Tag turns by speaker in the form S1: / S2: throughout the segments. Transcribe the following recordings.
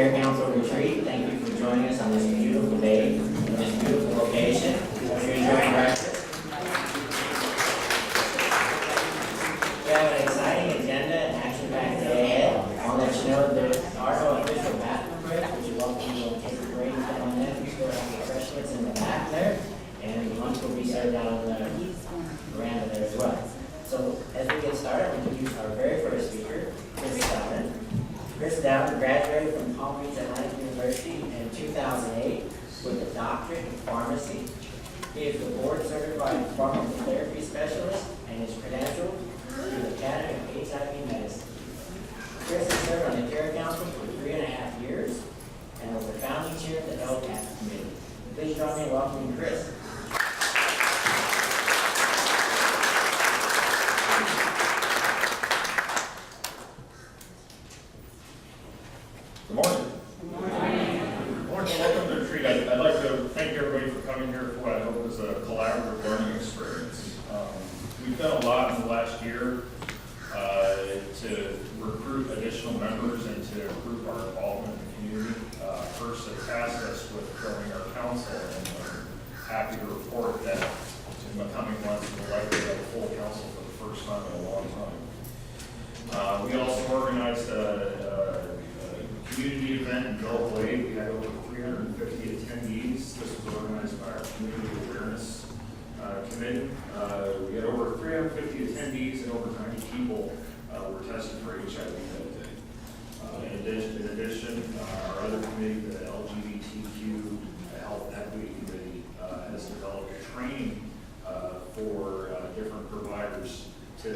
S1: CARE Council retreat. Thank you for joining us on this beautiful day, in this beautiful location. Hope you're enjoying breakfast. We have an exciting agenda and action-packed day ahead. I'll let you know there are no official bathroom breaks, but you're welcome to take a break down there. We still have refreshments in the back there, and lunch will be served out on the veranda there as well. So as we get started, I'm going to introduce our very first speaker, Dowden. Dowden graduated from Palm Beach Atlantic University in 2008 with a doctorate in pharmacy. He is the board-certified pharmacotherapy specialist and is credentialed through the Academy of HIV Medicine. Chris has served on the CARE Council for 3.5 years and was the founding chair of the LCAP committee. Please join me in welcoming Chris.
S2: Good morning. Good morning. Welcome to the retreat. I'd like to thank everybody for coming here for what I hope is a collaborative learning experience. We've done a lot in the last year to recruit additional members and to improve our involvement in the community. First, it tasked us with growing our council, and we're happy to report that in the coming months we'll likely have a full council for the first time in a long time. We also organized a community event in Belle Glade. We had over 350 attendees. This was organized by our Community Awareness Committee. We had over 350 attendees and over 90 people were tested for HIV that day. In addition, our other committee, the LGBTQ Health Equity Committee, has developed training for different providers to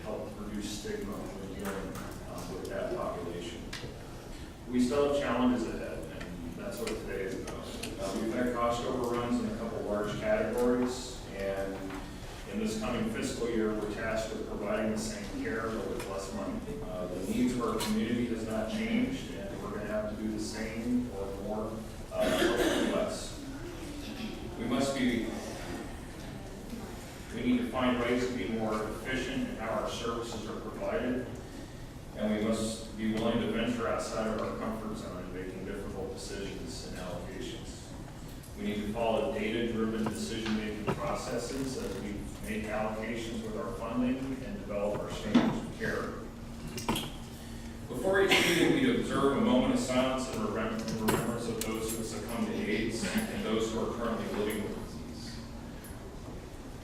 S2: help reduce stigma when dealing with that population. We still have challenges ahead, and that's what today is about. We've had cost overruns in a couple large categories, and in this coming fiscal year, we're tasked with providing the same care but with less money. The needs of our community has not changed, and we're going to have to do the same or more or less. We need to find ways to be more efficient in how our services are provided, and we must be willing to venture outside of our comfort zone in making difficult decisions and allocations. We need to follow data-driven decision-making processes as we make allocations with our funding and develop our standards of care. Before each meeting, we observe a moment of silence in remembrance of those who have succumbed to AIDS and those who are currently living with disease.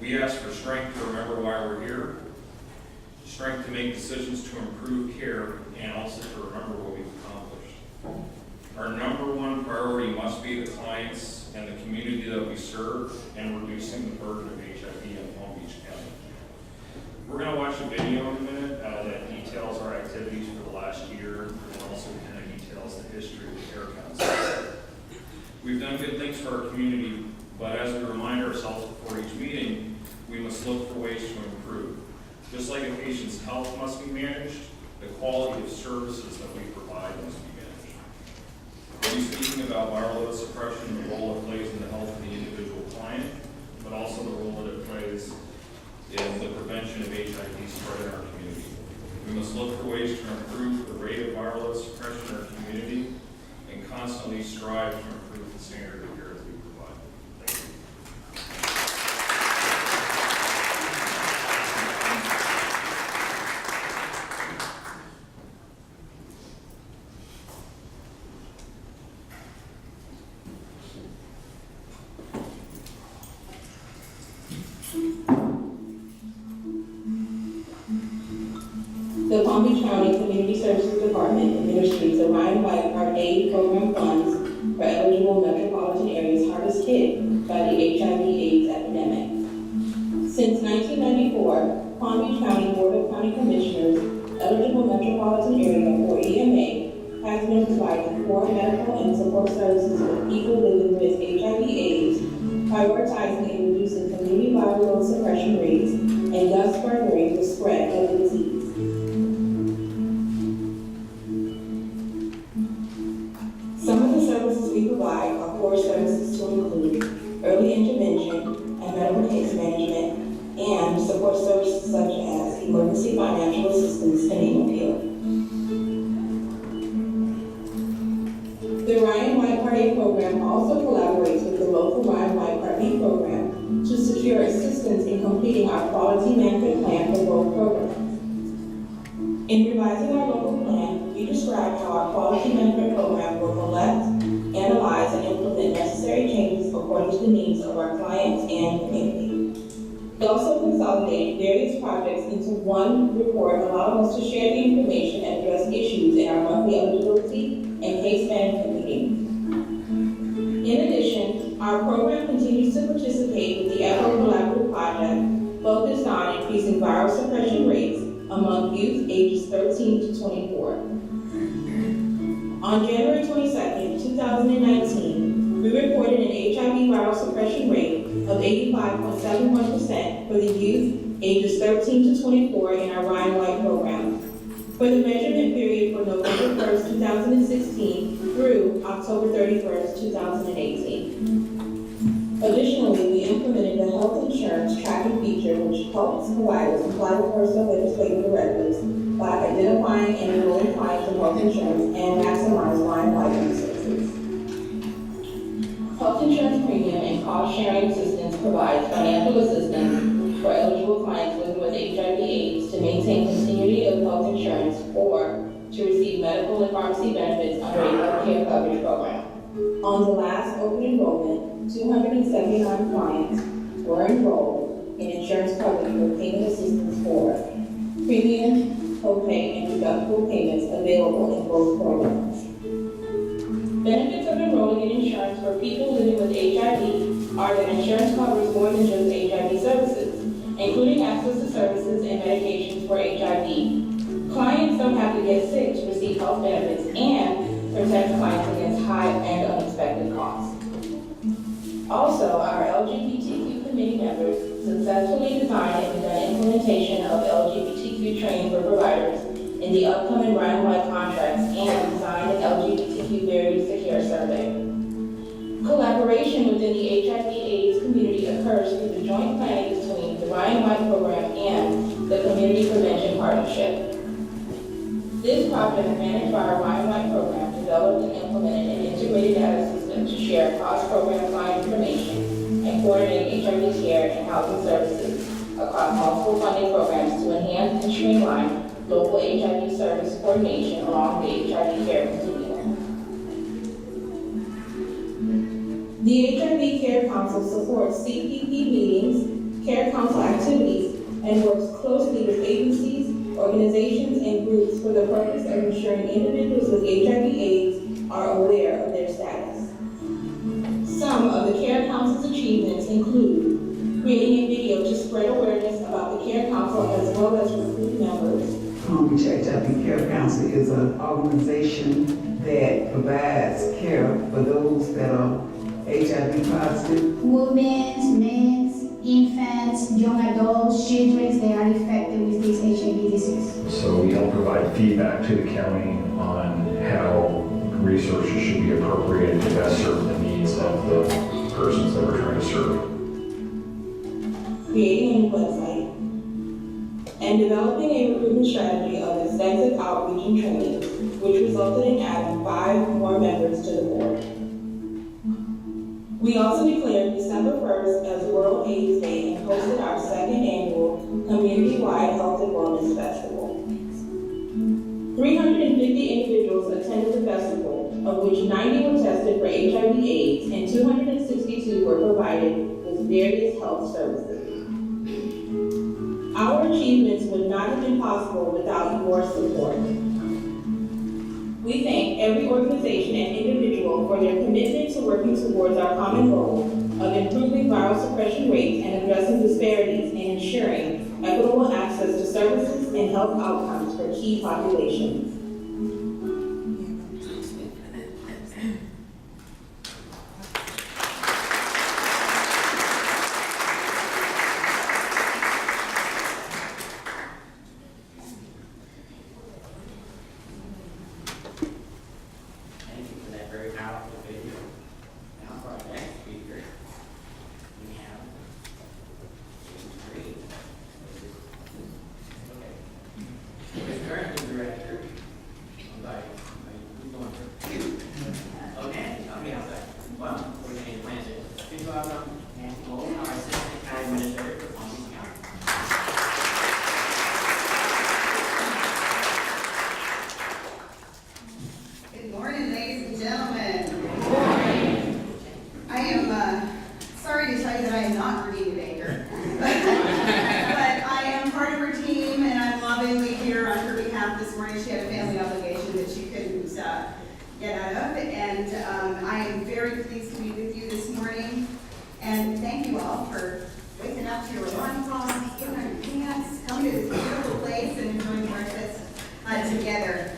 S2: We ask for strength to remember why we're here, strength to make decisions to improve care, and also to remember what we've accomplished. Our number one priority must be the clients and the community that we serve and reducing the burden of HIV in Palm Beach County. We're going to watch a video in a minute that details our activities for the last year and also kind of details the history of the CARE Council. We've done good things for our community, but as we remind ourselves before each meeting, we must look for ways to improve. Just like a patient's health must be managed, the quality of services that we provide must be managed. We'll be speaking about viral load suppression and the role it plays in the health of the individual client, but also the role that it plays in the prevention of HIV spread in our community. We must look for ways to improve the rate of viral load suppression in our community and constantly strive to improve the standard of care that we provide. Thank you.
S3: The Palm Beach County Community Services Department administers the Ryan White Part A program funds for eligible metropolitan areas hardest hit by the HIV AIDS epidemic. Since 1994, Palm Beach County Board of County Commissioners eligible metropolitan area, or EMA, has been providing core medical and support services for people living with HIV AIDS, prioritizing and reducing community viral load suppression rates, and thus furthering the spread of the disease. Some of the services we provide are core services to include early intervention and medical case management, and support services such as emergency financial assistance and hemophilia. The Ryan White Part A program also collaborates with the local Ryan White Part B program to secure assistance in completing our quality management plan for both programs. In revising our local plan, we described how our quality management program will collect, analyze, and implement necessary changes according to the needs of our clients and community. We also consolidated various projects into one report, allowing us to share the information and address issues in our monthly eligibility and case management meetings. In addition, our program continues to participate with the ECHO Collaborative Project focused on increasing viral suppression rates among youth ages 13 to 24. On January 22nd, 2019, we reported an HIV viral suppression rate of 85.71% for the youth ages 13 to 24 in our Ryan White program. For the measurement period for November 1st, 2016 through October 31st, 2018. Additionally, we implemented the health insurance tracking feature, which helps providers comply with personal legislative directives by identifying and enrolling clients in health insurance and maximize Ryan White resources. Health insurance premium and cost sharing assistance provides financial assistance for eligible clients living with HIV/AIDS to maintain continuity of health insurance or to receive medical and pharmacy benefits under a healthcare coverage program. On the last open enrollment, 279 clients were enrolled in insurance coverage for payment assistance for premium, copay, and deductible payments available in both programs. Benefits of enrolling in insurance for people living with HIV are that insurance covers more than just HIV services, including access to services and medications for HIV. Clients don't have to get sick to receive health benefits and protects clients against high and unexpected costs. Also, our LGBTQ committee members successfully designed and begun implementation of LGBTQ training for providers in the upcoming Ryan White contracts and designed an LGBTQ barriers to care survey. Collaboration within the HIV/AIDS community occurs through the joint planning between the Ryan White program and the Community Prevention Partnership. This project, managed by our Ryan White program, developed and implemented an integrated data system to share cross-program client information and coordinate HIV care and housing services across multiple funding programs to enhance and streamline local HIV service coordination along the HIV care continuum. The HIV CARE Council supports CPP meetings, CARE Council activities, and works closely with agencies, organizations, and groups for the purpose of ensuring individuals with HIV/AIDS are aware of their status. Some of the CARE Council's achievements include creating a video to spread awareness about the CARE Council as well as recruit members.
S4: Which HIV CARE Council is an organization that provides care for those that are HIV positive.
S5: Women, men, infants, young adults, children that are affected with this HIV disease.
S6: So we help provide feedback to the county on how resources should be appropriated to best serve the needs of the persons that we're trying to serve.
S3: Creating a new website, and developing a recruitment strategy of extensive outreach and training, which resulted in adding 5 more members to the board. We also declared December 1st as World AIDS Day and hosted our 2nd annual community-wide Health and Wellness Festival. 350 individuals attended the festival, of which 90 were tested for HIV/AIDS and 262 were provided with various health services. Our achievements would not have been possible without your support. We thank every organization and individual for their commitment to working towards our common goal of improving viral suppression rates and addressing disparities and ensuring equitable access to services and health outcomes for key populations.
S1: Currently Director
S7: get out of, and I am very pleased to be with you this morning. And thank you all for waking up to your alarm clocks, putting on your pants, coming to this beautiful place and enjoying breakfast together.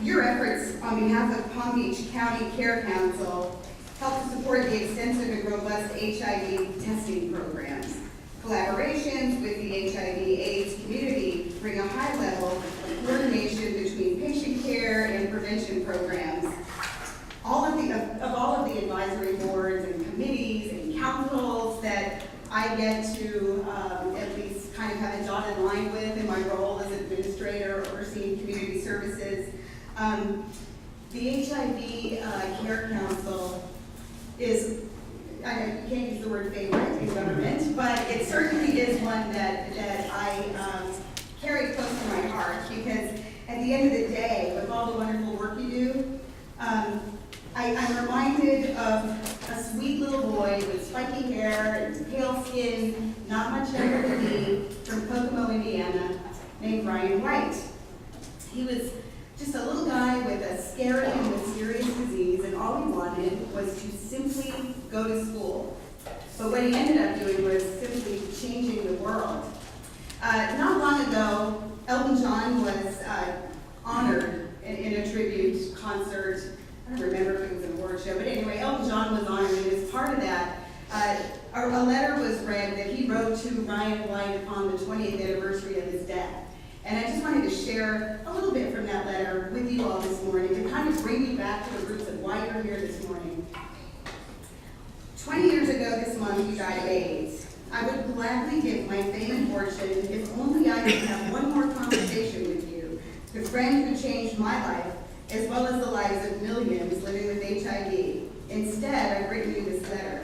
S7: Your efforts on behalf of Palm Beach County CARE Council help to support the extensive and robust HIV testing programs. Collaborations with the HIV AIDS community bring a high level of coordination between patient care and prevention programs. All of the advisory boards and committees and councils that I get to at least kind of have a dotted line with in my role as administrator overseeing community services. The HIV CARE Council is, I know you can't use the word favorite in government, but it certainly is one that I carry close to my heart, because at the end of the day, with all the wonderful work you do, I'm reminded of a sweet little boy with spiky hair and pale skin, not much younger than me, from Kokomo, Indiana, named Brian White. He was just a little guy with a scary and mysterious disease, and all he wanted was to simply go to school. But what he ended up doing was simply changing the world. Not long ago, Elton John was honored in a tribute concert. I don't remember if it was an award show, but anyway, Elton John was honored, and as part of that, a letter was read that he wrote to Ryan White upon the 20th anniversary of his death. And I just wanted to share a little bit from that letter with you all this morning to kind of bring you back to the roots of why you're here this morning. 20 years ago this month, you died of AIDS. I would gladly give my fame and fortune if only I could have one more conversation with you, the friend who changed my life, as well as the lives of millions living with HIV. Instead, I've written you this letter.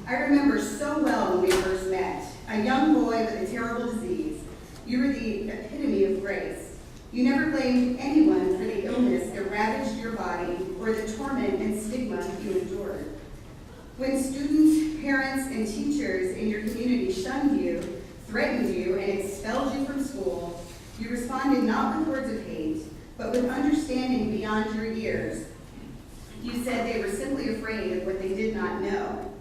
S7: I remember so well when we first met, a young boy with a terrible disease. You were the epitome of grace. You never blamed anyone for the illness that ravaged your body or the torment and stigma you endured. When students, parents, and teachers in your community shunned you, threatened you, and expelled you from school, you responded not with words of hate, but with understanding beyond your years. You said they were simply afraid of what they did not know.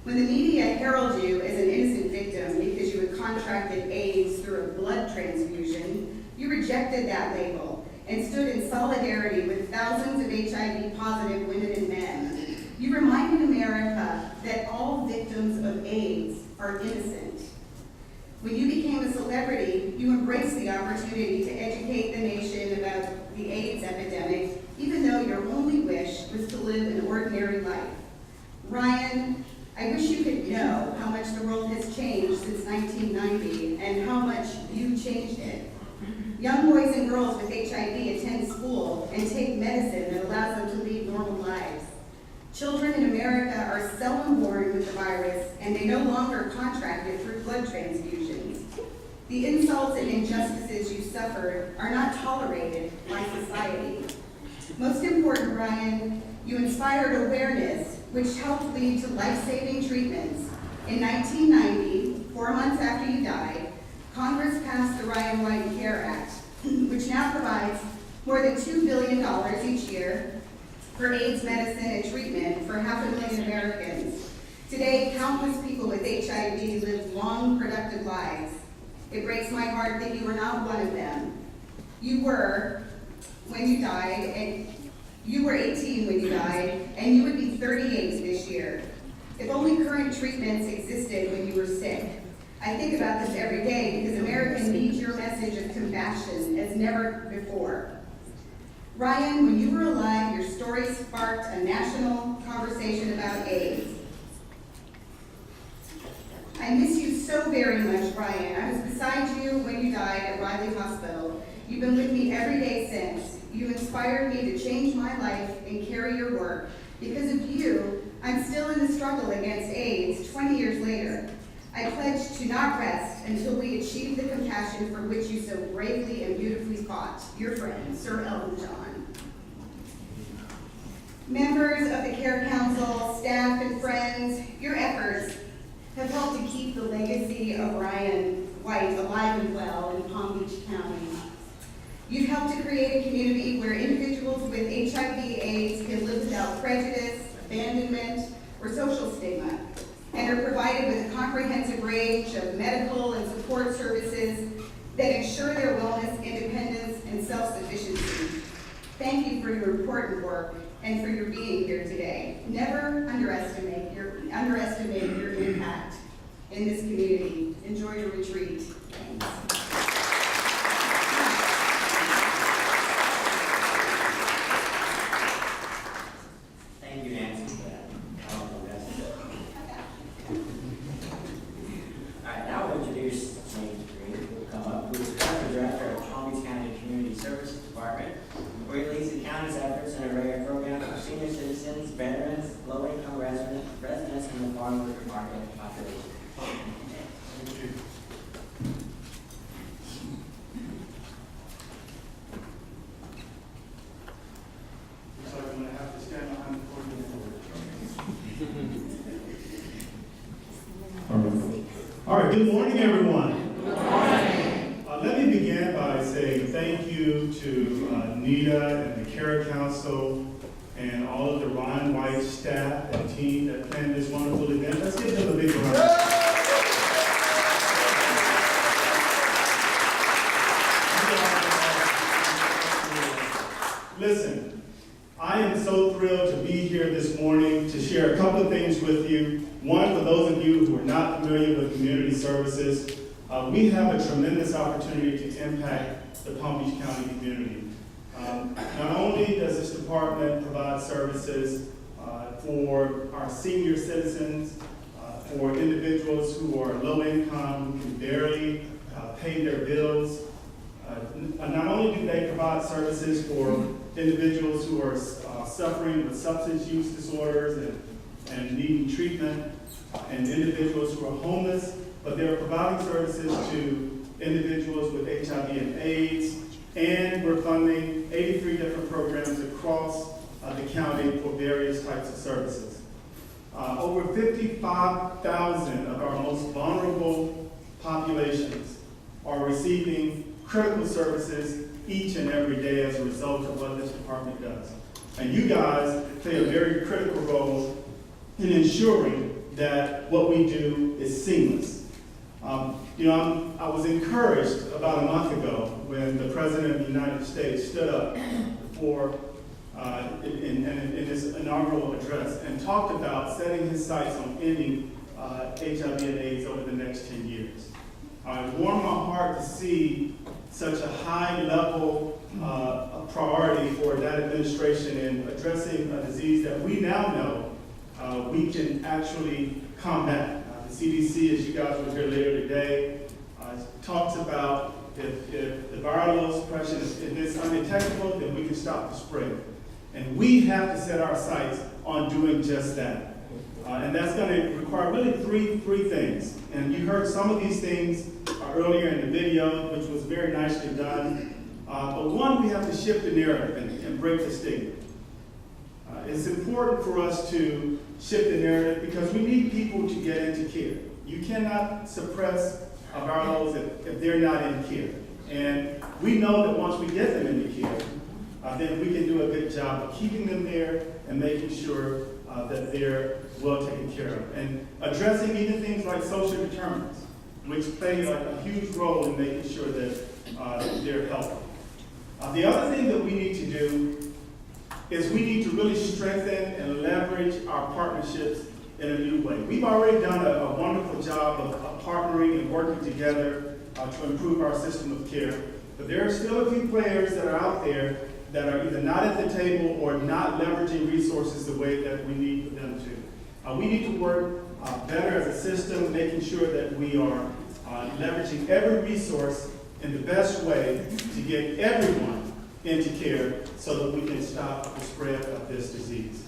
S7: When the media heralded you as an innocent victim because you had contracted AIDS through a blood transfusion, you rejected that label and stood in solidarity with thousands of HIV-positive women and men. You reminded America that all victims of AIDS are innocent. When you became a celebrity, you embraced the opportunity to educate the nation about the AIDS epidemic, even though your only wish was to live an ordinary life. Ryan, I wish you could know how much the world has changed since 1990 and how much you changed it. Young boys and girls with HIV attend school and take medicine that allows them to lead normal lives. Children in America are seldom born with the virus, and they no longer contract it through blood transfusions. The insults and injustices you suffered are not tolerated by society. Most important, Ryan, you inspired awareness, which helped lead to life-saving treatments. In 1990, 4 months after you died, Congress passed the Ryan White CARE Act, which now provides more than $2 billion each year for AIDS medicine and treatment for 500,000 Americans. Today, countless people with HIV live long, productive lives. It breaks my heart that you were not one of them. You were, when you died, and you were 18 when you died, and you would be 38 this year. If only current treatments existed when you were sick. I think about this every day because America needs your message of compassion as never before. Ryan, when you were alive, your story sparked a national conversation about AIDS. I miss you so very much, Ryan. I was beside you when you died at Riley Hospital. You've been with me every day since. You inspired me to change my life and carry your work. Because of you, I'm still in the struggle against AIDS 20 years later. I pledge to not rest until we achieve the compassion for which you so bravely and beautifully fought. Your friend, Sir Elton John. Members of the CARE Council, staff, and friends, your efforts have helped to keep the legacy of Ryan White alive and well in Palm Beach County. You've helped to create a community where individuals with HIV/AIDS can live without prejudice, abandonment, or social stigma, and are provided with a comprehensive range of medical and support services that ensure their wellness, independence, and self-sufficiency. Thank you for your important work and for your being here today. Never underestimate your impact in this community. Enjoy your retreat. Thanks.
S1: Thank you, Nancy, for that powerful message. All right, now we'll introduce James Green, who will come up, who is currently director of Palm Beach County Community Services Department, where he leads the county's efforts in a array of programs for senior citizens, veterans, low-income residents, and the farm worker market population.
S8: Looks like I'm going to have to stand behind the podium for All right, good morning, everyone. Let me begin by saying thank you to Nita and the CARE Council and all of the Ryan White staff and team that planned this wonderful event. Let's give them a big round. Listen, I am so thrilled to be here this morning to share a couple of things with you. One, for those of you who are not familiar with community services, we have a tremendous opportunity to impact the Palm Beach County community. Not only does this department provide services for our senior citizens, for individuals who are low income, who can barely pay their bills, not only do they provide services for individuals who are suffering with substance use disorders and needing treatment, and individuals who are homeless, but they're providing services to individuals with HIV and AIDS, and we're funding 83 different programs across the county for various types of services. Over 55,000 of our most vulnerable populations are receiving critical services each and every day as a result of what this department does. And you guys play a very critical role in ensuring that what we do is seamless. I was encouraged about a month ago when the President of the United States stood up before in his inaugural address and talked about setting his sights on ending HIV and AIDS over the next 10 years. It warmed my heart to see such a high level priority for that administration in addressing a disease that we now know we can actually combat. The CDC, as you guys will hear later today, talks about if the viral load suppression is undetectable, then we can stop the spread. And we have to set our sights on doing just that. And that's going to require really three things. And you heard some of these things earlier in the video, which was very nicely done. But one, we have to shift the narrative and break the stigma. It's important for us to shift the narrative because we need people to get into care. You cannot suppress viral loads if they're not in care. And we know that once we get them into care, then we can do a good job of keeping them there and making sure that they're well taken care of. And addressing even things like social determinants, which plays a huge role in making sure that they're healthy. The other thing that we need to do is we need to really strengthen and leverage our partnerships in a new way. We've already done a wonderful job of partnering and working together to improve our system of care. But there are still a few players that are out there that are either not at the table or not leveraging resources the way that we need for them to. We need to work better as a system, making sure that we are leveraging every resource in the best way to get everyone into care so that we can stop the spread of this disease.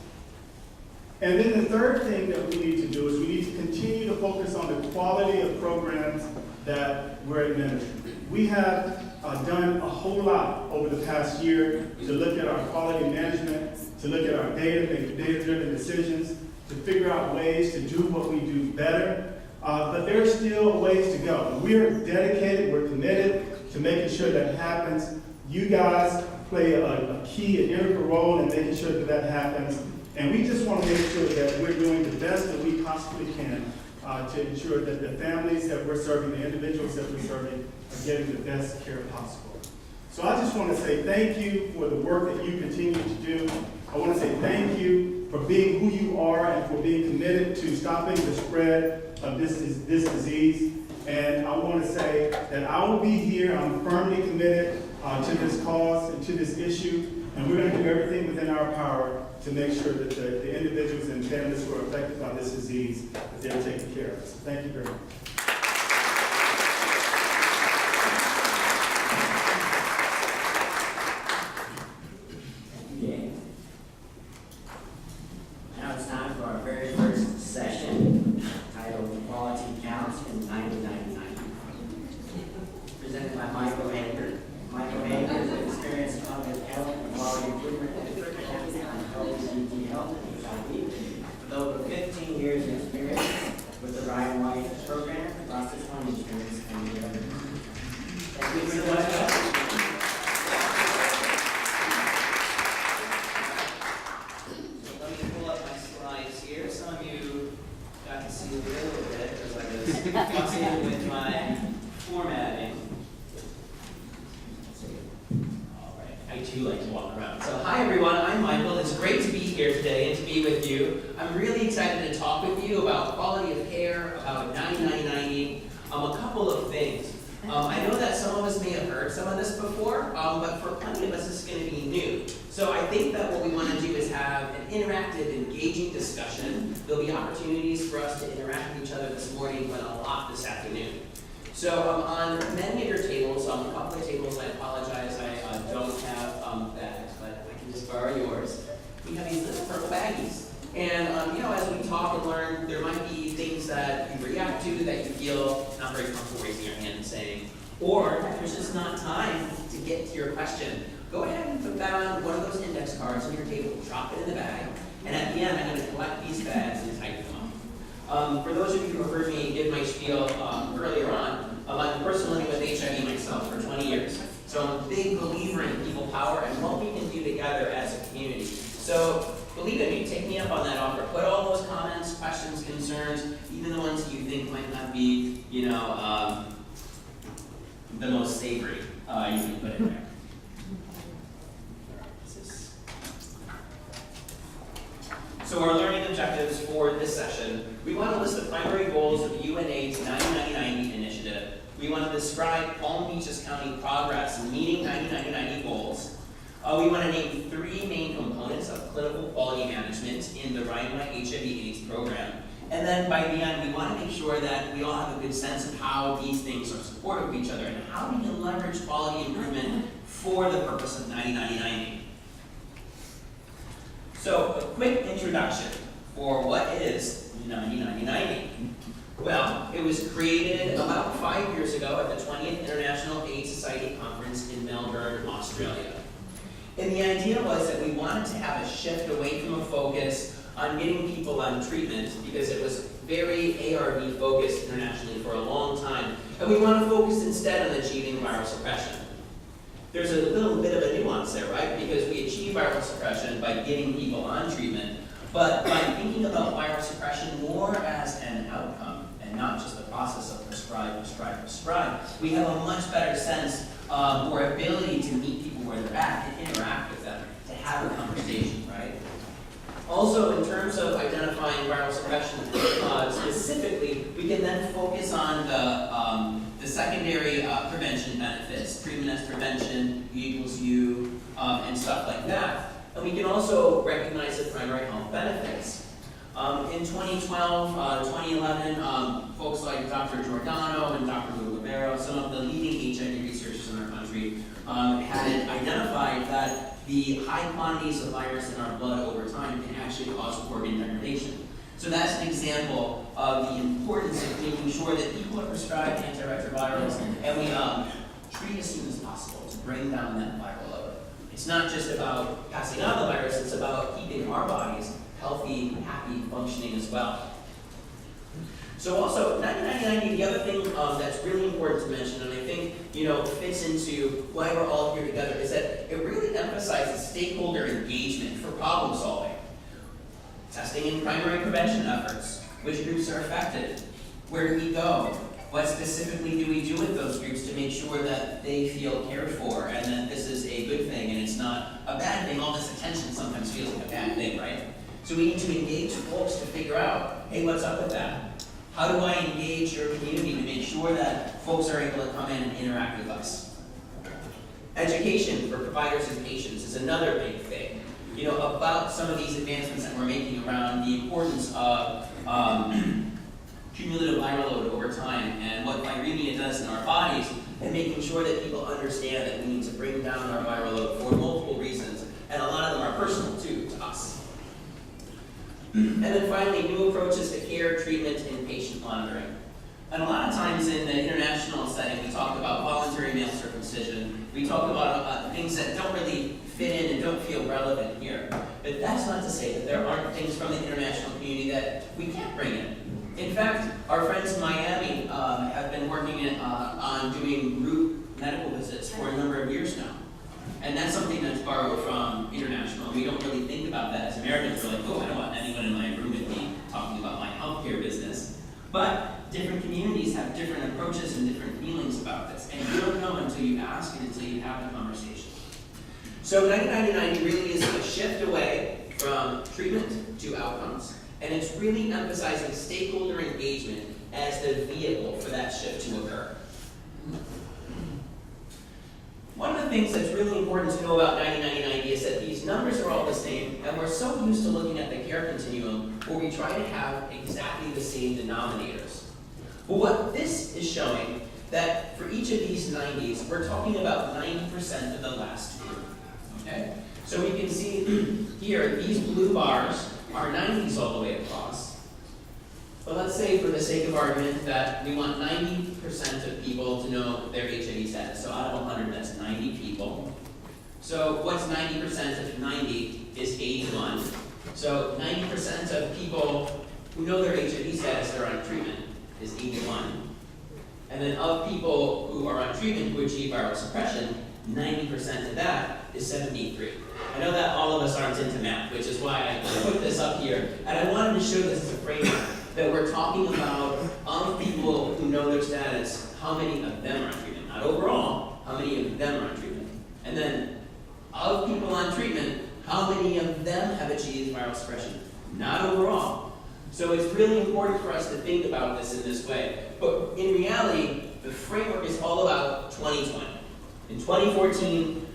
S8: And then the third thing that we need to do is we need to continue to focus on the quality of programs that we're administering. We have done a whole lot over the past year to look at our quality management, to look at our data, make data-driven decisions, to figure out ways to do what we do better. But there's still ways to go. We're dedicated, we're committed to making sure that happens. You guys play a key and integral role in making sure that that happens. And we just want to make sure that we're doing the best that we possibly can to ensure that the families that we're serving, the individuals that we're serving, are getting the best care possible. So I just want to say thank you for the work that you continue to do. I want to say thank you for being who you are and for being committed to stopping the spread of this disease. And I want to say that I will be here. I'm firmly committed to this cause and to this issue. And we're going to do everything within our power to make sure that the individuals and families who are affected by this disease, that they're taken care of. So thank you very much.
S1: Now it's time for our very first session, titled Quality Counts in 1999. Presented by Michael Hager. Michael Hager is an experienced public health and quality improvement expert on LGBT health and HIV, with over 15 years of experience with the Ryan White program, process home insurance, and the other. Thank you for joining us.
S9: Let me pull up my slides here. Some of you got to see a little bit as I was fussing with my formatting. All right, I too like to walk around. So hi everyone, I'm Michael. It's great to be here today and to be with you. I'm really excited to talk with you about quality of care, about 9990, a couple of things. I know that some of us may have heard some of this before, but for plenty of us, it's going to be new. So I think that what we want to do is have an interactive, engaging discussion. There'll be opportunities for us to interact with each other this morning, but a lot this afternoon. So on many of your tables, a couple of tables, I apologize, I don't have bags, but I can just borrow yours. We have these little purple baggies. And as we talk and learn, there might be things that you react to that you feel not very comfortable raising your hand and saying, or if there's just not time to get to your question. Go ahead and put that on one of those index cards on your table, drop it in the bag, and at the end I'm going to collect these bags and type them up. For those of you who have heard me give my spiel earlier on, I've been personally living with HIV myself for 20 years. So I'm a big believer in people power and what we can do together as a community. So believe in me, take me up on that offer. Put all those comments, questions, concerns, even the ones you think might not be, the most savory, you can put in there. So our learning objectives for this session, we want to list the primary goals of the UNAIDS 9990 initiative. We want to describe Palm Beaches County progress in meeting 9990 goals. We want to name 3 main components of clinical quality management in the Ryan White HIV AIDS program. And then by the end, we want to make sure that we all have a good sense of how these things are supportive of each other and how we can leverage quality improvement for the purpose of 9990. So, a quick introduction for what is 9990. Well, it was created about 5 years ago at the 20th International AIDS Society Conference in Melbourne, Australia. And the idea was that we wanted to have a shift away from a focus on getting people on treatment because it was very ARV focused internationally for a long time. And we want to focus instead on achieving viral suppression. There's a little bit of a nuance there, right? Because we achieve viral suppression by getting people on treatment, but by thinking about viral suppression more as an outcome and not just the process of prescribe, we have a much better sense or ability to meet people where they're at and interact with them, to have a conversation, right? Also, in terms of identifying viral suppression specifically, we can then focus on the secondary prevention benefits, treatment as prevention, U equals U, and stuff like that. And we can also recognize the primary health benefits. In 2012, 2011, folks like Dr. Giordano and Dr. Libero, some of the leading HIV researchers in our country, had identified that the high quantities of virus in our blood over time can actually cause organ degradation. So that's an example of the importance of making sure that people are prescribed antiretrovirals and we treat as soon as possible to bring down that viral load. It's not just about passing on the virus, it's about keeping our bodies healthy, happy, functioning as well. So also, 90-90-90, the other thing that's really important to mention, and I think, fits into why we're all here together, is that it really emphasizes stakeholder engagement for problem solving. Testing and primary prevention efforts. Which groups are affected? Where do we go? What specifically do we do with those groups to make sure that they feel cared for and that this is a good thing and it's not a bad thing? All this attention sometimes feels like a bad thing, right? So we need to engage folks to figure out, hey, what's up with that? How do I engage your community to make sure that folks are able to come in and interact with us? Education for providers and patients is another big thing. About some of these advancements that we're making around the importance of cumulative viral load over time and what viremia does in our bodies, and making sure that people understand that we need to bring down our viral load for multiple reasons, and a lot of them are personal too to us. And then finally, new approaches to care, treatment, and patient monitoring. And a lot of times in the international setting, we talk about voluntary male circumcision. We talk about things that don't really fit in and don't feel relevant here. But that's not to say that there aren't things from the international community that we can't bring in. In fact, our friends in Miami have been working on doing group medical visits for a number of years now. And that's something that's borrowed from international. We don't really think about that as Americans. We're like, oh, I don't want anyone in my room with me talking about my healthcare business. But different communities have different approaches and different feelings about this. And you don't know until you ask and until you have the conversation. So 90-90-90 really is a shift away from treatment to outcomes. And it's really emphasizing stakeholder engagement as the vehicle for that shift to occur. One of the things that's really important to know about 90-90-90 is that these numbers are all the same, and we're so used to looking at the care continuum where we try to have exactly the same denominators. But what this is showing, that for each of these 90s, we're talking about 90% of the last group. Okay? So we can see here, these blue bars are 90s all the way across. But let's say, for the sake of argument, that we want 90% of people to know their HIV status. So out of 100, that's 90 people. So what's 90% of 90 is 81. So 90% of people who know their HIV status that are on treatment is 81. And then of people who are on treatment who achieve viral suppression, 90% of that is 73. I know that all of us aren't into math, which is why I put this up here. And I wanted to show this as a framework, that we're talking about of people who know their status, how many of them are on treatment. Not overall, how many of them are on treatment. And then of people on treatment, how many of them have achieved viral suppression. Not overall. So it's really important for us to think about this in this way. But in reality, the framework is all about 2020. In 2014,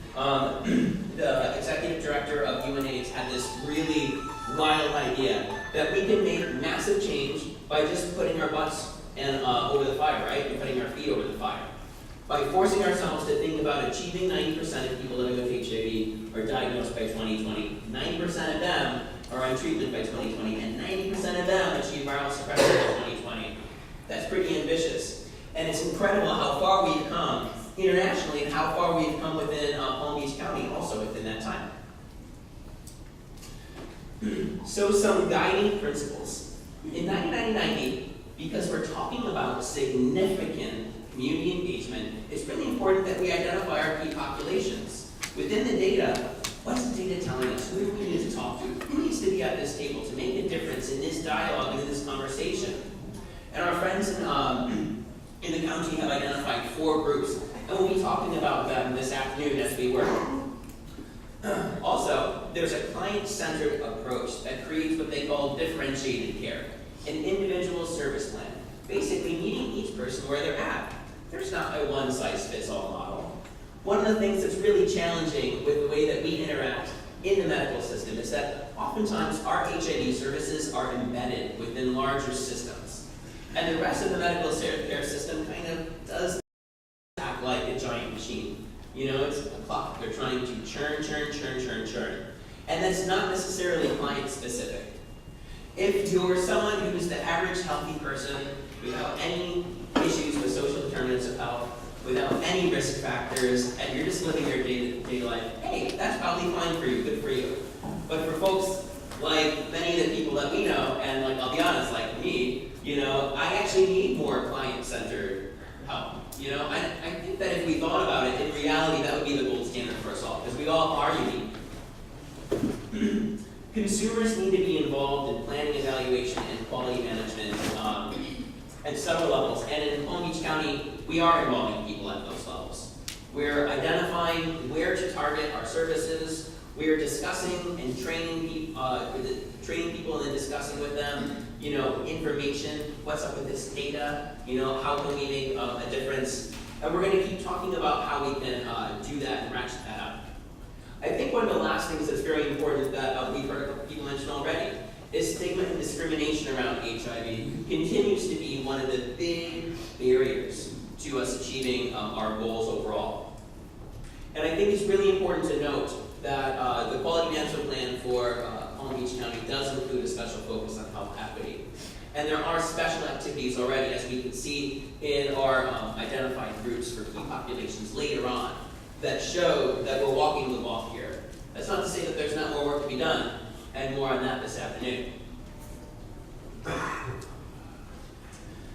S9: the executive director of UNAIDS had this really wild idea that we can make massive change by just putting our butts over the fire, right? And putting our feet over the fire. By forcing ourselves to think about achieving 90% of people living with HIV are diagnosed by 2020. 90% of them are on treatment by 2020, and 90% of them achieve viral suppression by 2020. That's pretty ambitious. And it's incredible how far we've come internationally and how far we've come within Palm Beach County also within that time. So some guiding principles. In 90-90-90, because we're talking about significant community engagement, it's really important that we identify our key populations. Within the data, what's the data telling us? Who do we need to talk to? Who needs to be at this table to make a difference in this dialogue and in this conversation? And our friends in the county have identified 4 groups, and we'll be talking about them this afternoon as we work. Also, there's a client-centered approach that creates what they call differentiated care, an individual service plan, basically meeting each person where they're at. There's not a one-size-fits-all model. One of the things that's really challenging with the way that we interact in the medical system is that oftentimes our HIV services are embedded within larger systems. And the rest of the medical care system kind of does act like a giant machine. It's a clock. They're trying to churn. And that's not necessarily client-specific. If you're someone who's the average healthy person without any issues with social determinants of health, without any risk factors, and you're just living your day-to-day life, hey, that's probably fine for you, good for you. But for folks like many of the people that we know, and I'll be honest, like me, You know, I actually need more client-centered help. You know, I think that if we thought about it, in reality, that would be the gold standard for us all, because we all are unique. Consumers need to be involved in planning, evaluation, and quality management at several levels. And in Palm Beach County, we are involving people at those levels. We're identifying where to target our services. We're discussing and training people and then discussing with them, you know, information, what's up with this data, you know, how can we make a difference. And we're going to keep talking about how we can do that and ratchet that up. I think one of the last things that's very important that we've heard a couple people mention already is stigma and discrimination around HIV continues to be one of the big barriers to us achieving our goals overall. And I think it's really important to note that the Quality Management Plan for Palm Beach County does include a special focus on health equity. And there are special activities already, as we can see in our identified groups for key populations later on, that show that we're walking the walk here. That's not to say that there's not more work to be done, and more on that this afternoon.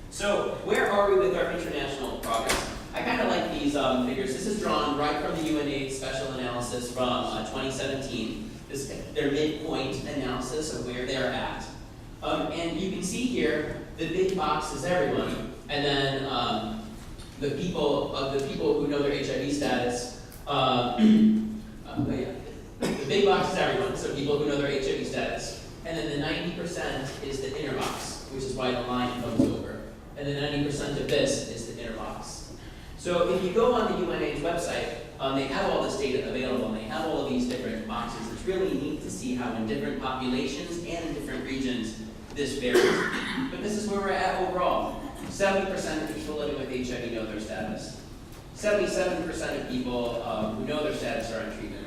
S9: So, where are we with our international progress? I kind of like these figures. This is drawn right from the UNAIDS special analysis from 2017. This is their midpoint analysis of where they're at. And you can see here, the big box is everyone, and then the people who know their HIV status. The big box is everyone, so people who know their HIV status. And then the 90% is the inner box, which is why the line comes over. And the 90% of this is the inner box. So if you go on the UNAIDS website, they have all this data available, and they have all of these different boxes. It's really neat to see how in different populations and in different regions, this varies. But this is where we're at overall. 70% of people living with HIV know their status. 77% of people who know their status are on treatment.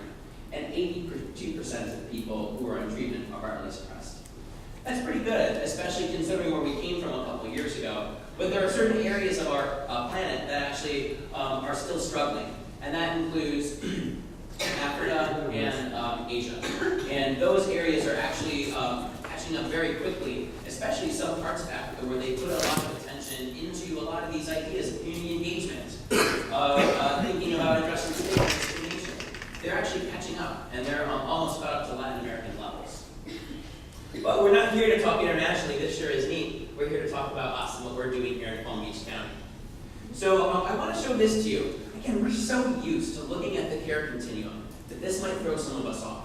S9: And 82% of people who are on treatment are virally suppressed. That's pretty good, especially considering where we came from a couple of years ago. But there are certain areas of our planet that actually are still struggling. And that includes Africa and Asia. And those areas are actually catching up very quickly, especially some parts of Africa where they put a lot of attention into a lot of these ideas of community engagement, thinking about addressing stigma and discrimination. They're actually catching up, and they're almost caught up to Latin American levels. But we're not here to talk internationally. This sure is neat. We're here to talk about us and what we're doing here in Palm Beach County. So I want to show this to you. Again, we're so used to looking at the care continuum that this might throw some of us off.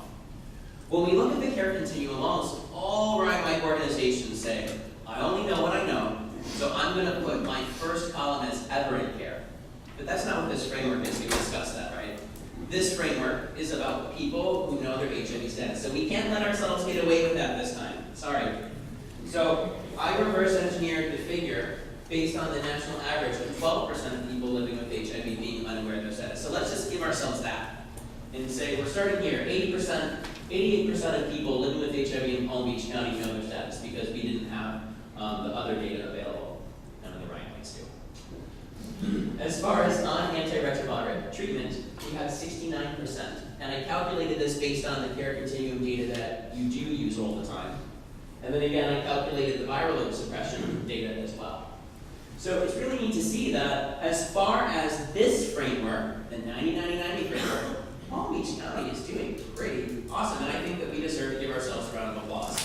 S9: When we look at the care continuum, almost all right-wing organizations say, I only know what I know, so I'm going to put my first column as ever in care. But that's not what this framework is. We discussed that, right? This framework is about people who know their HIV status. So we can't let ourselves get away with that this time. Sorry. So I reverse engineered the figure based on the national average of 12% of people living with HIV being unaware of their status. So let's just give ourselves that and say we're starting here. 88% of people living with HIV in Palm Beach County know their status because we didn't have the other data available. None of the right ones do. As far as non-antiretroviral treatment, we have 69%. And I calculated this based on the care continuum data that you do use all the time. And then again, I calculated the viral load suppression data as well. So it's really neat to see that as far as this framework, the 90-90-90 framework, Palm Beach County is doing pretty awesome. And I think that we deserve to give ourselves a round of applause.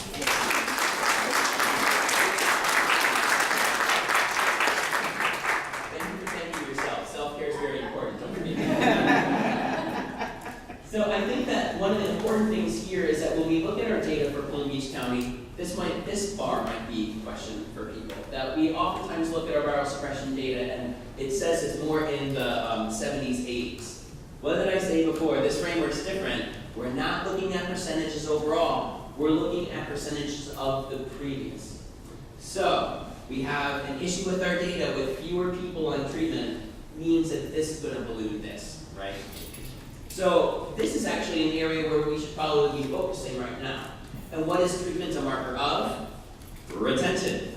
S9: So I think that one of the important things here is that when we look at our data for Palm Beach County, this bar might be a question for people. That we oftentimes look at our viral suppression data and it says it's more in the 70s, 80s. What did I say before? This framework's different. We're not looking at percentages overall. We're looking at percentages of the previous. So we have an issue with our data with fewer people on treatment means that this is going to balloon this, right? So this is actually an area where we should probably be focusing right now. And what is treatment a marker of? Retention.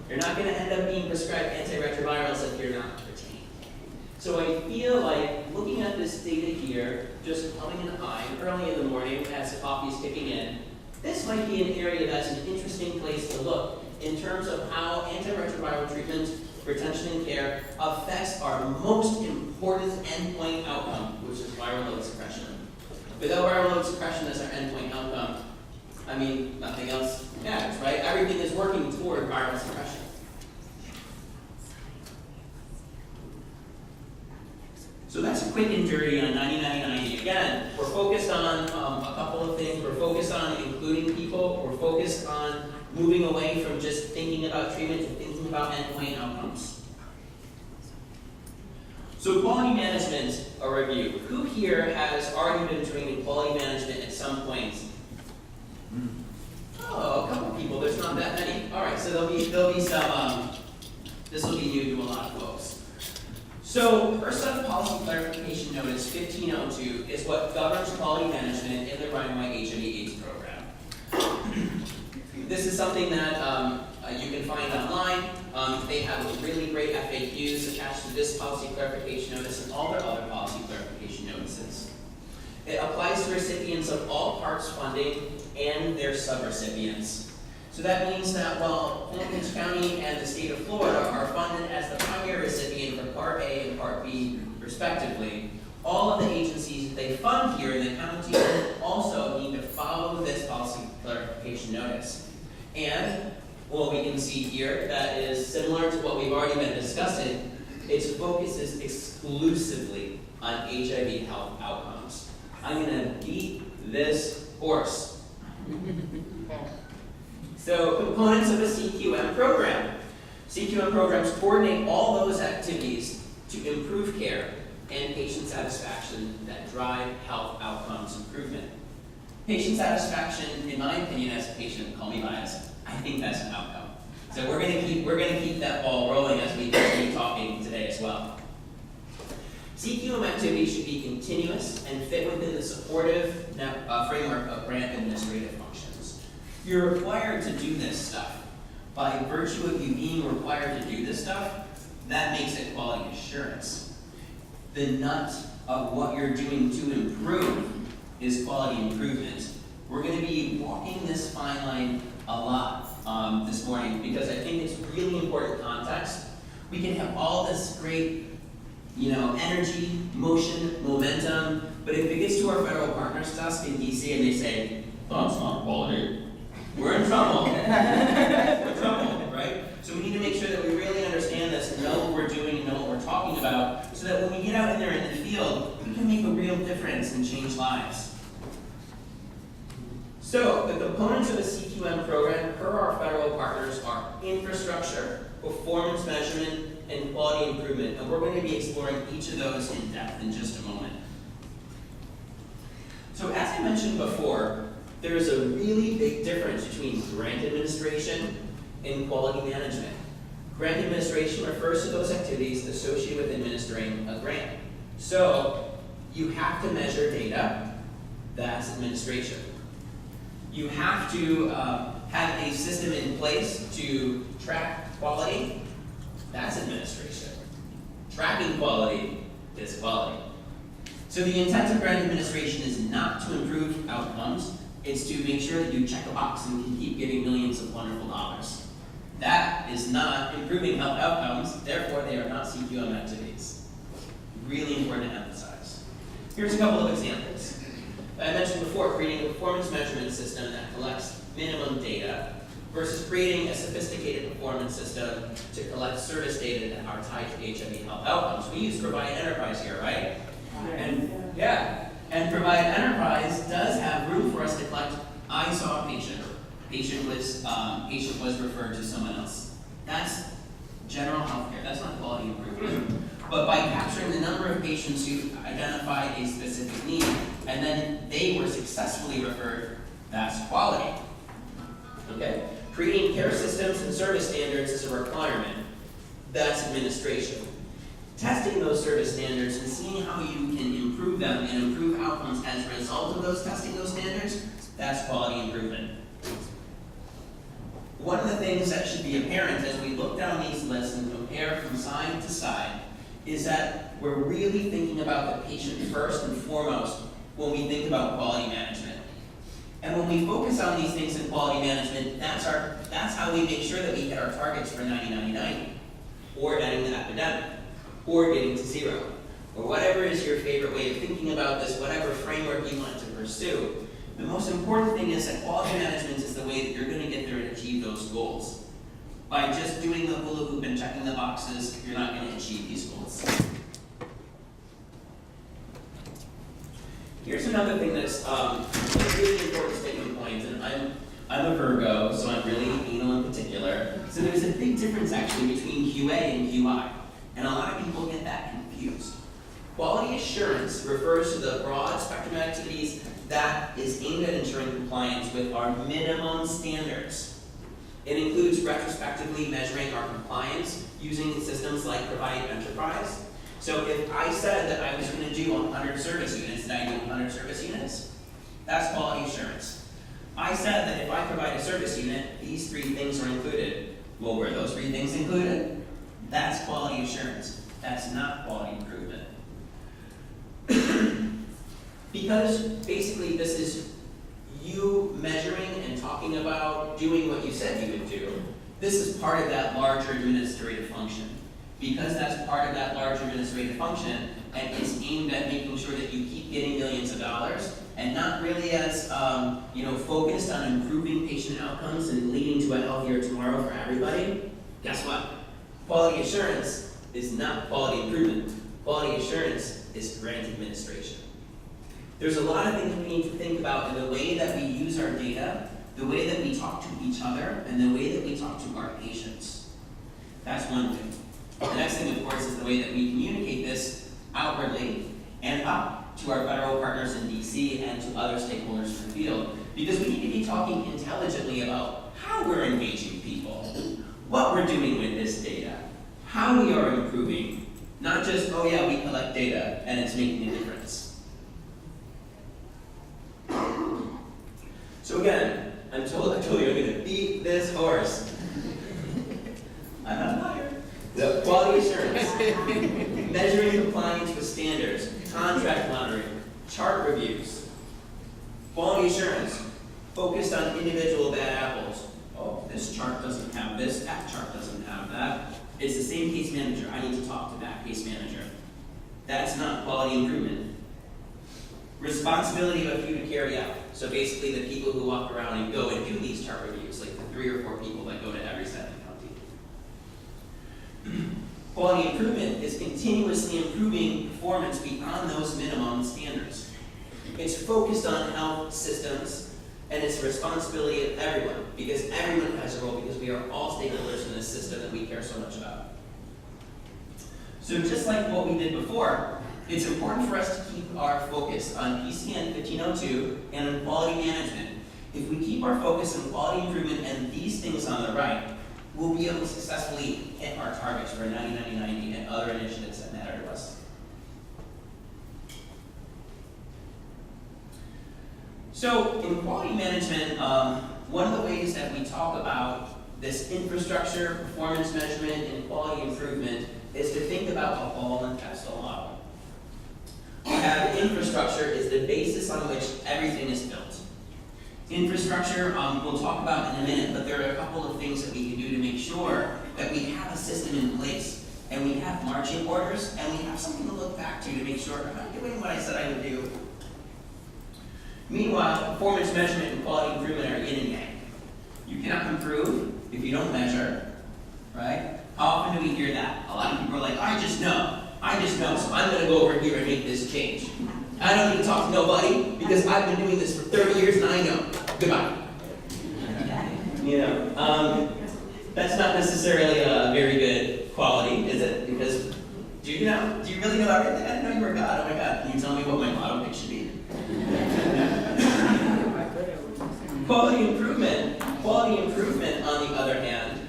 S9: You're not going to end up being prescribed antiretrovirals if you're not retained. So I feel like looking at this data here, just coming in high early in the morning as coffee's kicking in, this might be an area that's an interesting place to look in terms of how antiretroviral treatment, retention, and care affects our most important endpoint outcome, which is viral load suppression. Without viral load suppression as our endpoint outcome, I mean, nothing else matters, right? Everything is working toward viral suppression. So that's a quick and dirty on 9990. Again, we're focused on a couple of things. We're focused on including people. We're focused on moving away from just thinking about treatment to thinking about endpoint outcomes. So quality management, a review. Who here has already been trained in quality management at some point? Oh, a couple people. There's not that many. All right, so there'll be some. This will be new to a lot of folks. So, first up, policy clarification notice 1502 is what governs quality management in the Ryan-White HIV/AIDS program. This is something that you can find online. They have really great FAQs attached to this policy clarification notice and all their other policy clarification notices. It applies to recipients of all parts funding and their subrecipients. So that means that while Palm Beach County and the state of Florida are funded as the primary recipient for Part A and Part B, respectively, all of the agencies that they fund here in the county also need to follow this policy clarification notice. And what we can see here that is similar to what we've already been discussing, its focus is exclusively on HIV health outcomes. I'm going to beat this horse. So, components of a CQM program. CQM programs coordinate all those activities to improve care and patient satisfaction that drive health outcomes improvement. Patient satisfaction, in my opinion, as a patient, call me biased, I think that's an outcome. So we're going to keep that ball rolling as we continue talking today as well. CQM activities should be continuous and fit within the supportive framework of grant administrative functions. You're required to do this stuff. By virtue of you being required to do this stuff, that makes it quality assurance. The nut of what you're doing to improve is quality improvement. We're going to be walking this fine line a lot this morning because I think it's really important context. We can have all this great, energy, motion, momentum, but if it gets to our federal partners desk in DC and they say, "Oh, it's not quality," we're in trouble. We're in trouble, right? So we need to make sure that we really understand this and know what we're doing and know what we're talking about so that when we get out in there in the field, we can make a real difference and change lives. So the components of a CQM program per our federal partners are infrastructure, performance measurement, and quality improvement. And we're going to be exploring each of those in depth in just a moment. So as I mentioned before, there is a really big difference between grant administration and quality management. Grant administration refers to those activities associated with administering a grant. So you have to measure data, that's administration. You have to have a system in place to track quality, that's administration. Tracking quality is quality. So the intent of grant administration is not to improve outcomes, it's to make sure that you check a box and can keep getting millions of wonderful dollars. That is not improving health outcomes, therefore they are not CQM activities. Really important to emphasize. Here's a couple of examples. I mentioned before, creating a performance measurement system that collects minimum data versus creating a sophisticated performance system to collect service data that are tied to HIV health outcomes. We use Provide Enterprise here, right? And Provide Enterprise does have room for us to collect, I saw a patient. Patient was referred to someone else. That's general healthcare, that's not quality improvement. But by capturing the number of patients who identified a specific need, and then they were successfully referred, that's quality. Okay? Creating care systems and service standards is a requirement. That's administration. Testing those service standards and seeing how you can improve them and improve outcomes as a result of those testing those standards, that's quality improvement. One of the things that should be apparent as we look down these lists and compare from side to side is that we're really thinking about the patient first and foremost when we think about quality management. And when we focus on these things in quality management, that's how we make sure that we hit our targets for 90-90-90, or ending the epidemic, or getting to zero, or whatever is your favorite way of thinking about this, whatever framework you want to pursue. The most important thing is that quality management is the way that you're going to get there and achieve those goals. By just doing the hula hoop and checking the boxes, you're not going to achieve these goals. Here's another thing that's a really important statement point, and I'm a Virgo, so I'm really anal in particular. So there's a big difference actually between QA and QI, and a lot of people get that confused. Quality assurance refers to the broad spectrum of activities that is aimed at ensuring compliance with our minimum standards. It includes retrospectively measuring our compliance using systems like Provide Enterprise. So if I said that I was going to do 100 service units, and I do 100 service units, that's quality assurance. I said that if I provide a service unit, these 3 things are included. Well, were those 3 things included? That's quality assurance. That's not quality improvement. Because basically this is you measuring and talking about doing what you said you would do. This is part of that larger administrative function. Because that's part of that larger administrative function, and it's aimed at making sure that you keep getting millions of dollars, and not really as focused on improving patient outcomes and leading to a healthier tomorrow for everybody. Guess what? Quality assurance is not quality improvement. Quality assurance is grant administration. There's a lot of things we need to think about in the way that we use our data, the way that we talk to each other, and the way that we talk to our patients. That's one thing. The next thing, of course, is the way that we communicate this outwardly and up to our federal partners in DC and to other stakeholders in the field, because we need to be talking intelligently about how we're engaging people, what we're doing with this data, how we are improving, not just, oh yeah, we collect data and it's making a difference. So again, I told you I'm going to beat this horse. I'm not tired. The quality assurance, measuring compliance with standards, contract monitoring, chart reviews, quality assurance, focused on individual bad apples. Oh, this chart doesn't have this, that chart doesn't have that. It's the same case manager. I need to talk to that case manager. That's not quality improvement. Responsibility of a few to carry out. So basically the people who walk around and go and do these chart reviews, like the 3 or 4 people that go to every setting. Quality improvement is continuously improving performance beyond those minimum standards. It's focused on health systems, and it's the responsibility of everyone, because everyone has a role, because we are all stakeholders in this system that we care so much about. So just like what we did before, it's important for us to keep our focus on PCN 1502 and on quality management. If we keep our focus on quality improvement and these things on the right, we'll be able to successfully hit our targets for 90-90-90 and other initiatives that matter to us. So in quality management, one of the ways that we talk about this infrastructure, performance measurement, and quality improvement is to think about a ball and pestle model. We have infrastructure is the basis on which everything is built. Infrastructure, we'll talk about in a minute, but there are a couple of things that we can do to make sure that we have a system in place, and we have marching orders, and we have something to look back to make sure I'm doing what I said I would do. Meanwhile, performance measurement and quality improvement are yin and yang. You cannot improve if you don't measure, right? How often do we hear that? A lot of people are like, I just know, so I'm going to go over here and make this change. I don't need to talk to nobody because I've been doing this for 30 years and I know. Goodbye. That's not necessarily a very good quality, is it? Because do you really know everything? I didn't know you were God. Oh my God, can you tell me what my motto pick should be? Quality improvement, on the other hand,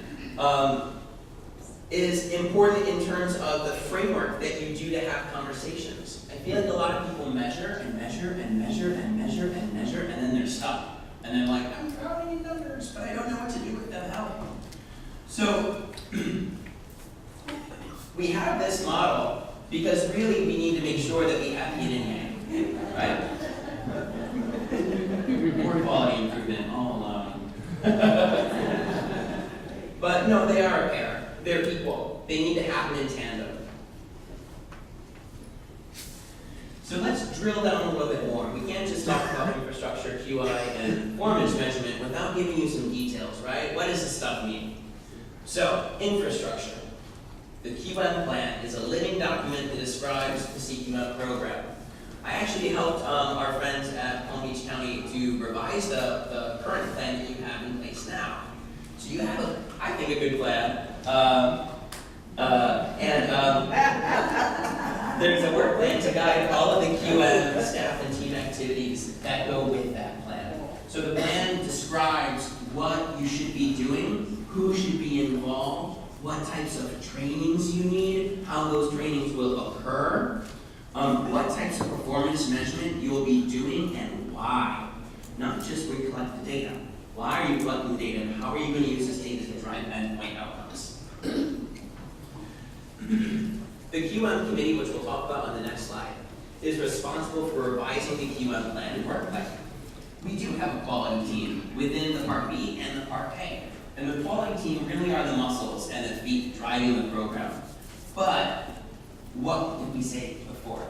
S9: is important in terms of the framework that you do to have conversations. I feel like a lot of people measure and measure and measure and measure and measure, and then they're stuck. And they're like, I'm counting numbers, but I don't know what to do with them. How? So we have this model because really we need to make sure that we have yin and yang, right? for quality improvement all alone. But no, they are a pair. They're equal. They need to happen in tandem. So let's drill down a little bit more. We can't just talk about infrastructure, QI, and performance measurement without giving you some details, right? What does this stuff mean? So, infrastructure. The QM plan is a living document that describes the CQM program. I actually helped our friends at Palm Beach County to revise the current plan that you have in place now. So you have, I think, a good plan. There's a work plan to guide all of the QM staff and team activities that go with that plan. So the plan describes what you should be doing, who should be involved, what types of trainings you need, how those trainings will occur, what types of performance measurement you will be doing, and why. Not just where you collect the data. Why are you collecting the data, and how are you going to use this data to drive endpoint outcomes? The QM committee, which we'll talk about on the next slide, is responsible for revising the QM plan and work plan. We do have a quality team within the Part B and the Part A. And the quality team really are the muscles and the feet driving the program. But what did we say before?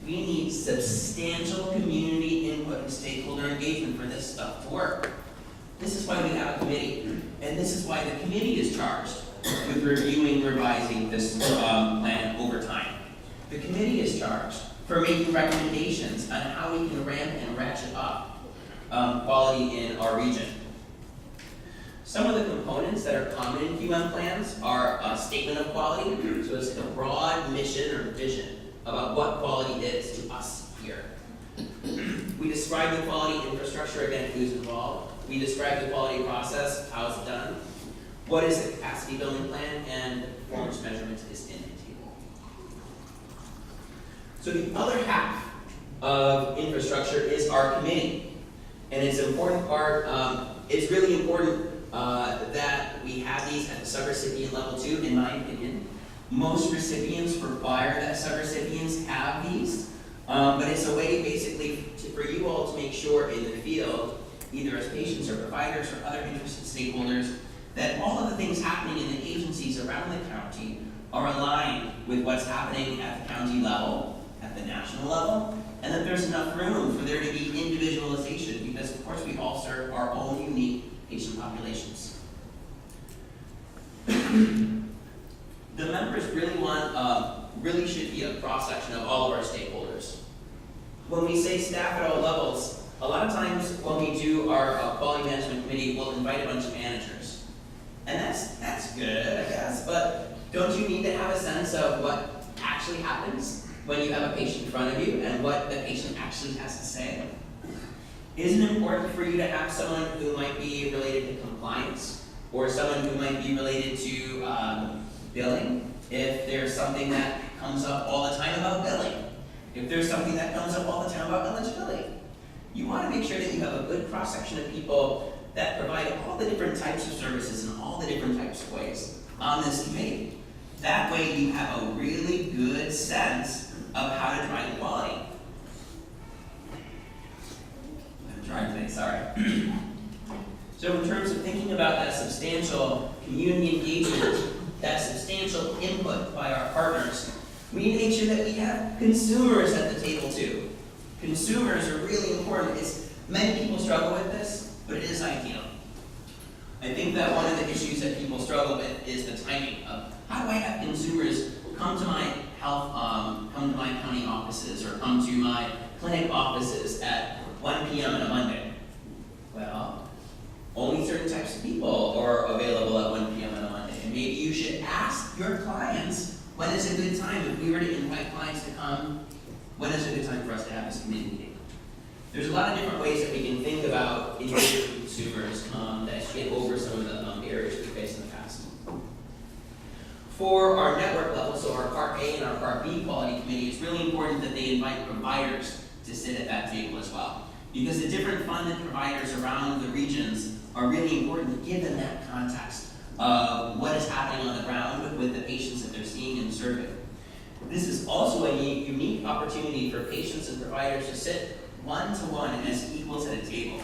S9: We need substantial community input and stakeholder engagement for this stuff to work. This is why we have a committee. And this is why the committee is charged with reviewing, revising this plan over time. The committee is charged for making recommendations on how we can ramp and ratchet up quality in our region. Some of the components that are common in QM plans are a statement of quality, so it's a broad mission or vision about what quality is to us here. We describe the quality infrastructure, again, who's involved. We describe the quality process, how it's done. What is the capacity building plan, and the performance measurement is in the table. So the other half of infrastructure is our committee. And it's an important part, it's really important that we have these at the subrecipient level too, in my opinion. Most recipients require that subrecipients have these, but it's a way basically for you all to make sure in the field, either as patients or providers or other interested stakeholders, that all of the things happening in the agencies around the county are aligned with what's happening at the county level, at the national level, and that there's enough room for there to be individualization, because of course we all serve our own unique patient populations. The members really should be a cross-section of all of our stakeholders. When we say staff at all levels, a lot of times when we do our quality management committee, we'll invite a bunch of managers. And that's good, I guess, but don't you need to have a sense of what actually happens when you have a patient in front of you and what the patient actually has to say? Isn't it important for you to have someone who might be related to compliance or someone who might be related to billing if there's something that comes up all the time about billing? If there's something that comes up all the time about eligibility? You want to make sure that you have a good cross-section of people that provide all the different types of services in all the different types of ways on this committee. That way you have a really good sense of how to drive quality. I'm trying today, sorry. So in terms of thinking about that substantial community engagement, that substantial input by our partners, we need to make sure that we have consumers at the table too. Consumers are really important. Many people struggle with this, but it is ideal. I think that one of the issues that people struggle with is the timing of how do I have consumers come to my come to my county offices or come to my clinic offices at 1 p.m. on a Monday. Well, only certain types of people are available at 1 p.m. on a Monday. And maybe you should ask your clients, when is a good time? If we were to invite clients to come, when is a good time for us to have this committee meeting? There's a lot of different ways that we can think about engaging consumers that get over some of the barriers we faced in the past. For our network level, so our Part A and our Part B quality committee, it's really important that they invite providers to sit at that table as well. Because the different funded providers around the regions are really important to give them that context of what is happening on the ground with the patients that they're seeing and serving. This is also a unique opportunity for patients and providers to sit one-to-one as equals at a table.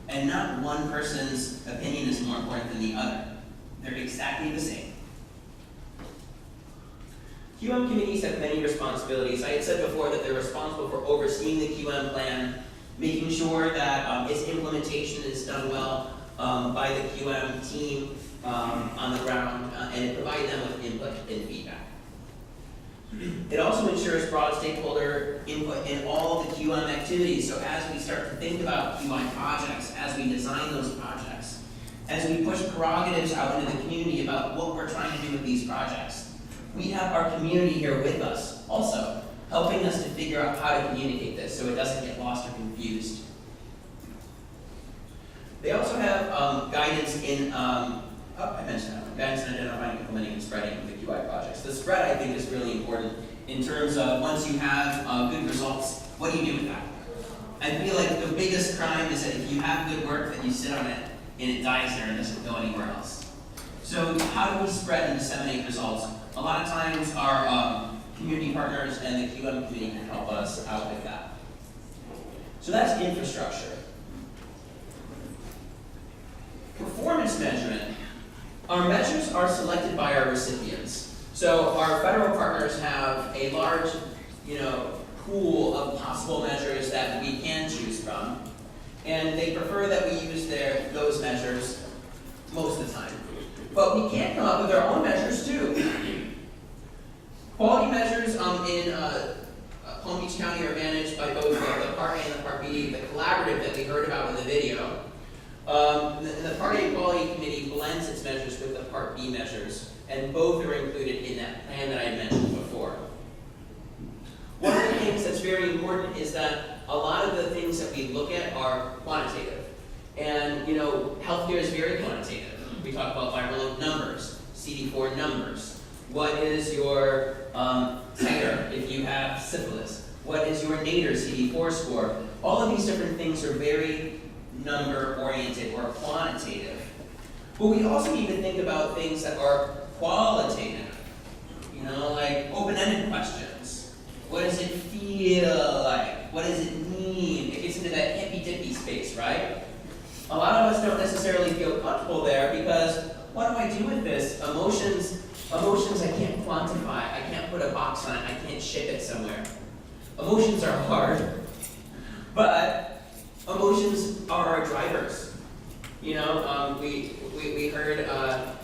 S9: And not one person's opinion is more important than the other. They're exactly the same. QM committees have many responsibilities. I had said before that they're responsible for overseeing the QM plan, making sure that its implementation is done well by the QM team on the ground, and provide them with input and feedback. It also ensures broad stakeholder input in all of the QM activities. So as we start to think about QI projects, as we design those projects, as we push prerogatives out into the community about what we're trying to do with these projects, we have our community here with us also, helping us to figure out how to communicate this so it doesn't get lost or confused. They also have guidance in, I mentioned that one, guidance in identifying, implementing, and spreading the QI projects. The spread, I think, is really important in terms of once you have good results, what do you do with that? I feel like the biggest crime is that if you have good work, that you sit on it and it dies there and doesn't go anywhere else. So how do we spread and disseminate results? A lot of times our community partners and the QM committee can help us out with that. So that's infrastructure. Performance measurement. Our measures are selected by our recipients. So our federal partners have a large, pool of possible measures that we can choose from, and they prefer that we use those measures most of the time. But we can come up with our own measures too. Quality measures in Palm Beach County are managed by both the Part A and the Part B, the collaborative that we heard about in the video. The Part A Quality Committee blends its measures with the Part B measures, and both are included in that plan that I mentioned before. One of the things that's very important is that a lot of the things that we look at are quantitative. And, healthcare is very quantitative. We talk about viral load numbers, CD4 numbers. What is your titer if you have syphilis? What is your nadir CD4 score? All of these different things are very number-oriented or quantitative. But we also need to think about things that are qualitative. Like open-ended questions. What does it feel like? What does it mean? It gets into that hippy-dippy space, right? A lot of us don't necessarily feel comfortable there because what do I do with this? Emotions I can't quantify. I can't put a box on it. I can't ship it somewhere. Emotions are hard, but emotions are our drivers. We heard,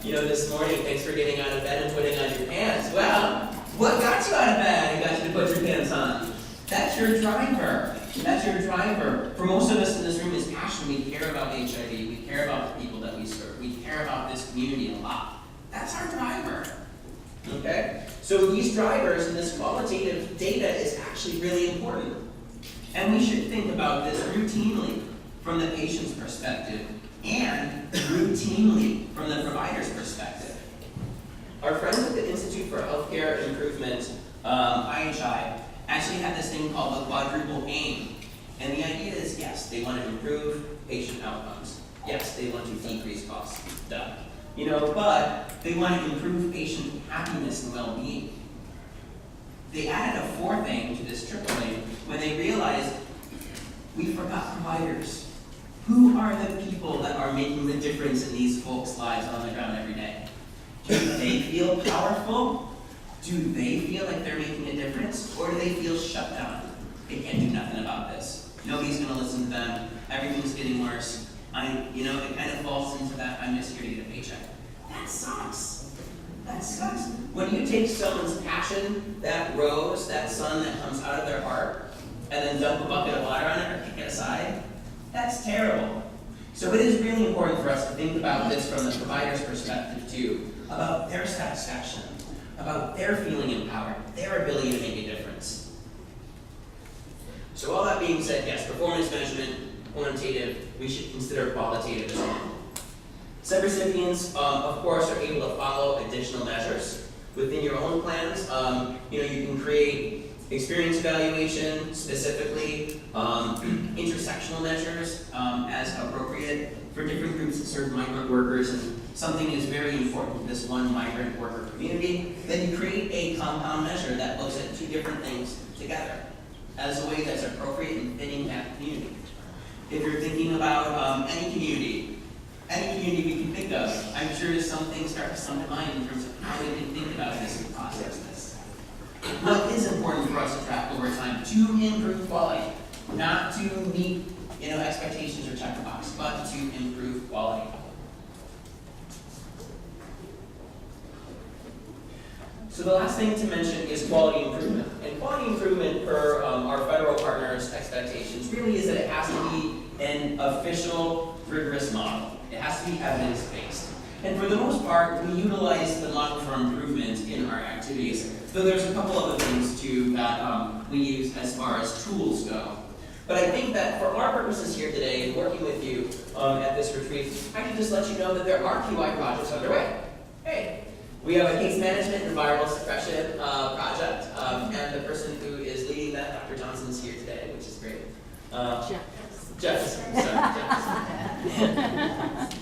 S9: this morning, thanks for getting out of bed and putting on your pants. Well, what got you out of bed and got you to put your pants on? That's your driver. That's your driver. For most of us in this room is passion. We care about HIV. We care about the people that we serve. We care about this community a lot. That's our driver. Okay? So these drivers and this qualitative data is actually really important. And we should think about this routinely from the patient's perspective and routinely from the provider's perspective. Our friends at the Institute for Healthcare Improvement, IHI, actually have this thing called the quadruple aim. And the idea is, yes, they want to improve patient outcomes. Yes, they want to decrease costs. Duh. But they want to improve patient happiness and well-being. They added a fourth aim to this triple aim when they realized we forgot providers. Who are the people that are making the difference in these folks' lives on the ground every day? Do they feel powerful? Do they feel like they're making a difference? Or do they feel shut down? They can't do nothing about this. Nobody's going to listen to them. Everything's getting worse. It kind of falls into that, I'm just here to get a paycheck. That sucks. That sucks. When you take someone's passion, that rose, that sun that comes out of their heart, and then dump a bucket of water on it or kick it aside, that's terrible. So it is really important for us to think about this from the provider's perspective too, about their satisfaction, about their feeling empowered, their ability to make a difference. So all that being said, yes, performance measurement, quantitative, we should consider qualitative as well. Subrecipients, of course, are able to follow additional measures within your own plans. You can create experience evaluation, specifically intersectional measures as appropriate for different groups that serve migrant workers. And something is very important to this one migrant worker community, then you create a compound measure that looks at two different things together as a way that's appropriate and fitting that community. If you're thinking about any community we can think of, I'm sure some things start to come to mind in terms of how we can think about this and process this. What is important for us to track over time to improve quality, not to meet expectations or check the box, but to improve quality. So the last thing to mention is quality improvement. And quality improvement per our federal partners' expectations really is that it has to be an official, rigorous model. It has to be evidence-based. And for the most part, we utilize the model for improvement in our activities. Though there's a couple other things too that we use as far as tools go. But I think that for our purposes here today, and working with you at this retreat, I can just let you know that there are QI projects underway. Hey, we have a case management and viral suppression project, and the person who is leading that, Dr. Johnson, is here today, which is great. Jefferson, sorry, Jefferson.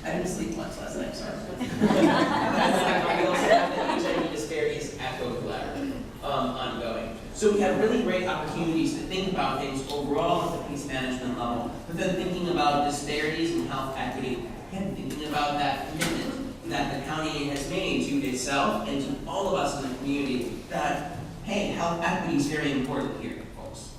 S9: I didn't sleep much last night, sorry. We also have the HIV Disparities Echo Collaborative ongoing. So we have really great opportunities to think about things overall at the case management level, but then thinking about disparities in health equity, and thinking about that commitment that the county has made to itself and to all of us in the community that, hey, health equity is very important here, folks.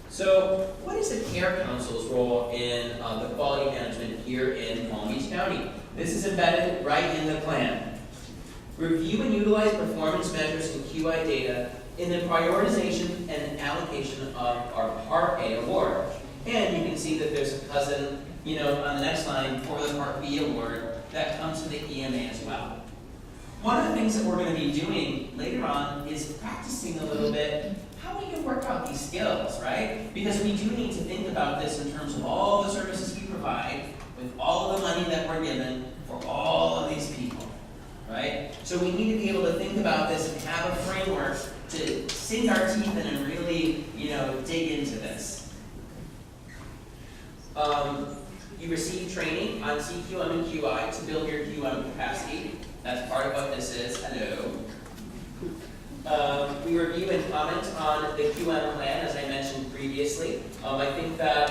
S9: So what is the CARE Council's role in the quality management here in Palm Beach County? This is embedded right in the plan. Review and utilize performance measures and QI data in the prioritization and allocation of our Part A award. And you can see that there's a cousin, on the next line for the Part B award that comes to the EMA as well. One of the things that we're going to be doing later on is practicing a little bit how we can work out these skills, right? Because we do need to think about this in terms of all the services we provide, with all of the money that we're given for all of these people. Right? So we need to be able to think about this and have a framework to sink our teeth in and really, dig into this. You receive training on CQM and QI to build your QM capacity. That's part of what this is. Hello. We review and comment on the QM plan, as I mentioned previously. I think that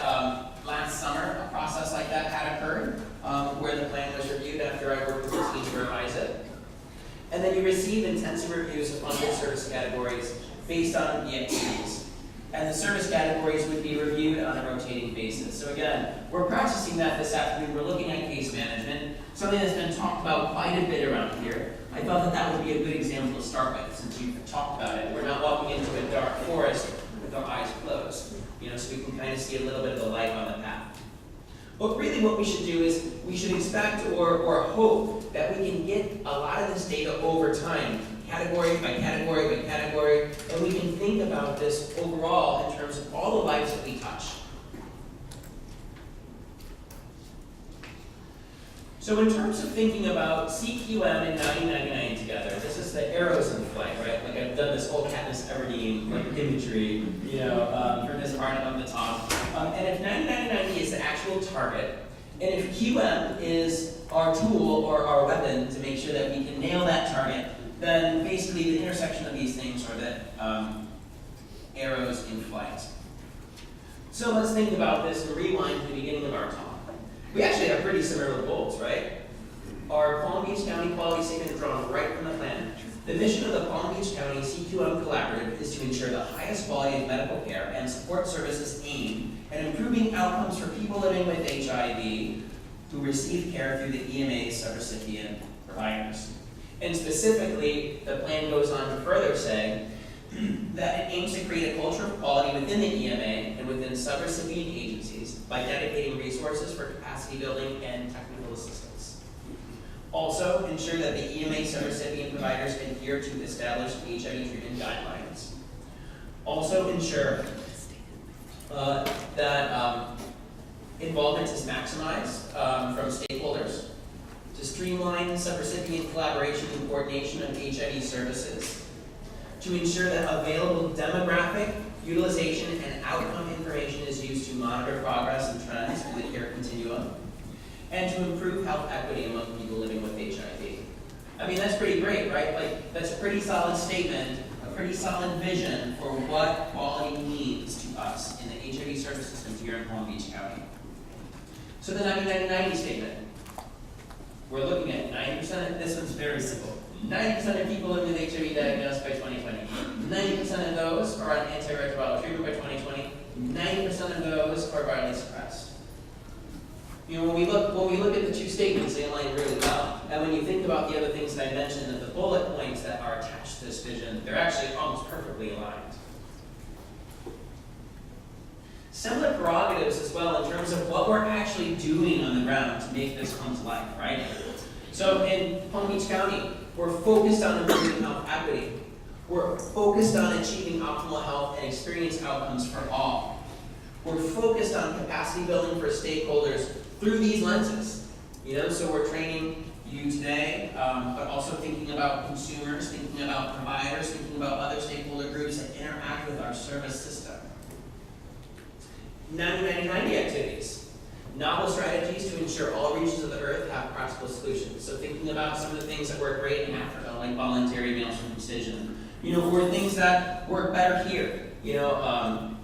S9: last summer, a process like that had occurred, where the plan was reviewed after I worked with the team to revise it. And then you receive intensive reviews of funded service categories based on the activities. And the service categories would be reviewed on a rotating basis. So again, we're practicing that this afternoon. We're looking at case management, something that's been talked about quite a bit around here. I thought that that would be a good example to start with, since you've talked about it. We're not walking into a dark forest with our eyes closed, so we can kind of see a little bit of the light on the path. But really what we should do is we should expect or hope that we can get a lot of this data over time, category by category by category, and we can think about this overall in terms of all the lives that we touch. So in terms of thinking about CQM and 9099 together, this is the arrows in flight, right? Like I've done this whole Katniss Everdeen imagery, for this part of the talk. And if 9099 is the actual target, and if QM is our tool or our weapon to make sure that we can nail that target, then basically the intersection of these things are the arrows in flight. So let's think about this and rewind to the beginning of our talk. We actually have pretty similar goals, right? Our Palm Beach County quality statement is drawn right from the plan. The mission of the Palm Beach County CQM Collaborative is to ensure the highest quality of medical care and support services aimed at improving outcomes for people living with HIV who receive care through the EMA's subrecipient providers. And specifically, the plan goes on to further say that it aims to create a culture of quality within the EMA and within subrecipient agencies by dedicating resources for capacity building and technical assistance. Also, ensure that the EMA subrecipient providers adhere to established HIV treatment guidelines. Also, ensure that involvement is maximized from stakeholders to streamline subrecipient collaboration and coordination of HIV services, to ensure that available demographic, utilization, and outcome information is used to monitor progress and trends through the care continuum, and to improve health equity among people living with HIV. I mean, that's pretty great, right? Like, that's a pretty solid statement pretty solid vision for what quality means to us in the HIV service systems here in Palm Beach County. So the 90-90-90 statement. We're looking at 90%, this one's very simple. 90% of people living with HIV diagnosed by 2020. 90% of those are on antiretroviral treatment by 2020. 90% of those are virally suppressed. You know, when we look at the two statements, they align really well. And when you think about the other things that I mentioned, that the bullet points that are attached to this vision, they're actually almost perfectly aligned. Similar prerogatives as well in terms of what we're actually doing on the ground to make this come to life, right? So in Palm Beach County, we're focused on improving health equity. We're focused on achieving optimal health and experience outcomes for all. We're focused on capacity building for stakeholders through these lenses. You know, so we're training you today, but also thinking about consumers, thinking about providers, thinking about other stakeholder groups that interact with our service system. 90-90-90 activities. Novel strategies to ensure all regions of the earth have practical solutions. So thinking about some of the things that work great in Africa, like voluntary male circumcision, you know, or things that work better here. You know,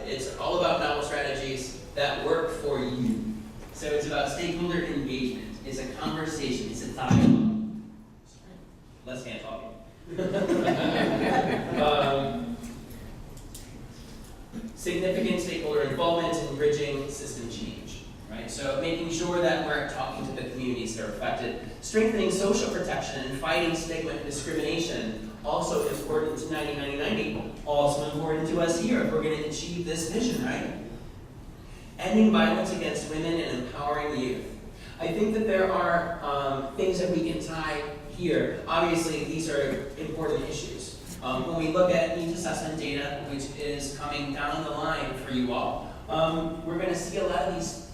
S9: it's all about novel strategies that work for you. So it's about stakeholder engagement. It's a conversation. It's a dialogue. Less hand talking. Significant stakeholder involvement in bridging system change, right? So making sure that we're talking to the communities that are affected. Strengthening social protection and fighting stigma and discrimination, also important to 90-90-90, also important to us here if we're going to achieve this vision, right? Ending violence against women and empowering youth. I think that there are things that we can tie here. Obviously, these are important issues. When we look at needs assessment data, which is coming down the line for you all, we're going to see a lot of these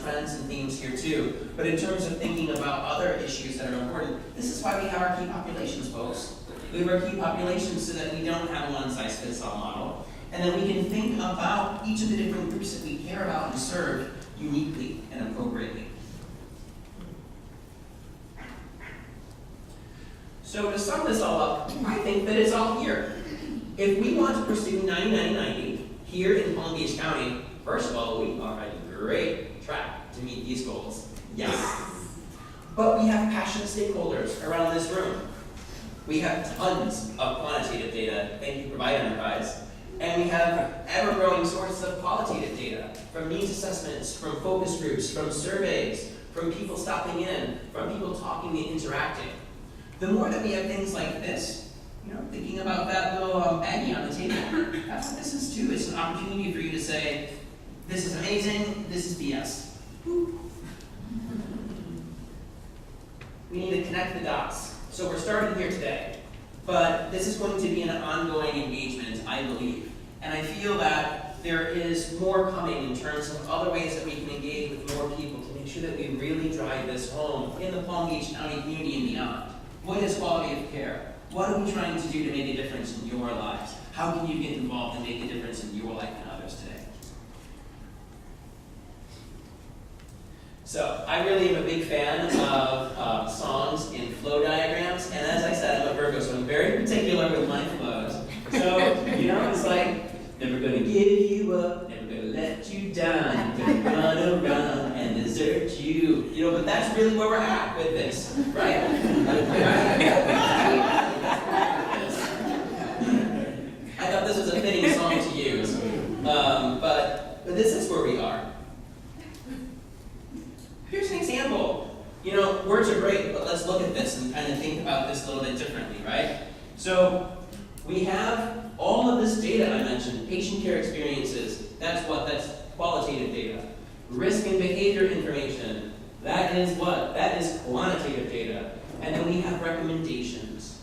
S9: trends and themes here too. But in terms of thinking about other issues that are important, this is why we have our key populations, folks. We have our key populations so that we don't have a one-size-fits-all model. And then we can think about each of the different groups that we care about and serve uniquely and appropriately. So to sum this all up, I think that it's all here. If we want to pursue 90-90-90 here in Palm Beach County, first of all, we are on a great track to meet these goals. Yes. But we have passionate stakeholders around this room. We have tons of quantitative data, thank you, Provide Enterprise. And we have ever-growing sources of qualitative data, from needs assessments, from focus groups, from surveys, from people stopping in, from people talking and interacting. The more that we have things like this, you know, thinking about that little baggie on the table, that's what this is too. It's an opportunity for you to say, this is amazing, this is BS. We need to connect the dots. So we're starting here today, but this is going to be an ongoing engagement, I believe. And I feel that there is more coming in terms of other ways that we can engage with more people to make sure that we really drive this home in the Palm Beach County community and beyond. What is quality of care? What are we trying to do to make a difference in your lives? How can you get involved and make a difference in your life and others today? So, I really am a big fan of songs in flow diagrams, and as I said, I'm a Virgo, so I'm very particular with my flows. So, you know, it's like, never gonna give you up, never gonna let you down, gonna run around and desert you. You know, but that's really where we're at with this, right? I thought this was a fitting song to use, but this is where we are. Here's an example. You know, words are great, but let's look at this and kind of think about this a little bit differently, right? So, we have all of this data I mentioned, patient care experiences, that's qualitative data. Risk and behavior information, that is what? That is quantitative data. And then we have recommendations.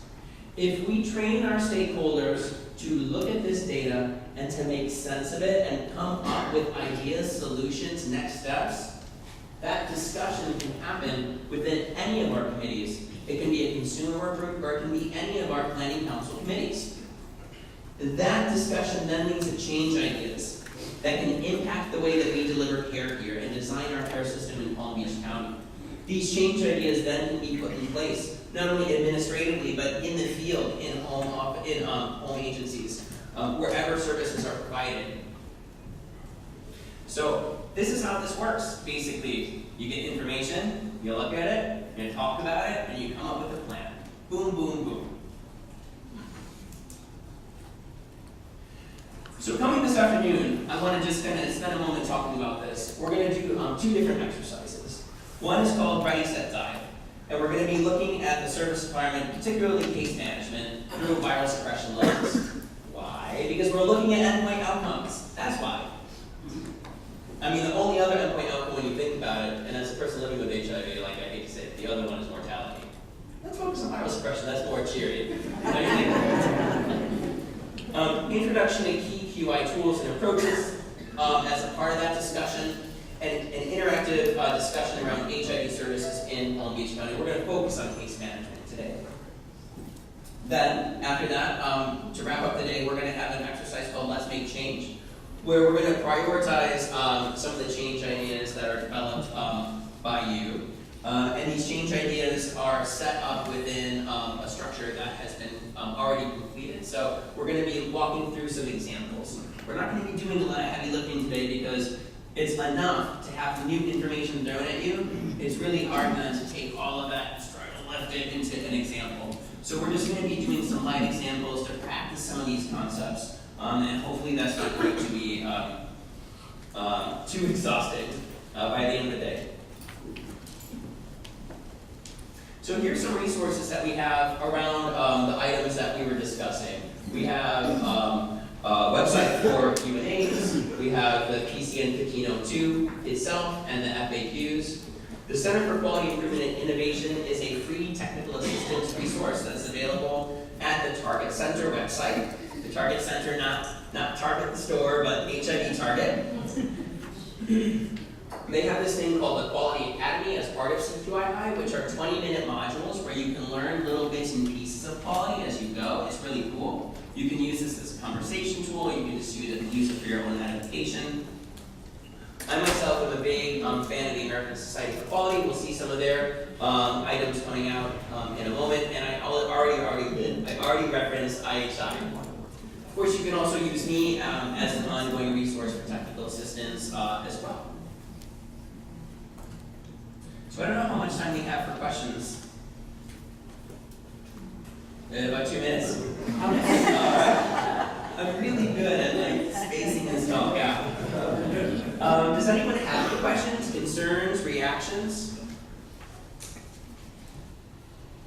S9: If we train our stakeholders to look at this data and to make sense of it and come up with ideas, solutions, next steps, that discussion can happen within any of our committees. It can be a consumer work group or it can be any of our planning council committees. That discussion then needs to change ideas that can impact the way that we deliver care here and design our care system in Palm Beach County. These change ideas then can be put in place not only administratively, but in the field, in home agencies, wherever services are provided. So this is how this works. Basically, you get information, you look at it, you talk about it, and you come up with a plan. Boom, boom, boom. So coming this afternoon, I want to just kind of spend a moment talking about this. We're going to do 2 different exercises. One is called Ready, Set, Dive. And we're going to be looking at the service environment, particularly case management, through a viral suppression lens. Why? Because we're looking at endpoint outcomes. That's why. I mean, the only other endpoint outcome when you think about it, and as a person living with HIV, like I hate to say it, the other one is mortality. Let's focus on viral suppression. That's more cheery. What do you think? Introduction to key QI tools and approaches as a part of that discussion, and an interactive discussion around HIV services in Palm Beach County. We're going to focus on case management today. Then, after that, to wrap up the day, we're going to have an exercise called Let's Make Change, where we're going to prioritize some of the change ideas that are developed by you. And these change ideas are set up within a structure that has been already completed. So we're going to be walking through some examples. We're not going to be doing a lot of heavy lifting today because it's enough to have new information thrown at you. It's really hard then to take all of that and try to lift it into an example. So we're just going to be doing some light examples to practice some of these concepts. And hopefully that's not going to be too exhausting by the end of the day. So here's some resources that we have around the items that we were discussing. We have a website for UNAIDS. We have the PCN 1502 itself and the FAQs. The Center for Quality Improvement and Innovation is a free technical assistance resource that's available at the Target Center website. The Target Center, not Target the store, but HIV Target. They have this thing called the Quality Academy as part of CQII, which are 20-minute modules where you can learn little bits and pieces of quality as you go. It's really cool. You can use this as a conversation tool, you can just use it for your own edification. I myself am a big fan of the American Society for Quality. We'll see some of their items coming out in a moment, and I've already referenced IHI. Of course, you can also use me as an ongoing resource for technical assistance as well. So I don't know how much time we have for questions. About 2 minutes? All right. I'm really good at spacing this talk out. Does anyone have any questions, concerns, reactions?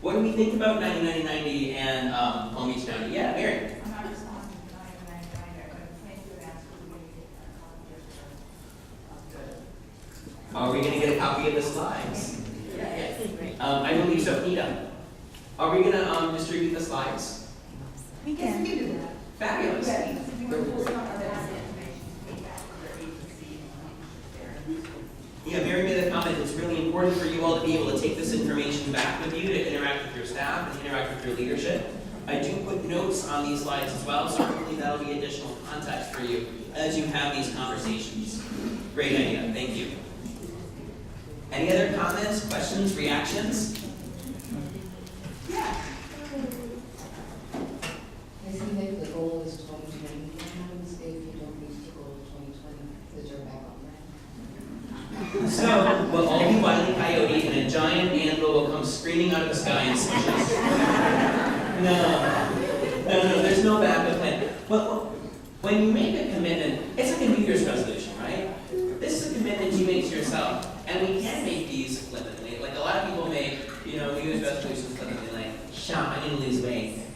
S9: What do we think about 90-90-90 and Palm Beach County? Yeah, Mary.
S10: I'm not responding to 90-90-90, but thank you and ask for the
S9: Are we going to get a copy of the slides?
S10: Yes.
S9: I believe so. Nita, are we going to distribute the slides?
S10: We can do that.
S9: Fabulous.
S10: Yeah, because if you want to pull some of that information, take that to their agency and
S9: Yeah, Mary made a comment. It's really important for you all to be able to take this information back with you to interact with your staff and interact with your leadership. I do put notes on these slides as well, so hopefully that'll be additional context for you as you have these conversations. Great idea. Thank you. Any other comments, questions, reactions? Yeah.
S11: I see that the goal is 2020. What happens if you don't reach the goal of 2020? Is there a backup plan?
S9: So, we'll all be Wile E. Coyote and a giant anvil will come screaming out of the sky and smash us. No, there's no backup plan. Well, when you make a commitment, it's like a New Year's resolution, right? This is a commitment you make to yourself. And we can make these flippantly. Like a lot of people make, New Year's resolutions flippantly, like, I'm gonna lose weight,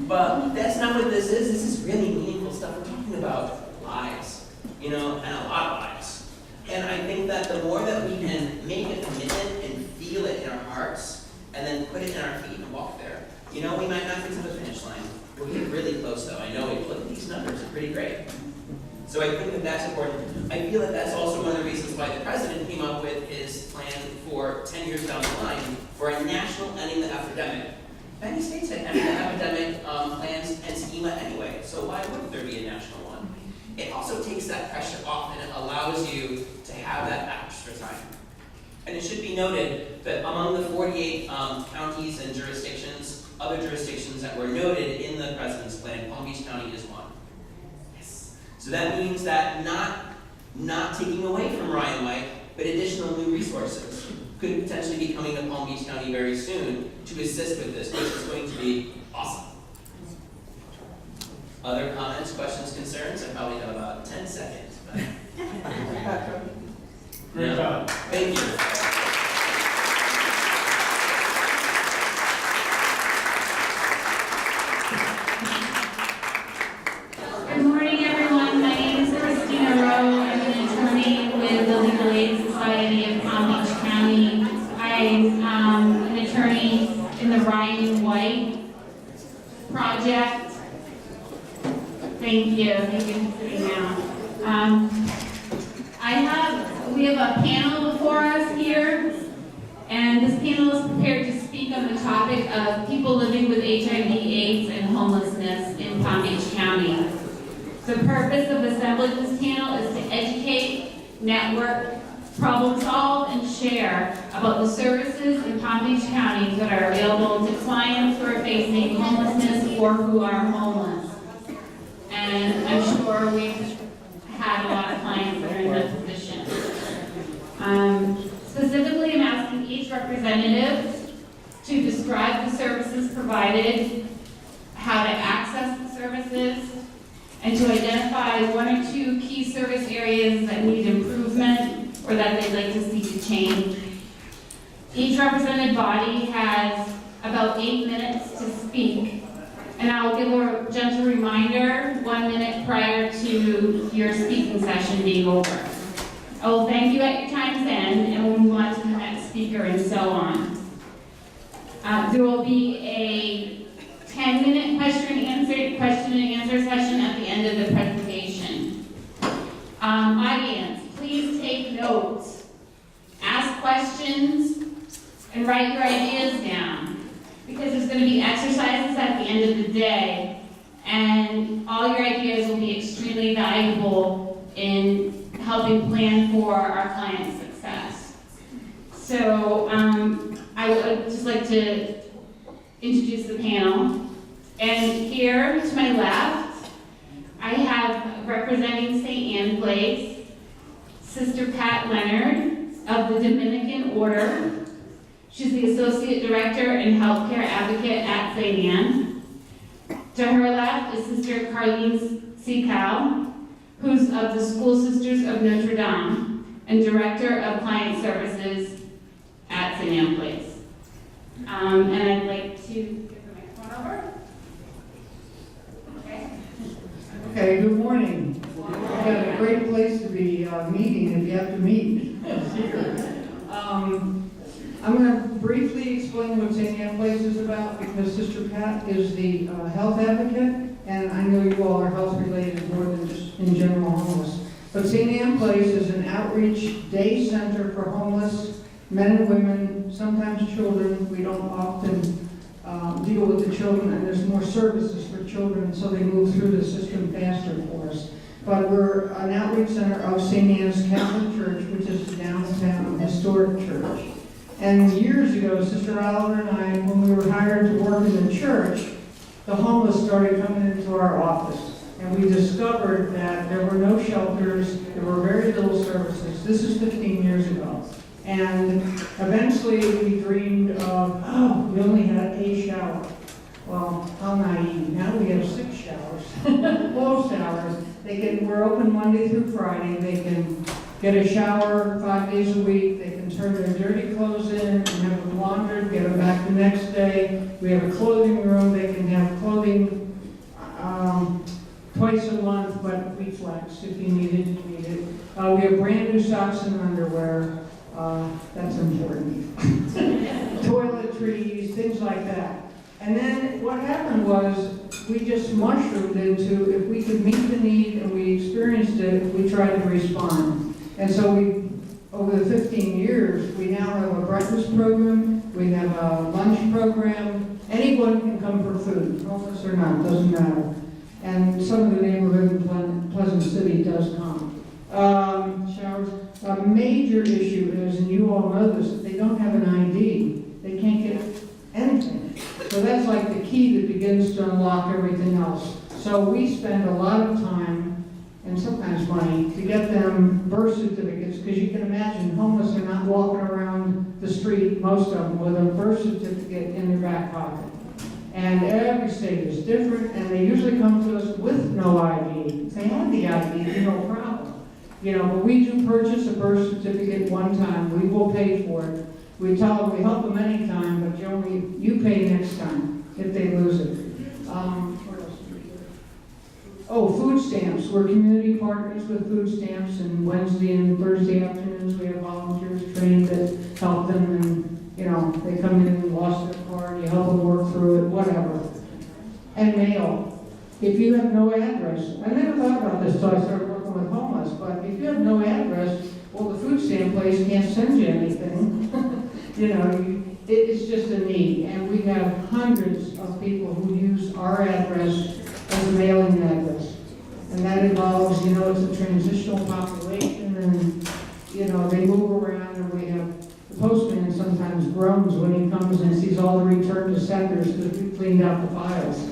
S9: But that's not what this is. This is really meaningful stuff. We're talking about lives, and a lot of lives. And I think that the more that we can make a commitment and feel it in our hearts, and then put it in our feet and walk there, we might not get to the finish line. We'll get really close though. I know we look at these numbers, they're pretty great. So I think that that's important. I feel that that's also one of the reasons why the president came up with his plan for 10 years down the line for a national ending the epidemic. Many states had ending the epidemic plans and schema anyway, so why wouldn't there be a national one? It also takes that pressure off and it allows you to have that extra time. And it should be noted that among the 48 counties and jurisdictions, other jurisdictions that were noted in the President's Plan, Palm Beach County is one. Yes. So that means that not taking away from Ryan White, but additional new resources could potentially be coming to Palm Beach County very soon to assist with this, which is going to be awesome. Other comments, questions, concerns? I probably have about 10 seconds. But...
S8: Great job.
S9: Thank you.
S12: Good morning, everyone. My name is Christina Rowe. I'm an attorney with the Legal Aid Society of Palm Beach County. I'm an attorney in the Ryan White project. Thank you. Thank you for sitting down. We have a panel before us here, and this panel is prepared to speak on the topic of people living with HIV, AIDS, and homelessness in Palm Beach County. The purpose of assembling this panel is to educate, network, problem solve, and share about the services in Palm Beach County that are available to clients who are facing homelessness or who are homeless. And I'm sure we've had a lot of clients that are in that position. Specifically, I'm asking each representative to describe the services provided, how to access the services, and to identify one or two key service areas that need improvement or that they'd like to see to change. Each represented body has about 8 minutes to speak, and I'll give a gentle reminder 1 minute prior to your speaking session being over. I will thank you at your time's end, and we'll move on to the next speaker and so on. There will be a 10-minute question and answer session at the end of the presentation. Audience, please take notes, ask questions, and write your ideas down, because there's going to be exercises at the end of the day, and all your ideas will be extremely valuable in helping plan for our client's success. So I would just like to introduce the panel. And here to my left, I have representing St. Anne Place, Sister Pat Leonard of the Dominican Order. She's the Associate Director and Healthcare Advocate at St. Anne. To her left is Sister Carlene Seacow, who's of the School Sisters of Notre Dame and Director of Client Services at St. Anne Place. And I'd like to give the microphone over.
S13: Okay, good morning. We've got a great place to be meeting if you have to meet. I'm going to briefly explain what St. Anne Place is about, because Sister Pat is the health advocate, and I know you all are health related more than just in general homeless. But St. Anne Place is an outreach day center for homeless men and women, sometimes children. We don't often deal with the children, and there's more services for children, so they move through the system faster for us. But we're an outreach center of St. Anne's Catholic Church, which is a downtown historic church. And years ago, Sister Oliver and I, when we were hired to work in the church, the homeless started coming into our office. And we discovered that there were no shelters, there were very little services. This is 15 years ago. And eventually we dreamed of, we only had a shower. Well, how naive. Now we have 6 showers, full showers. We're open Monday through Friday. They can get a shower 5 days a week. They can turn their dirty clothes in and have them laundered, get them back the next day. We have a clothing room. They can have clothing twice a month, but we flex if you need it, you need it. We have brand new socks and underwear. That's important. Toiletries, things like that. And then what happened was we just mushroomed into, if we could meet the need and we experienced it, we tried to respond. And so we, over the 15 years, we now have a breakfast program, we have a lunch program. Anyone can come for food, homeless or not, doesn't matter. And some of the neighborhood in Pleasant City does come. Showers. a major issue is, and you all know this, that they don't have an ID. They can't get anything. So that's like the key that begins to unlock everything else. So we spend a lot of time and sometimes money to get them birth certificates, because you can imagine homeless are not walking around the street, most of them, with a birth certificate in their back pocket. And every state is different, and they usually come to us with no ID. If they have the ID, no problem. You know, but we do purchase a birth certificate one time. We will pay for it. We tell them we help them anytime, but you pay next time if they lose it. What else do we do? Oh, food stamps. We're community partners with food stamps, and Wednesday and Thursday afternoons we have volunteers trained that help them, and you know, they come in and lost their card, you help them work through it, whatever. And mail. If you have no address, I never thought about this until I started working with homeless, but if you have no address, well, the food stamp place can't send you anything. You know, it's just a need, and we have hundreds of people who use our address as a mailing address. And that involves, you know, it's a transitional population, and, you know, they move around, and we have, the postman sometimes groans when he comes and sees all the return to senders because we cleaned out the files.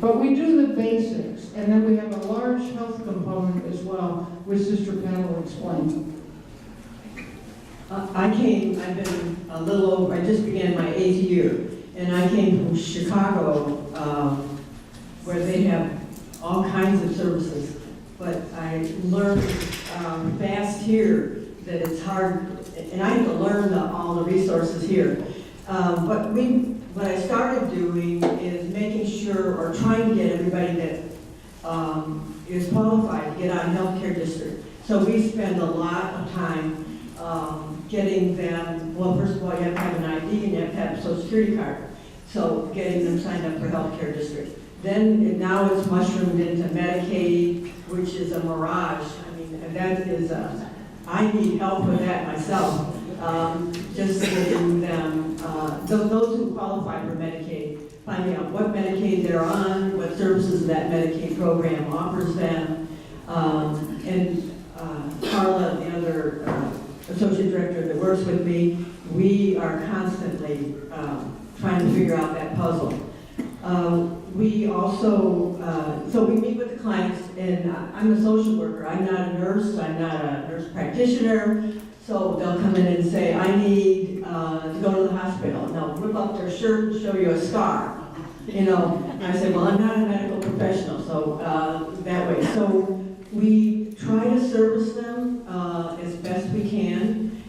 S13: But we do the basics, and then we have a large health component as well, which Sister Pat will explain.
S14: I've been a little over, I just began my 8th year, and I came from Chicago, where they have all kinds of services. But I learned fast here that it's hard, and I had to learn all the resources here. What I started doing is making sure, or trying to get everybody that is qualified to get out of healthcare district. So we spend a lot of time getting them, well, first of all, you have to have an ID and you have to have a social security card. So getting them signed up for healthcare district. Then, now it's mushroomed into Medicaid, which is a mirage. I mean, that is I need help with that myself. Just getting them, those who qualify for Medicaid, finding out what Medicaid they're on, what services that Medicaid program offers them. Carla, the other associate director that works with me, we are constantly trying to figure out that puzzle. We also, so we meet with the clients, and I'm a social worker. I'm not a nurse. I'm not a nurse practitioner. So they'll come in and say, I need to go to the hospital. And they'll rip up their shirt and show you a scar. You know, and I say, well, I'm not a medical professional, so that way. So we try to service them as best we can.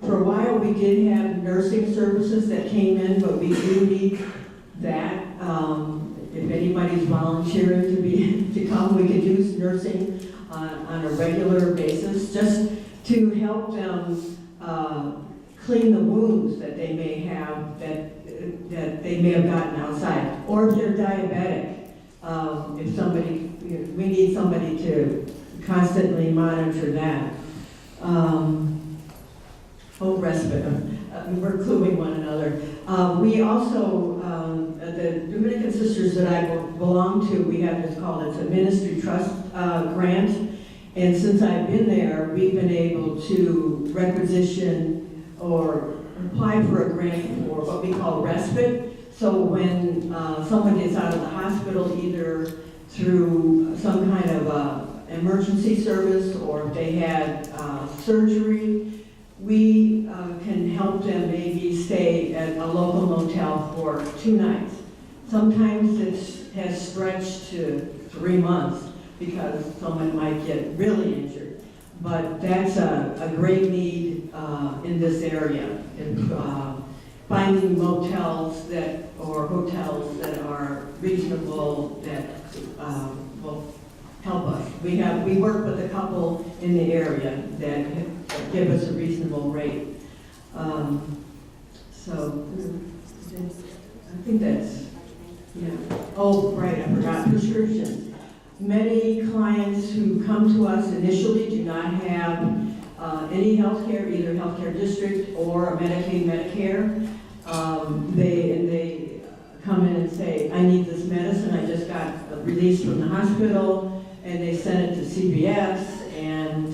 S14: For a while, we did have nursing services that came in, but we do need that. If anybody's volunteering to come, we could use nursing on a regular basis, just to help them clean the wounds that they may have, that they may have gotten outside. Or if they're diabetic, if somebody, we need somebody to constantly monitor that. Respite. We're cluing one another. We also, the Dominican sisters that I belong to, we have this called, it's a ministry trust grant. And since I've been there, we've been able to requisition or apply for a grant for what we call respite. So when someone gets out of the hospital, either through some kind of emergency service or if they had surgery, we can help them maybe stay at a local motel for 2 nights. Sometimes it has stretched to 3 months because someone might get really injured. But that's a great need in this area. Finding motels or hotels that are reasonable, that will help us. We work with a couple in the area that give us a reasonable rate. So I think that's, yeah. Oh, right, I forgot prescriptions. Many clients who come to us initially do not have any health care, either healthcare district or a Medicaid, Medicare. They come in and say, I need this medicine, I just got released from the hospital, and they send it to CVS, And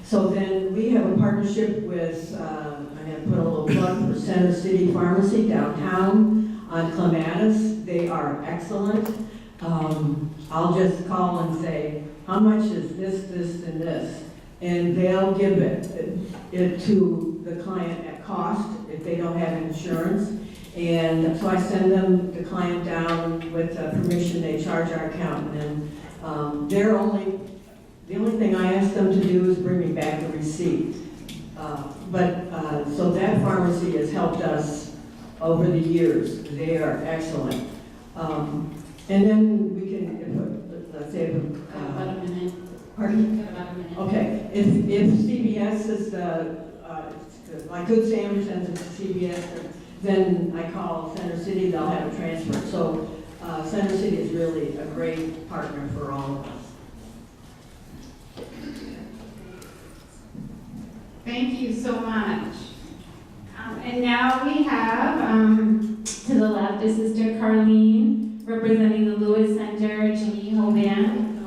S14: so then we have a partnership with, I'm going to put a little plug for Center City Pharmacy downtown on Clematis. They are excellent. I'll just call and say, how much is this, and this? And they'll give it to the client at cost if they don't have insurance. And so I send them the client down with permission. They charge our accountant, and the only thing I ask them to do is bring me back a receipt. So that pharmacy has helped us over the years. They are excellent. And then we can, let's say,
S12: About a minute.
S14: pardon?
S12: Got about a minute.
S14: Okay, if CBS is like Good Sam sends it to CBS, then I call Center City, they'll have a transfer. So Center City is really a great partner for all of us.
S12: Thank you so much. And now we have, to the left is Sister Carlene, representing the Lewis Center, Ginny Hoban.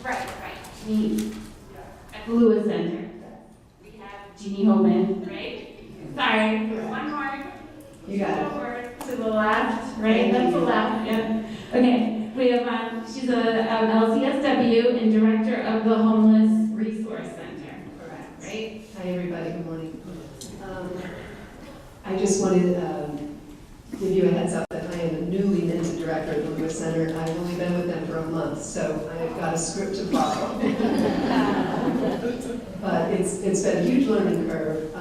S12: Right, me, at the Lewis Center. We have Ginny Hoban, right? Sorry, one more.
S14: You got it.
S12: Over to the left, right? That's the left, yeah. Okay. We have, she's a LCSW and director of the Homeless Resource Center. Correct. Right?
S15: Hi, everybody. Good morning. I just wanted to give you a heads up that I am a newly minted director of the Lewis Center. I've only been with them for a month, so I've got a script to follow. But it's been a huge learning curve.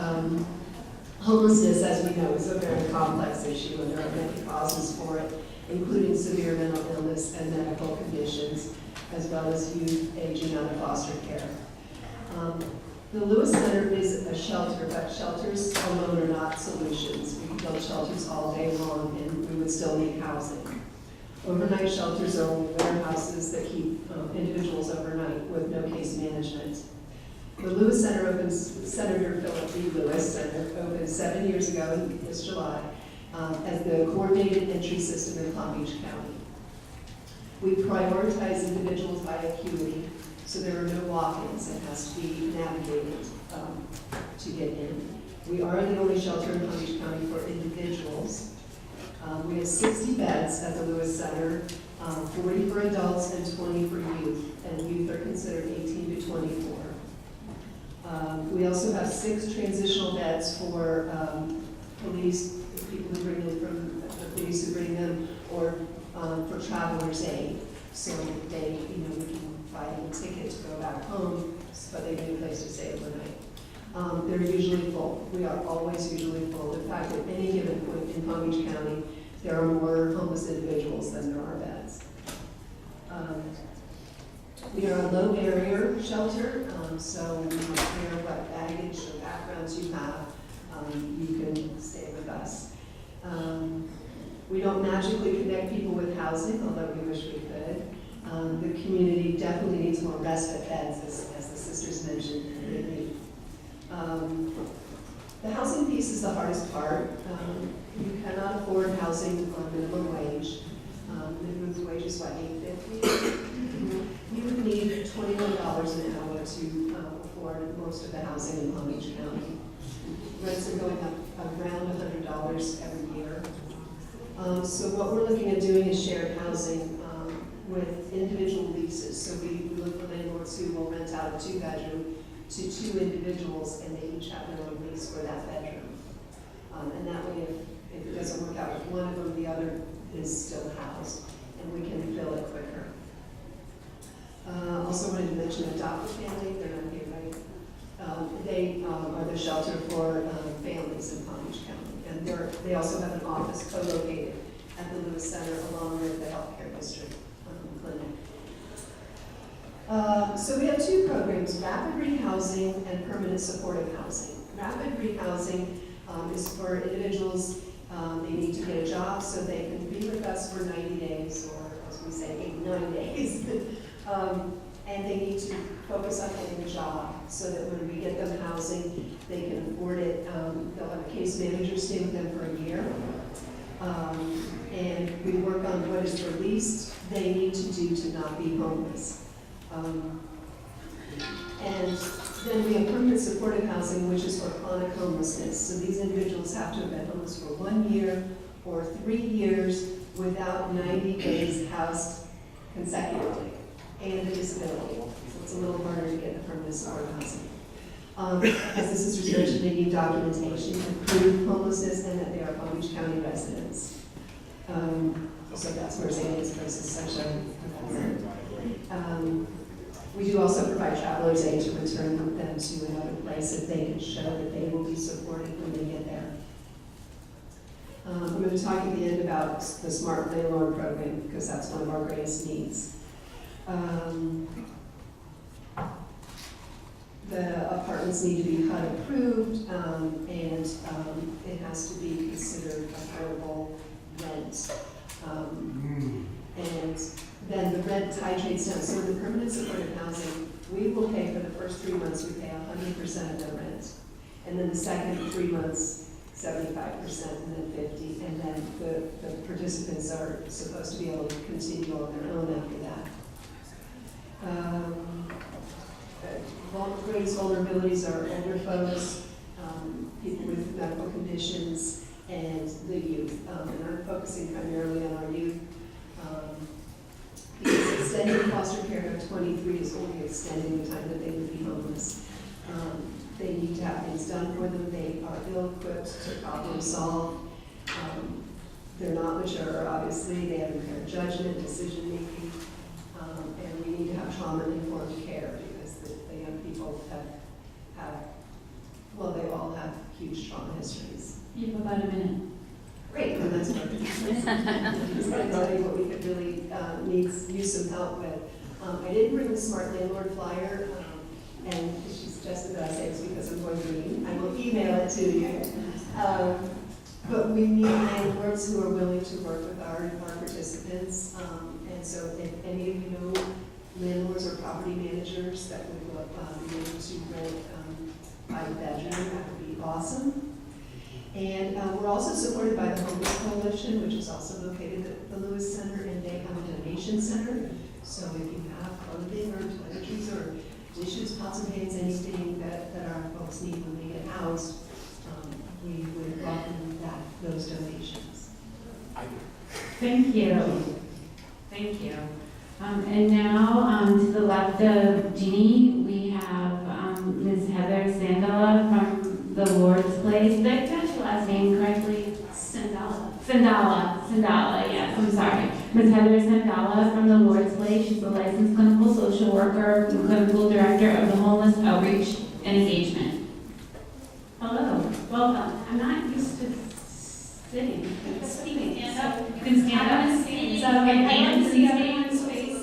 S15: Homelessness, as we know, is a very complex issue, and there are many causes for it, including severe mental illness and medical conditions, as well as youth aging out of foster care. The Lewis Center is a shelter, but shelters alone are not solutions. We can build shelters all day long, and we would still need housing. Overnight shelters are warehouses that keep individuals overnight with no case management. The Lewis Center opens, Senator Philip D. Lewis Center opened 7 years ago this July as the coordinated entry system in Palm Beach County. We prioritize individuals by acuity, so there are no walk-ins. It has to be navigated to get in. We are the only shelter in Palm Beach County for individuals. We have 60 beds at the Lewis Center, 40 for adults and 20 for youth, and youth are considered 18 to 24. We also have 6 transitional beds for police, people who bring in from the police who bring them, or for travelers' aid. So they, we can buy them a ticket to go back home, but they need a place to stay overnight. They're usually full. We are always usually full. In fact, at any given point in Palm Beach County, there are more homeless individuals than there are beds. We are a low barrier shelter, so we don't care what baggage or backgrounds you have. You can stay with us. We don't magically connect people with housing, although we wish we could. The community definitely needs more respite beds, as the sisters mentioned. The housing piece is the hardest part. You cannot afford housing on minimum wage. Minimum wage is what, $8.50? You would need $21 an hour to afford most of the housing in Palm Beach County. Rents are going up around $100 every year. So what we're looking at doing is shared housing with individual leases. So we look for landlords who will rent out a 2-bedroom to 2 individuals, and they each have their own lease for that bedroom. And that way, if it doesn't work out with one of them, the other is still housed, and we can fill it quicker. Also wanted to mention adopted family. They're not here, right? They are the shelter for families in Palm Beach County, and they also have an office co-located at the Lewis Center along with the healthcare district clinic. So we have 2 programs: rapid rehousing and permanent supportive housing. Rapid rehousing is for individuals. They need to get a job so they can be with us for 90 days, or as we say, 89 days. And they need to focus on getting a job so that when we get them housing, they can afford it. They'll have a case manager stay with them for a year. And we work on what is the least they need to do to not be homeless. And then we have permanent supportive housing, which is for chronic homelessness. So these individuals have to have been homeless for 1 year or 3 years without 90 days housed consecutively, and a disability. So it's a little harder to get the permanent supportive housing. As the sisters mentioned, they need documentation to prove homelessness and that they are Palm Beach County residents. So that's where St. Anne's Place is such a we do also provide travelers aid to return them to another place if they can show that they will be supported when they get there. I'm going to talk at the end about the Smart Landlord Program because that's one of our greatest needs. The apartments need to be HUD approved and it has to be considered affordable rent. And then the rent titrates down. So in the permanent supportive housing, we will pay for the first 3 months, we pay 100% of their rent. And then the second 3 months, 75%, and then 50%. And then the participants are supposed to be able to continue on their own after that. Greatest vulnerabilities are older folks, people with medical conditions, and the youth. And I'm focusing primarily on our youth. Because extending foster care to 23 is only extending the time that they would be homeless. They need to have things done for them. They are ill-equipped to problem solve. They're not mature, obviously. They have impaired judgment, decision-making. And we need to have trauma-informed care because the young people they all have huge trauma histories.
S12: You have about a minute.
S15: Great, and that's perfect. I'm just going to tell you what we could really use some help with. I didn't bring the Smart Landlord flyer, and she suggested that I say it's because I'm going green. I will email it to you. But we need landlords who are willing to work with our participants. And so if any of you know landlords or property managers that would be able to rent 5 bedroom, that would be awesome. And we're also supported by the Homeless Coalition, which is also located at the Lewis Center, and they have a donation center. So if you have clothing or toiletries or dishes, pots and pans, anything that our folks need when they get housed, we would welcome those donations.
S12: Thank you. Thank you. And now to the left of Jeannie, we have Ms. Heather Sandala from the Lord's Place. Did I catch your last name correctly? Sandala, yes, I'm sorry. Ms. Heather Sandala from the Lord's Place. She's a licensed clinical social worker and clinical director of the Homeless Outreach and Engagement. Hello, welcome. I'm not used to sitting. Speaking. Stand up. You can stand up and speak. So I can see everyone's faces.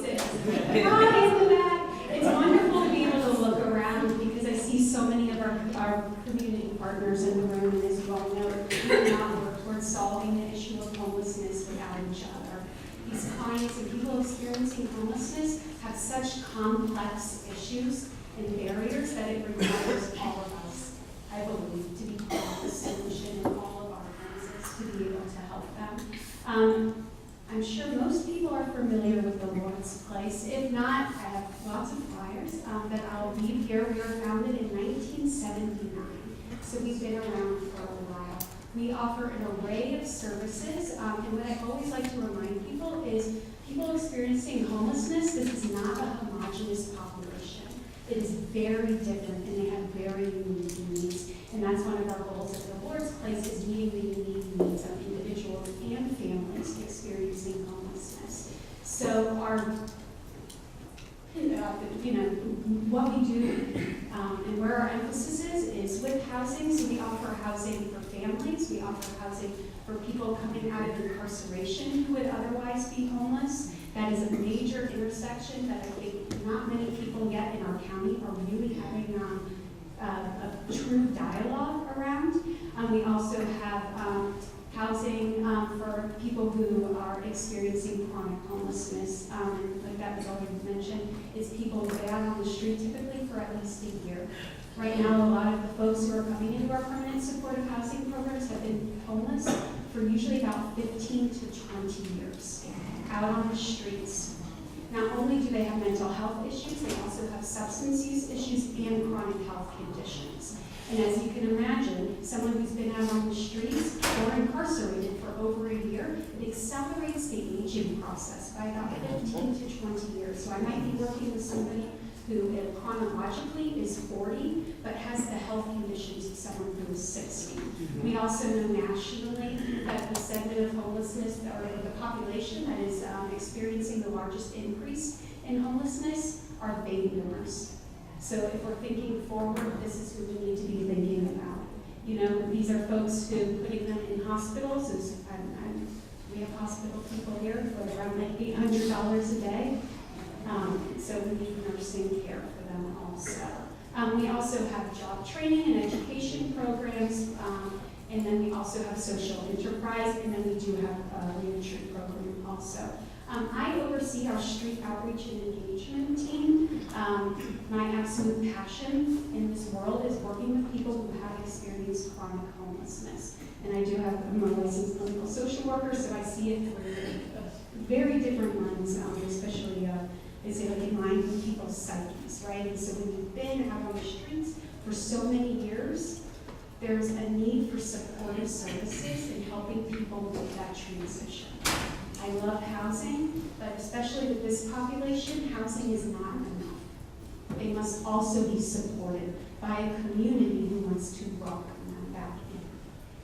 S12: It's wonderful to be able to look around because I see so many of our community partners in the room, and as you all know, we cannot work towards solving the issue of homelessness without each other. These clients and people experiencing homelessness have such complex issues and barriers that it requires all of us, I believe, to be part of the solution in all of our lenses to be able to help them. I'm sure most people are familiar with the Lord's Place. If not, I have lots of flyers that I'll leave here. We were founded in 1979, so we've been around for a while. We offer an array of services, and what I always like to remind people is people experiencing homelessness, this is not a homogeneous population. It is very different, and they have very unique needs, and that's one of our goals at the Lord's Place is meeting the unique needs of individuals and families experiencing homelessness. So our, what we do and where our emphasis is with housing. So we offer housing for families, we offer housing for people coming out of incarceration who would otherwise be homeless. That is a major intersection that I think not many people yet in our county are really having a true dialogue around. We also have housing for people who are experiencing chronic homelessness. Like that was already mentioned, is people who get out on the street typically for at least a year. Right now, a lot of the folks who are coming into our permanent supportive housing programs have been homeless
S16: for usually about 15 to 20 years out on the streets. Not only do they have mental health issues, they also have substance use issues and chronic health conditions. And as you can imagine, someone who's been out on the streets or incarcerated for over a year, it accelerates the aging process by about 15 to 20 years. So I might be working with somebody who chronologically is 40, but has the health conditions of someone who is 60. We also know nationally that the segment of homelessness, or the population that is experiencing the largest increase in homelessness are baby boomers. So if we're thinking forward, this is who we need to be thinking about. You know, these are folks who putting them in hospitals is, we have hospital people here for around like $800 a day. So we need nursing care for them also. We also have job training and education programs, and then we also have social enterprise, and then we do have a reentry program also. I oversee our street outreach and engagement team. My absolute passion in this world is working with people who have experienced chronic homelessness. And I do have, I'm a licensed clinical social worker, so I see it through a very different lens, especially is it in line with people's psyches, right? And so when you've been out on the streets for so many years, there's a need for supportive services in helping people with that transition. I love housing, but especially with this population, housing is not enough. They must also be supported by a community who wants to welcome them back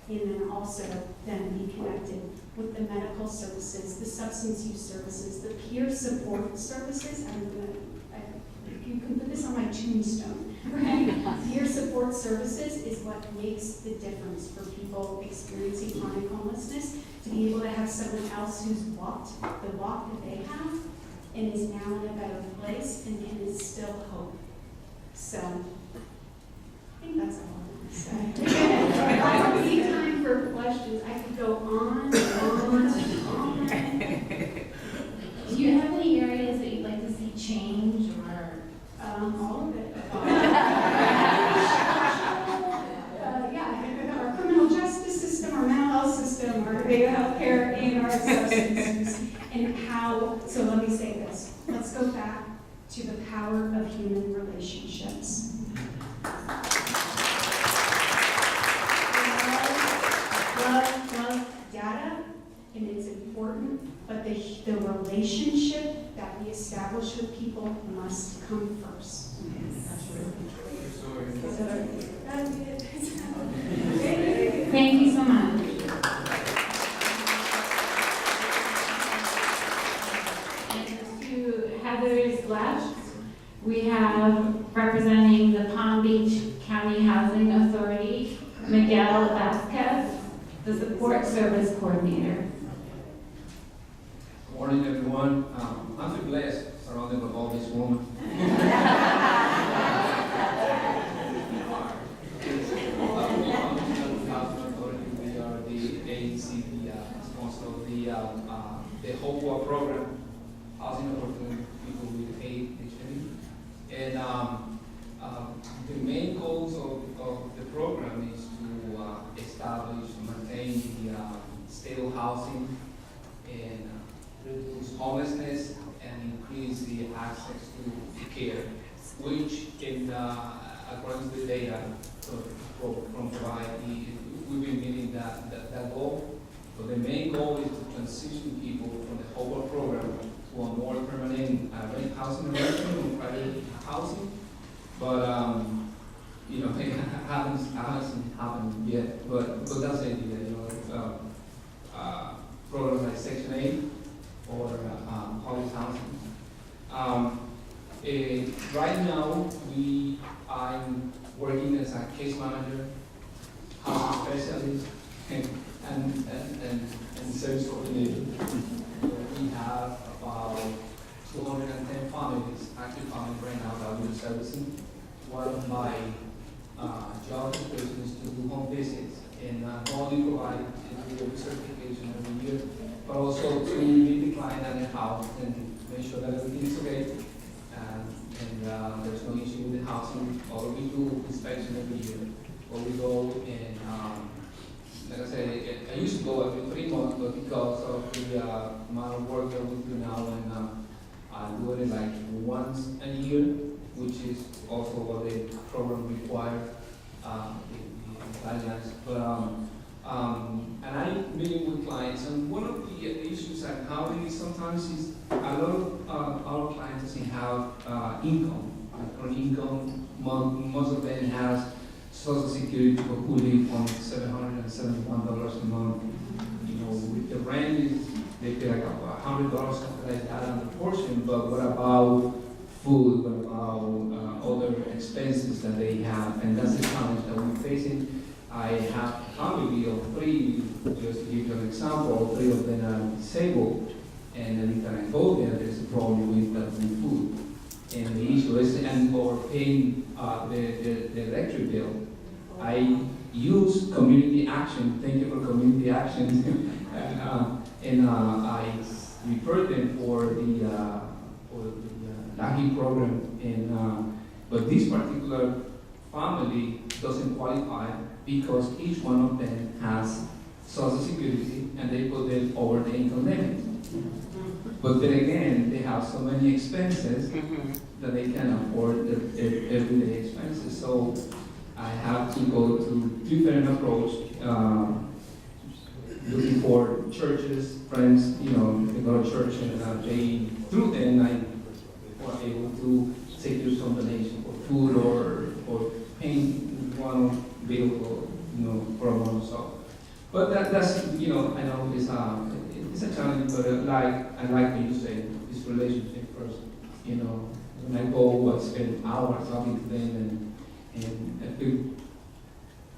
S16: in. And then also then be connected with the medical services, the substance use services, the peer support services. You can put this on my tombstone, right? Peer support services is what makes the difference for people experiencing chronic homelessness, to be able to have someone else who's walked the walk that they have and is now in a better place and is still hope. So I think that's all I want to say. I don't need time for questions. I could go on and on and on.
S12: Do you have any areas that you'd like to see change, or? All of it. Yeah, our criminal justice system, our mental health system, our health care, and our substance use, and how, so let me say this. Let's go back to the power of human relationships. Love data, and it's important, but the relationship that we establish with people must come first. Thank you so much. And to Heather's left, we have representing the Palm Beach County Housing Authority, Miguel Vasquez, the Support Service Coordinator.
S17: Good morning, everyone. I'm so blessed, surrounded by all these women. We are the agency, sponsor of the whole program, housing opportunity for people with AIDS, HIV. And the main goals of the program is to establish and maintain the stable housing and reduce homelessness and increase the access to care, which in according to the data from provide, we've been meeting that goal. So the main goal is to transition people from the whole program to a more permanent rent housing arrangement and private housing. But you know, it hasn't happened yet. But that's the idea. You know, programs like Section 8 or college housing. Right now, I'm working as a case manager, housing specialist, and service coordinator. We have about 210 families, active families right now that we're servicing. One of my job descriptions to do home visits and not only provide individual certification every year, but also to meet the client at the house and make sure that everything is okay and there's no issue with the housing. Or we do inspection every year, or we go and like I said, I used to go every 3 months, but because of the amount of work that we do now, and I do it like once a year, which is also what the program requires, the guidelines. But and I meet with clients, and one of the issues I'm having is sometimes is a lot of our clients doesn't have income, or income. Most of them has Social Security for who live on $771 a month. You know, with the rent is they pay like $100, something like that on the portion. But what about food? What about other expenses that they have? And that's the challenge that we're facing. I have a family of 3, just to give you an example. 3 of them are disabled, and every time I go there, there's a problem with food. And the issue is, and or paying the electric bill. I use community action. Thank you for community action. and I refer them for the LAHI program. And but this particular family doesn't qualify because each one of them has Social Security, and they put them over the income limit. But then again, they have so many expenses that they can't afford their everyday expenses. So I have to go to different approach, looking for churches, friends, you know, they go to church, and they, through them, I was able to secure some donation for food or paying one bill or, you know, for a month or so. But that's, you know, I know it's a challenge, but I like what you say, this relationship first. You know, when I go, I spend hours talking to them, and I feel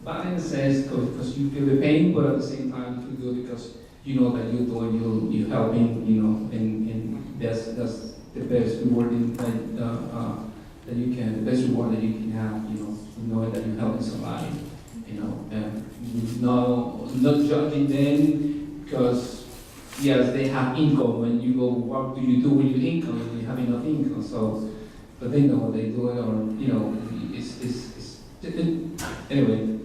S17: bad in a sense because you feel the pain, but at the same time you feel good because you know that you're doing, you're helping, you know, and that's the best rewarding that you can, the best reward that you can have, you know, knowing that you're helping somebody, you know, and not judging them because yes, they have income. When you go, what do you do with your income? And you have enough income, so, but they know what they're doing, or you know, it's anyway.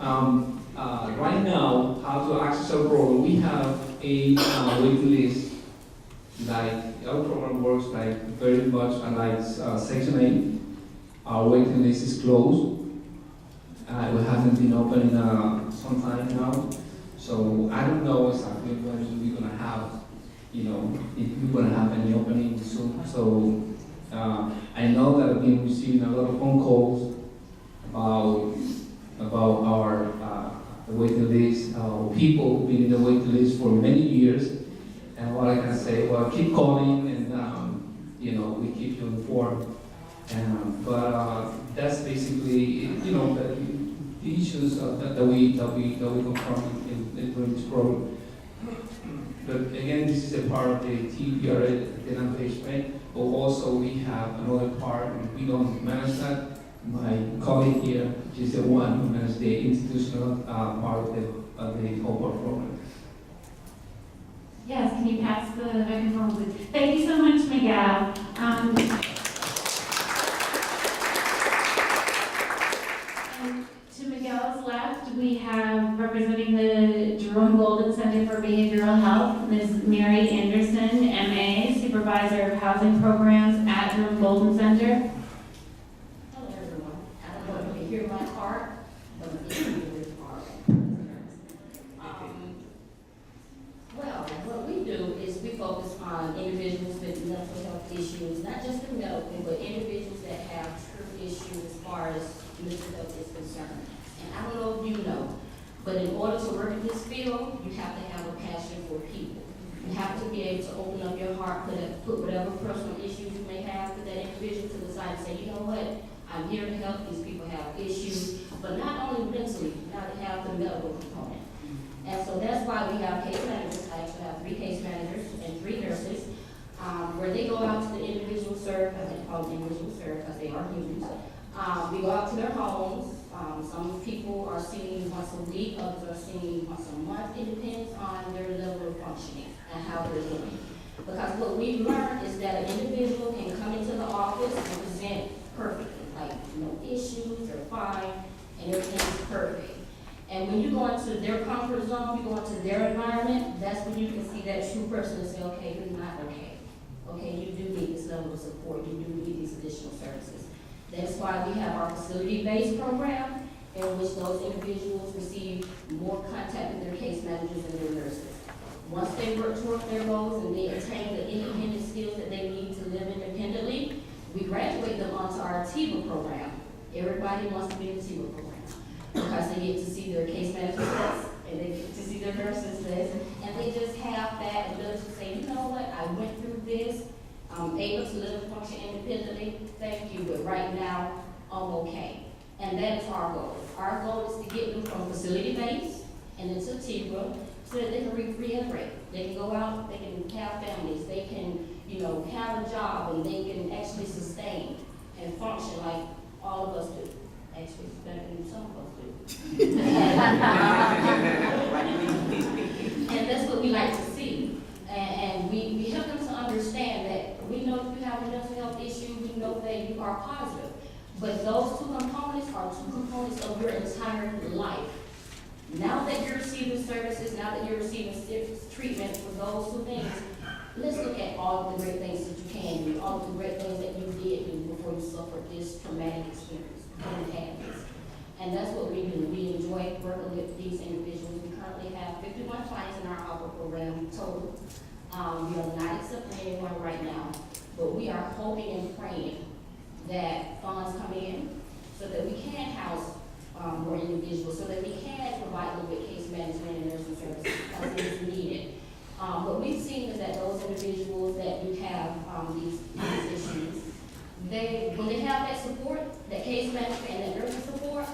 S17: Right now, how to access our program? We have a waiting list. Like our program works like very much like Section 8. Our waiting list is closed. We haven't been open in some time now. So I don't know exactly when we're gonna have, you know, if we're gonna have any opening soon. So I know that I've been receiving a lot of phone calls about our the waiting list, people who've been in the waiting list for many years. And what I can say, well, keep calling, and you know, we keep you informed. But that's basically, you know, the issues that we confront during this program. But again, this is a part of the TPRA engagement, but also we have another part, and we don't manage that. My colleague here is the one who manages the institutional part of the whole program.
S12: Yes, can you pass the microphone, please? Thank you so much, Miguel. And to Miguel's left, we have representing the Jerome Bolton Center for Behavioral Health, Ms. Mary Anderson, MA, Supervisor of Housing Programs at Jerome Bolton Center.
S18: Hello, everyone. I don't know if you hear my part, but if you hear this part. Well, what we do is we focus on individuals with mental health issues, not just the medical, but individuals that have true issues as far as mental health is concerned. And I don't know if you know, but in order to work in this field, you have to have a passion for people. You have to be able to open up your heart, put whatever personal issues you may have with that individual to the side and say, you know what, I'm here to help. These people have issues, but not only mentally, now they have the medical component. And so that's why we have case managers. I actually have 3 case managers and 3 nurses, where they go out to the individual served, I like to call them individual served because they are humans. We go out to their homes. Some people are seen once a week, others are seen once a month. It depends on their level of functioning and how they're doing. Because what we've learned is that an individual can come into the office and present perfectly, like no issues, they're fine, and everything is perfect. And And when you go into their comfort zone, you go into their environment, that's when you can see that true person and say, okay, you're not okay. Okay, you do need this level of support, you do need these additional services. That's why we have our facility-based program, in which those individuals receive more contact with their case managers and their nurses. Once they work toward their goals and they attain the independent skills that they need to live independently, we graduate them onto our TIVA program. Everybody wants to be in the TIVA program because they get to see their case managers and they get to see their nurses list, and they just have that ability to say, you know what, I went through this, I'm able to live and function independently, thank you, but right now, I'm okay. And that is our goal. Our goal is to get them from facility-based and into TIVA so that they can reintegrate. They can go out, they can have families, they can, have a job, and they can actually sustain and function like all of us do. Actually, better than some of us do. And that's what we like to see. And we help them to understand that we know if you have a mental health issue, we know that you are positive. But those two components are two components of your entire life. Now that you're receiving services, now that you're receiving treatment for those two things, let's look at all of the great things that you can do, all of the great things that you did do before you suffered this traumatic experience, before you had this. And that's what we do. We enjoy working with these individuals. We currently have 51 clients in our APA program total. We are not accepting anyone right now, but we are hoping and praying that funds come in so that we can house more individuals, so that we can provide them with case management and nursing services because it is needed. What we've seen is that those individuals that do have these issues, when they have that support, that case management and that nursing support,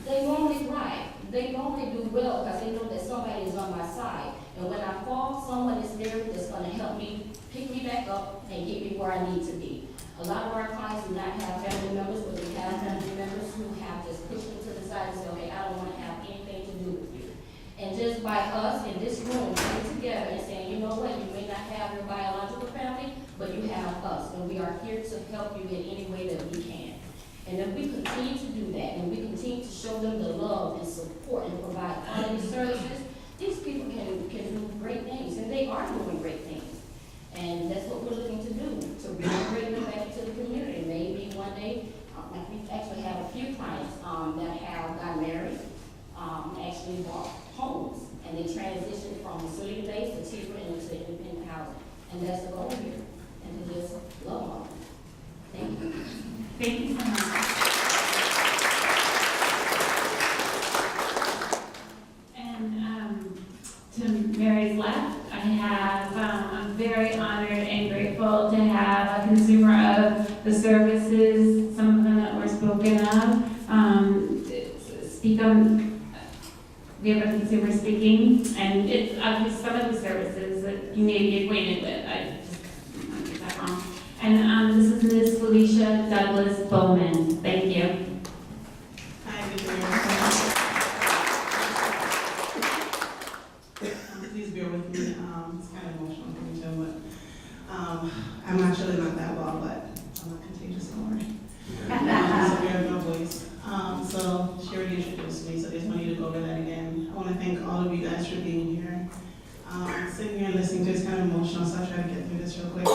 S18: they normally thrive. They normally do well because they know that somebody is on my side. And when I fall, someone is there that's going to help me, pick me back up, and get me where I need to be. A lot of our clients do not have family members, but they have family members who have just pushed them to the side and say, okay, I don't want to have anything to do with you. And just by us in this room coming together and saying, you know what, you may not have your biological family, but you have us, and we are here to help you in any way that we can. And if we continue to do that, and we continue to show them the love and support and provide quality services, these people can do great things, and they are doing great things. And that's what we're looking to do, to reintegrate them back into the community. Maybe one day, like we actually have a few clients that have got married, actually bought homes, and they transitioned from facility-based to TIVA and into independent housing. And that's the goal here, and to just love on them. Thank you.
S12: Thank you so much. And to Mary's left, I have, I'm very honored and grateful to have a consumer of the services, some of them that were spoken of, speak on. We have a consumer speaking, and it's obviously some of the services that you may be acquainted with. I get that wrong. And this is Ms. Felicia Douglas Bowman. Thank you.
S19: Hi, good morning. Please bear with me. It's kind of emotional for me too, but I'm actually not that well, but I'm not contagious, don't worry. So we have no voice. So she already introduced me, so I just want you to go over that again. I want to thank all of you guys for being here. Sitting here and listening to it's kind of emotional, so I'll try to get through this real quick.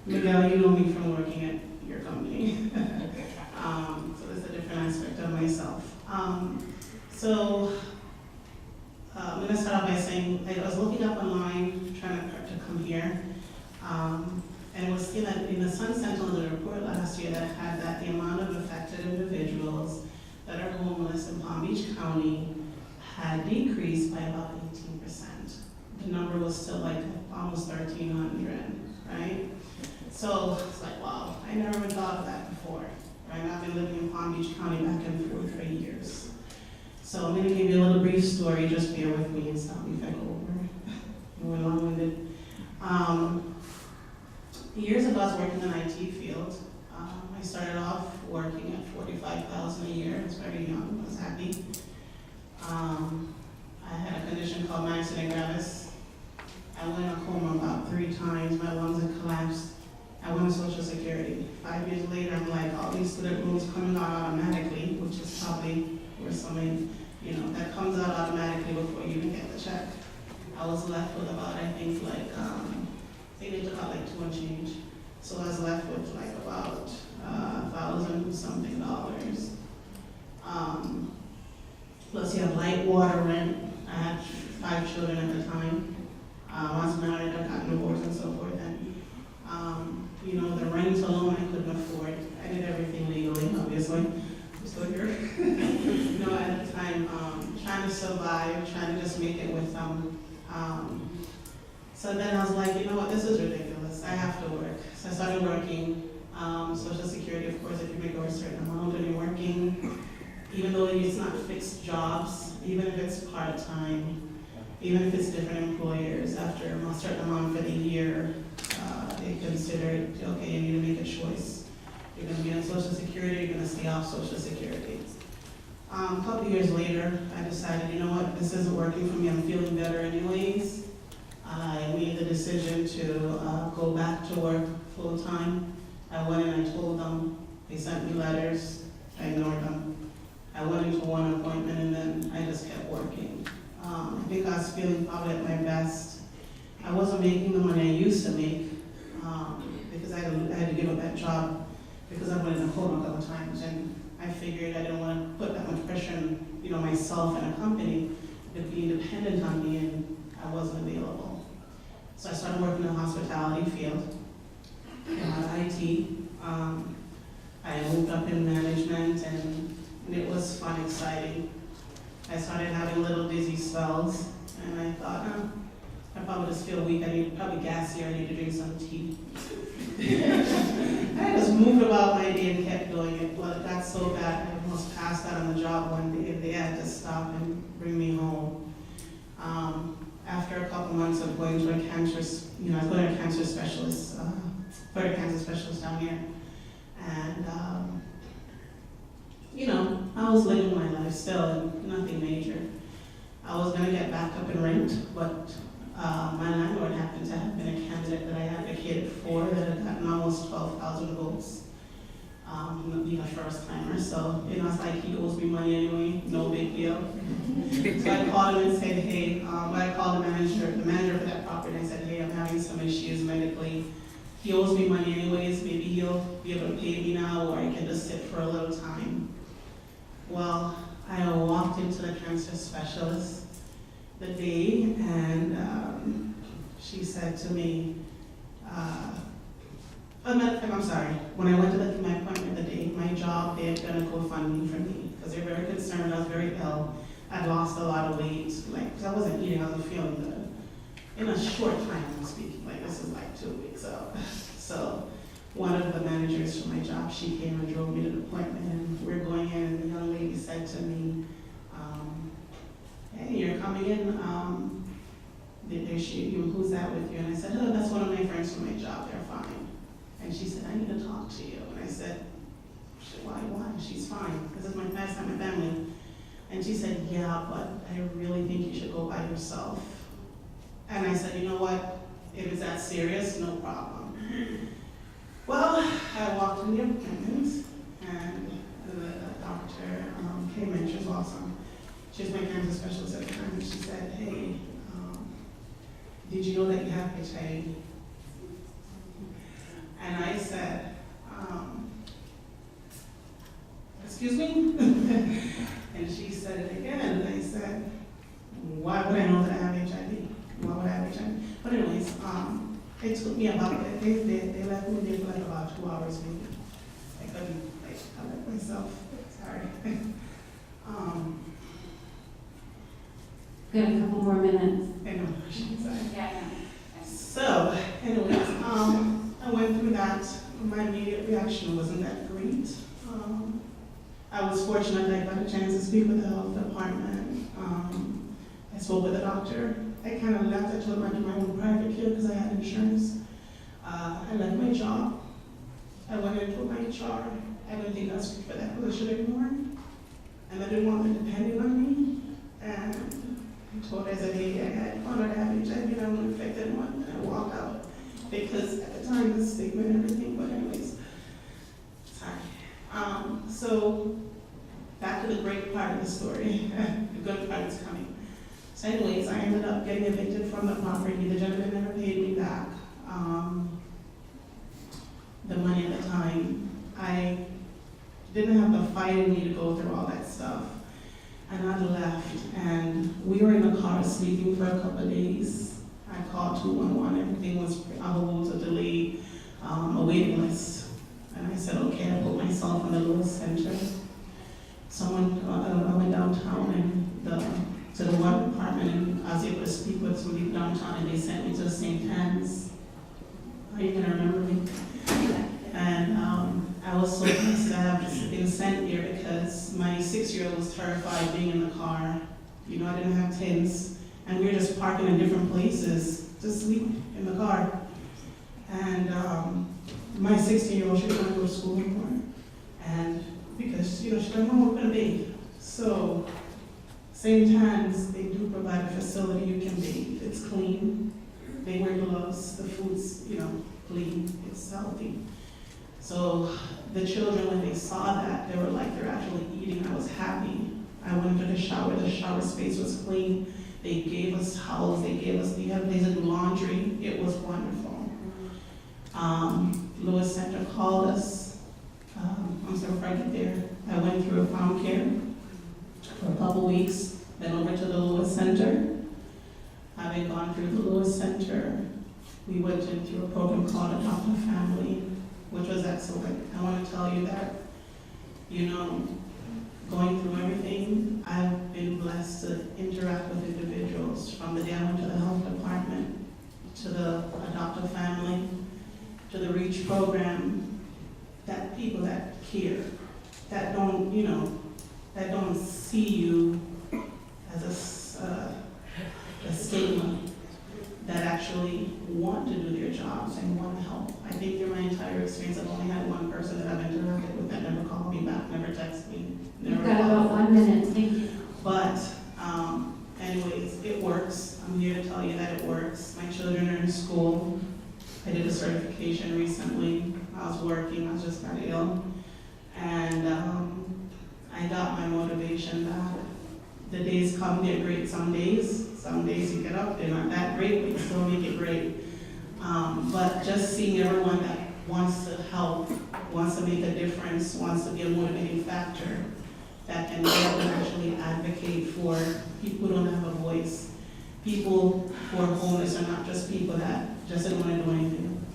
S19: Miguel, you know me from working at your company. So there's a different aspect of myself. So I'm going to start off by saying I was looking up online, trying to come here, and was seeing that in the Sun Sentinel, the report last year that had that the amount of affected individuals that are homeless in Palm Beach County had decreased by about 18%. The number was still like almost 1,300, right? So it's like, wow, I never even thought of that before, right? I've been living in Palm Beach County back and forth for years. So I'm going to give you a little brief story, just bear with me and stop me if I go over. We're long-winded. Years ago, I was working in the IT field. I started off working at $45,000 a year. I was very young, I was happy. I had a condition called myasthenia gravis. I went in a coma about 3 times. My lungs had collapsed. I went on Social Security. 5 years later, I'm like, all these student loans coming out automatically, which is probably worth for something, you know, that comes out automatically before you even get the check. I was left with about, I think they took out like $2 and change. So I was left with like about $1,000 something dollars. Plus you have light, water, rent. I had 5 children at the time. I was married, I got divorced and so forth. And, you know, the rent alone I couldn't afford. I did everything legally, obviously. I'm still here. You know, at the time, trying to survive, trying to just make it with them. So then I was like, you know what, this is ridiculous. I have to work. So I started working. Social Security, of course, if you make over a certain amount and you're working, even though it's not fixed jobs, even if it's part-time, even if it's different employers, after a certain amount for the year, they consider, okay, you need to make a choice. You're going to be on Social Security, you're going to stay off Social Security. A couple years later, I decided, you know what, this isn't working for me, I'm feeling better anyways. I made the decision to go back to work full-time. I went and I told them, they sent me letters, I ignored them. I went into one appointment and then I just kept working. I think I was feeling probably at my best. I wasn't making the money I used to make because I had to give up that job because I went in a coma a couple times, and I figured I didn't want to put that much pressure on, you know, myself and a company to be dependent on me, and I wasn't available. So I started working in the hospitality field, IT. I moved up in management, and it was fun, exciting. I started having little dizzy spells, and I thought, I probably just feel weak. I need probably gassy, or I need to drink some tea. I just moved about my day and kept doing it. Well, it got so bad, I almost passed out on the job one day. They had to stop and bring me home. After a couple months of going to a cancer, I was going to a cancer specialist, cancer specialist down here, and I was living my life still, nothing major. I was going to get back up in rent, but my landlord happened to have been a candidate that I advocated for that had gotten almost 12,000 votes, being a first timer. So, it's like he owes me money anyway, no big deal. So I called him and said, hey, I called the manager for that property, and I said, hey, I'm having some issues medically. He owes me money anyways, maybe he'll be able to pay me now, or I can just sit for a little time. Well, I walked into the cancer specialist the day, and she said to me, I'm sorry, when I went to my appointment the day, my job, they had done a GoFundMe for me, because they're very concerned. I was very ill. I'd lost a lot of weight, because I wasn't eating, I wasn't feeling good. In a short time, I'm speaking, this is 2 weeks out. So one of the managers from my job, she came and drove me to the appointment, and we're going in, and the young lady said to me, hey, you're coming in, who's that with you? And I said, oh, that's one of my friends from my job, they're fine. And she said, I need to talk to you. And I said, why? She's fine, this is my last time with family. And she said, yeah, but I really think you should go by yourself. And I said, you know what, if it's that serious, no problem. Well, I walked in the appointment, and the doctor came in. She was awesome. She was my cancer specialist at the time, and she said, hey, did you know that you have HIV? And I said, excuse me? And she said it again, and I said, why would I know that I have HIV? Why would I have HIV? But anyways, it took me about, they left me there for about 2 hours maybe. I couldn't, collect myself, sorry.
S12: Got a couple more minutes.
S19: I know, sorry.
S12: Yeah.
S19: So, anyways, I went through that. My immediate reaction wasn't that great. I was fortunate that I got a chance to speak with the health department. I spoke with the doctor. I kind of left. I told him I do my own private care because I had insurance. I left my job. I went into my HR. I didn't think I was fit for that position anymore. And I didn't want them depending on me. And I told her, I said, hey, I found out I have HIV and I'm an infected one. And I walked out because at the time, the stigma and everything, but anyways, sorry. So back to the great part of the story. The good part is coming. So anyways, I ended up getting evicted from the property. The gentleman never paid me back the money at the time. I didn't have the fight in me to go through all that stuff. And I left, and we were in the car sleeping for a couple of days. I called 211, everything was a delay, a waiting list. And I said, okay, I put myself in the Lewis Center. I went downtown and to the water department, and I was able to speak with some people downtown, and they sent me to the St. Anne's. Are you gonna remember me? And I was so pissed that I've been sent here because my 6-year-old was terrified being in the car. You know, I didn't have tents, and we were just parking in different places to sleep in the car. And my 16-year-old, she didn't want to go to school anymore. And because, you know, she didn't want to bathe. So, St. Anne's, they do provide a facility you can bathe. It's clean. They wear gloves. The food's, you know, clean. It's healthy. So the children, when they saw that, they were like, they're actually eating. I was happy. I went to the shower. The shower space was clean. They gave us towels. They had a place to do laundry. It was wonderful. Lewis Center called us. I'm so right there. I went through a farm care for a couple weeks, then over to the Lewis Center. Having gone through the Lewis Center, we went into a program called Adopt a Family, which was excellent. I want to tell you that, you know, going through everything, I've been blessed to interact with individuals from the day I went to the health department, to the Adopt a Family, to the REACH program, that people that care, that don't, you know, that don't see you as a stigma, that actually want to do their jobs and want to help. I think through my entire experience, I've only had one person that I've interacted with that never called me back, never texted me.
S12: You've got about 1 minute, thank you.
S19: But anyways, it works. I'm here to tell you that it works. My children are in school. I did a certification recently. I was working, I just got ill. And I got my motivation back. The days come, they're great some days. Some days you get up, they're not that great, but you still make it great. But just seeing everyone that wants to help, wants to make a difference, wants to be a motivating factor, that can help and actually advocate for people who don't have a voice. People who are homeless are not just people that just don't want to do anything.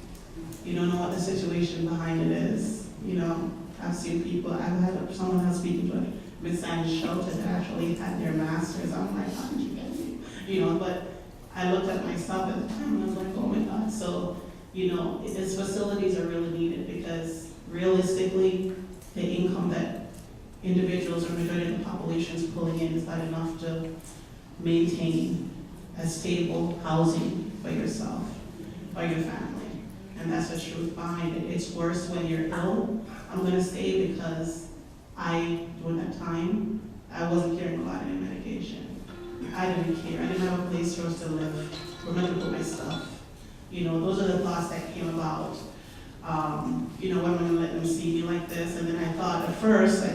S19: You don't know what the situation behind it is. You know, I've seen people, I've had someone else speaking to Miss Sandy's shelter that actually had their masters. I'm like, how did you get me? You know, but I looked at myself at the time and I was like, oh my God. So, you know, these facilities are really needed because realistically, the income that individuals or majority of the population is pulling in is not enough to maintain a stable housing for yourself, for your family. And that's the truth behind it. It's worse when you're ill. I'm gonna say because during that time, I wasn't caring about any medication. I didn't care. I didn't have a place for us to live, where to put my stuff. You know, those are the thoughts that came about. You know, I'm gonna let them see me like this. And then I thought, at first, I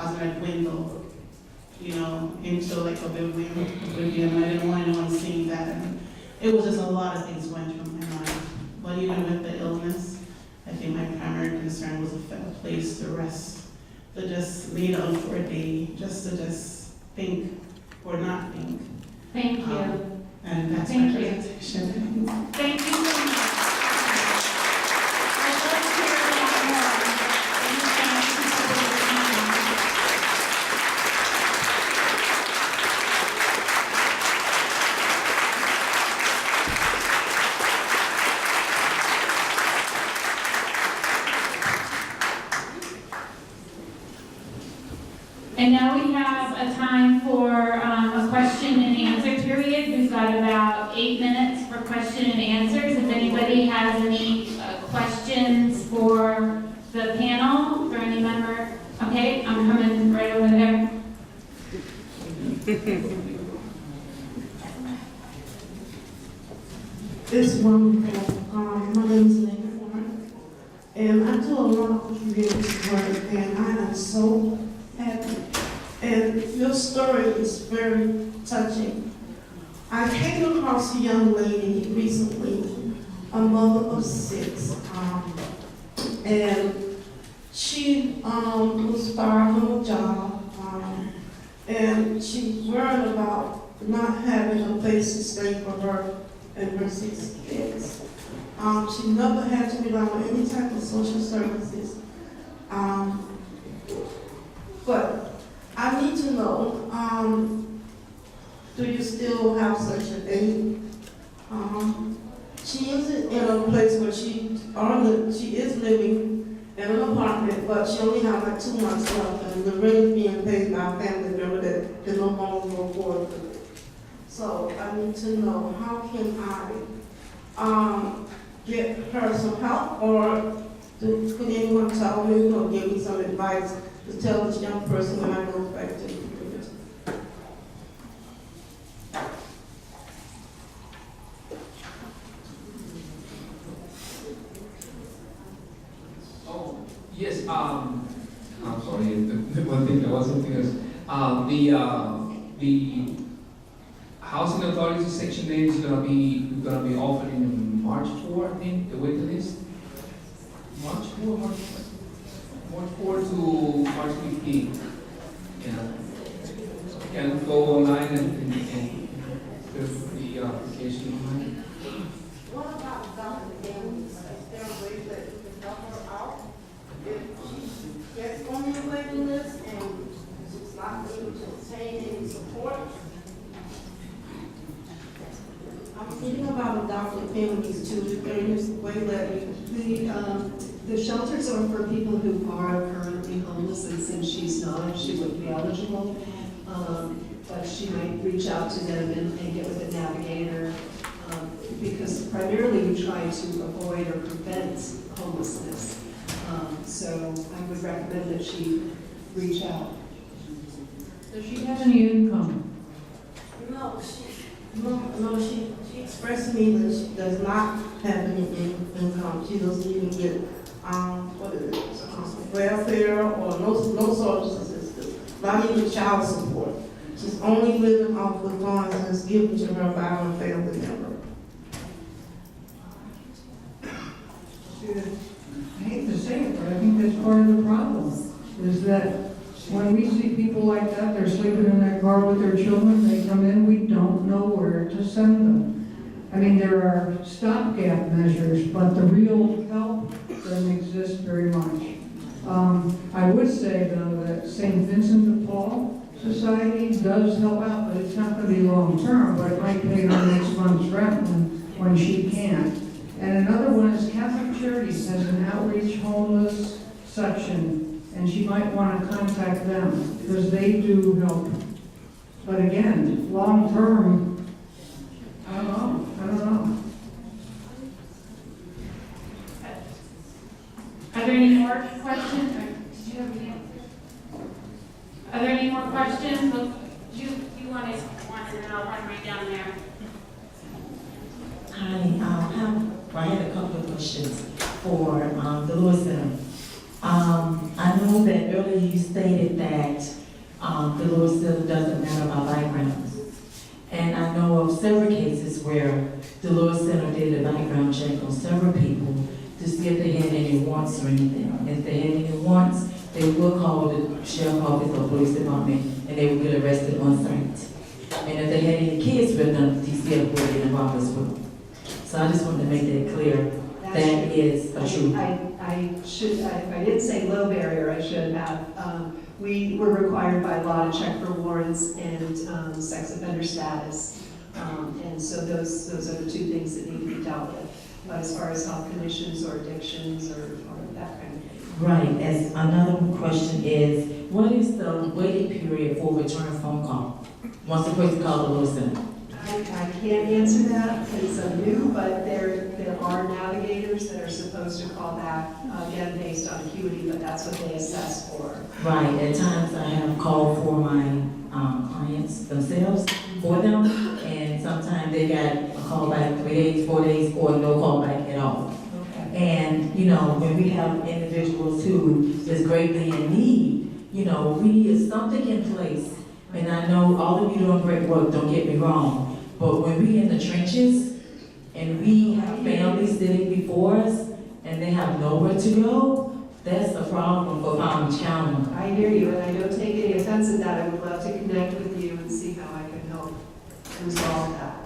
S19: was gonna dwindle, you know, into like oblivion. I didn't want anyone seeing that. And it was just a lot of things going through my mind. But even with the illness, I think my primary concern was a place to rest, to just lay down for a day, just to think or not think.
S12: Thank you.
S19: And that's
S12: Thank
S19: my
S12: you.
S19: presentation.
S12: Thank you so much. I'd love to hear a lot more. And thank you for your time. And now we have a time for a question and answer period. We've got about 8 minutes for question and answers. If anybody has any questions for the panel, for any member, okay, I'm coming right over there.
S20: It's wonderful. My name is Lynn Warren, and I do a lot of community work, and I am so happy And your story is very touching. I came across a young lady recently, a mother of 6, and she was fired from a job, and she worried about not having a place to stay for her and her 6 kids. She never had to rely on any type of social services. But I need to know, do you still have such a thing? She is in a place where she is living in an apartment, but she only has like 2 months left, and the rent is being paid by a family member that can no longer go forward with it. So I need to know, how can I get her some help, or could anyone tell me or give me some advice to tell this young person when I go back to the community?
S17: Oh, yes, I'm sorry, the one thing, there was something else. The Housing Authority Section 8 is gonna be offered in March 4, I think, the waiting list. March 4 to March 15. Yeah. You can go online and fill the application online.
S20: What about Dowden families? Is there a way that you can help her out? If she gets on the waiting list and she's not able to obtain any support? I'm thinking about adopted families too. Is there any way that
S15: The shelters are for people who are currently homeless, and since she's not, she wouldn't be eligible. But she might reach out to them and get with a navigator, because primarily we try to avoid or prevent homelessness. So I would recommend that she reach out.
S13: Does she have any income?
S20: No, she expressed to me that she does not have any income. She doesn't even get, welfare or no social assistance, not even child support. She's only living off the funds that's given to her by her family member.
S13: I hate to say it, but I think that's part of the problem, is that when we see people like that, they're sleeping in their car with their children, they come in, we don't know where to send them. I mean, there are stopgap measures, but the real help doesn't exist very much. I would say, though, that St. Vincent de Paul Society does help out, but it's not going to be long-term, but it might pay her next month's rent when she can't. And another one is Catholic Charities has an outreach homeless section, and she might want to contact them, because they do help. But again, long-term, I don't know.
S12: Are there any more questions? Or did you have any answers? Are there any more questions? Look, you want to and then I'll run right down there.
S21: Hi, I had a couple of questions for the Lewis Center. I know that earlier you stated that the Lewis Center doesn't matter about backgrounds. And I know of several cases where the Lewis Center did a background check on several people to see if they had any warrants or anything. If they had any warrants, they will call the sheriff's office or police department and they will get arrested on site. And if they had any kids with them, DCF will get involved as well. So I just wanted to make that clear. That is a truth.
S15: If I didn't say low barrier, I should have. We were required by law to check for warrants and sex offender status. And so those are the two things that need to be dealt with. But as far as health conditions or addictions or that kind of thing.
S21: Right. As another question is, what is the waiting period for return phone call? Once the person calls the Lewis Center?
S15: I can't answer that because I'm new, but there are navigators that are supposed to call back, again, based on acuity, but that's what they assess for.
S21: Right. At times I have called for my clients themselves for them, and sometimes they got a call back 3 days, 4 days, or no call back at all. Okay. And, you know, when we have individuals who is greatly in need, you know, we need something in place. And I know all of you doing great work, don't get me wrong, but when we in the trenches and we have families sitting before us and they have nowhere to go, that's the problem for Palm Beach County.
S15: I hear you, and I don't take any offense at that. I would love to connect with you and see how I can help resolve that.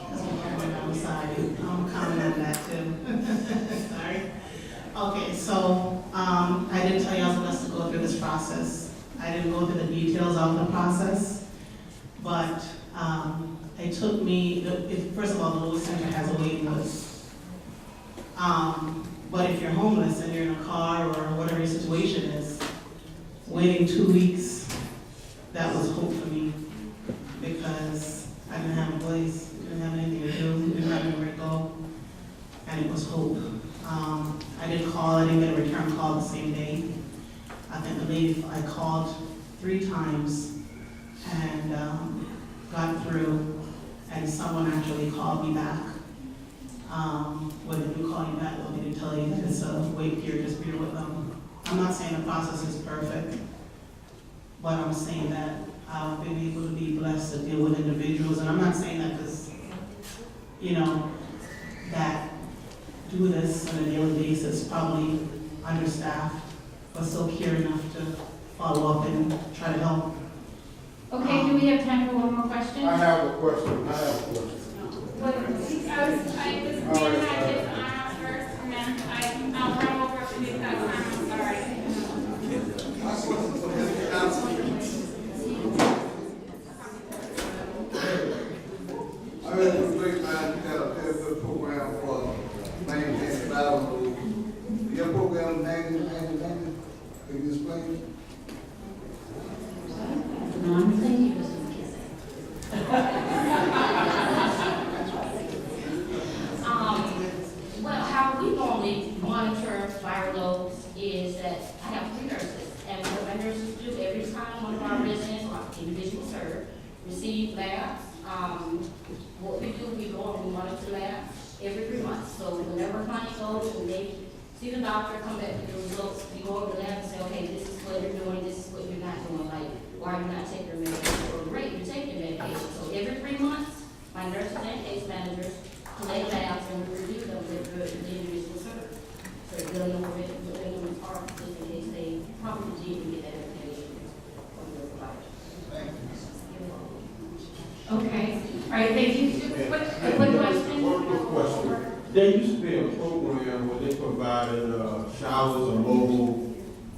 S19: I'm sorry, I'm commenting on that too. Sorry. Okay, so I didn't tell you I was blessed to go through this process. I didn't go through the details of the process, but it took me, first of all, the Lewis Center has a waiting list. But if you're homeless and you're in a car or whatever your situation is, waiting 2 weeks, that was hope for me because I didn't have a place, didn't have anything to do, didn't have anywhere to go, and it was hope. I did call, I didn't get a return call the same day. I think the lady, I called 3 times and got through, and someone actually called me back. When they do call you back, they'll need to tell you that it's a wait period, just bear with them. I'm not saying the process is perfect, but I'm saying that I've been able to be blessed to deal with individuals, and I'm not saying that because, you know, that do this on a daily basis, probably understaffed, but still care enough to follow up and try to help.
S12: Okay, do we have time for one more question?
S2: I have a question.
S12: I was had his arm first, and then I'll run over if we've got time, I'm sorry.
S2: I heard from the grapevine, you got a very good program for maintaining battle. Your program, name, can you explain?
S18: Well, how we normally monitor viral loads is that I have 3 nurses, and what my nurses do every time one of our residents or individuals served receive labs. What we do, we go and we monitor labs every 3 months. So whenever a client goes and they see the doctor, come back with the results, we go over the lab and say, okay, this is what you're doing, this is what you're not doing. Like, why are you not taking your medication? Or great, you take your medication. So every 3 months, my nurses and case managers collect labs and we review them with the individual served. So they'll know what they're part just in case they probably didn't get that information from the provider.
S12: Okay, all right, thank you. Quick question.
S2: One question. There used to be a program where they provided showers, a mobile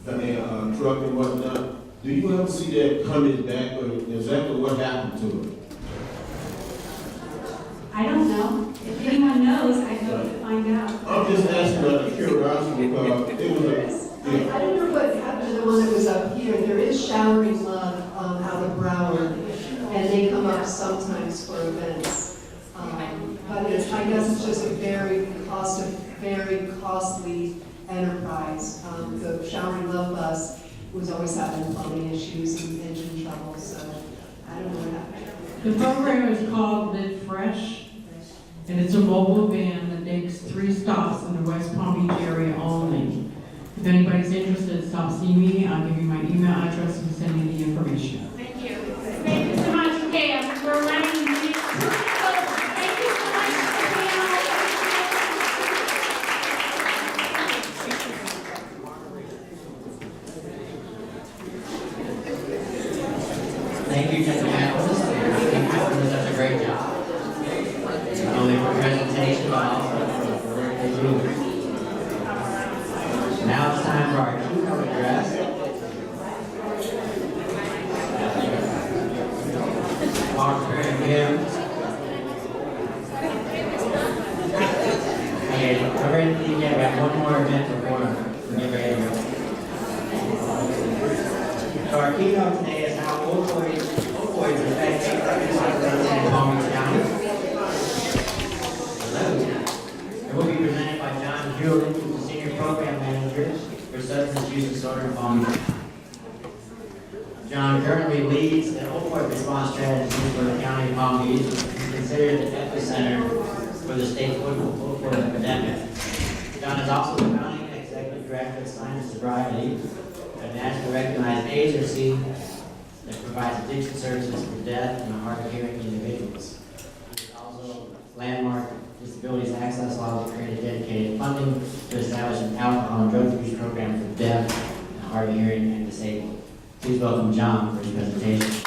S2: truck and whatnot. Do you ever see that coming back, or exactly what happened to it?
S16: I don't know. If anyone knows, I'd hope to find out.
S2: I'm just asking out of curiosity because it was
S15: I don't know what happened to the one that was up here. There is Showering Love out of Broward, and they come up sometimes for events. But I guess it's just a very costly enterprise. The Showering Love bus was always having plumbing issues and engine trouble, so I don't know what happened.
S13: The program is called Live Fresh, and it's a mobile van that makes 3 stops in the West Palm Beach area only. If anybody's interested, stop seeing me. I'll give you my email address and send you the information.
S12: Thank you. Thank you so much. Okay, we're running. Thank you so much.
S1: Thank you, Mr. Nicholas. You're doing such a great job. Not only for presentation, but also for work they do. Now it's time for our keynote address. Mark, we're going to give. Okay, we're going to we have one more event before we get ready to go. So our keynote today is how opioids affect HIV population in Palm Beach County. It will be presented by John Hewlett, who's the Senior Program Manager for Substance Use Disorder in Palm Beach. John currently leads an opioid response strategy for the County of Palm Beach, which is considered the epicenter for the state opioid epidemic. John is also the founding executive director graphic science sobriety, a nationally recognized agency that provides addiction services for deaf and hard of hearing individuals. It is also landmark Disabilities Access Law that created dedicated funding to establish an alcohol and drug abuse program for deaf and hard of hearing and disabled. Please welcome John for his presentation.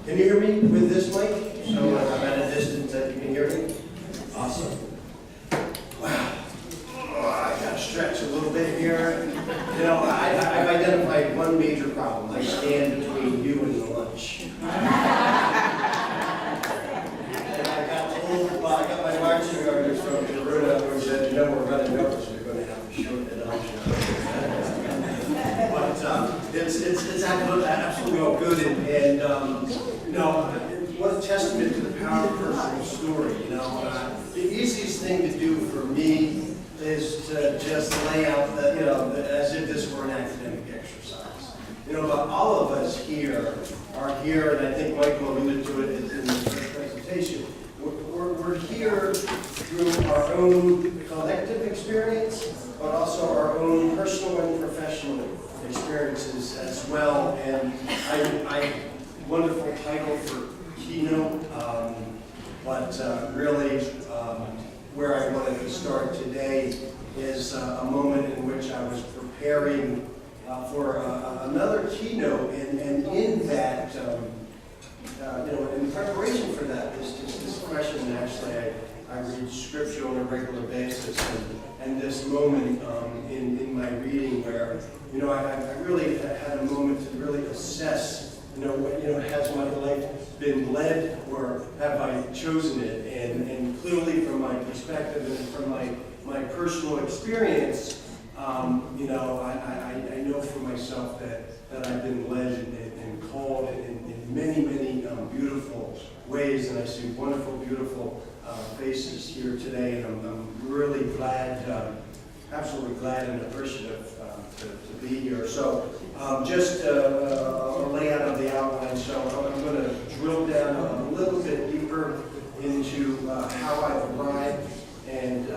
S4: Can you hear me with this mic? So I'm at a distance that you can hear me? Awesome. Wow. Oh, I got to stretch a little bit here. You know, I've identified one major problem. I stand between you and the lunch. And I got told, well, I got my marching orders from Verona who said, you know, we're running over, so you're going to have to shorten it up. But it's absolutely all good, and you know, what a testament to the power of personal story. You know, the easiest thing to do for me is to just lay out the, you know, as if this were an academic exercise. You know, but all of us here are here, and I think Michael alluded to it in the first presentation. We're here through our own collective experience, but also our own personal and professional experiences as well. And I wonderful title for keynote, but really where I wanted to start today is a moment in which I was preparing for another keynote, and in that, you know, in preparation for that, this question, actually, I read scripture on a regular basis, and this moment in my reading where, you know, I really had a moment to really assess, you know, has my life been led or have I chosen it? And clearly from my perspective and from my personal experience, you know, I know for myself that I've been led and called in many, many beautiful ways, and I see wonderful, beautiful faces here today, and I'm really glad, absolutely glad and appreciative to be here. So just a layout of the outline, so I'm going to drill down a little bit deeper into how I've arrived, and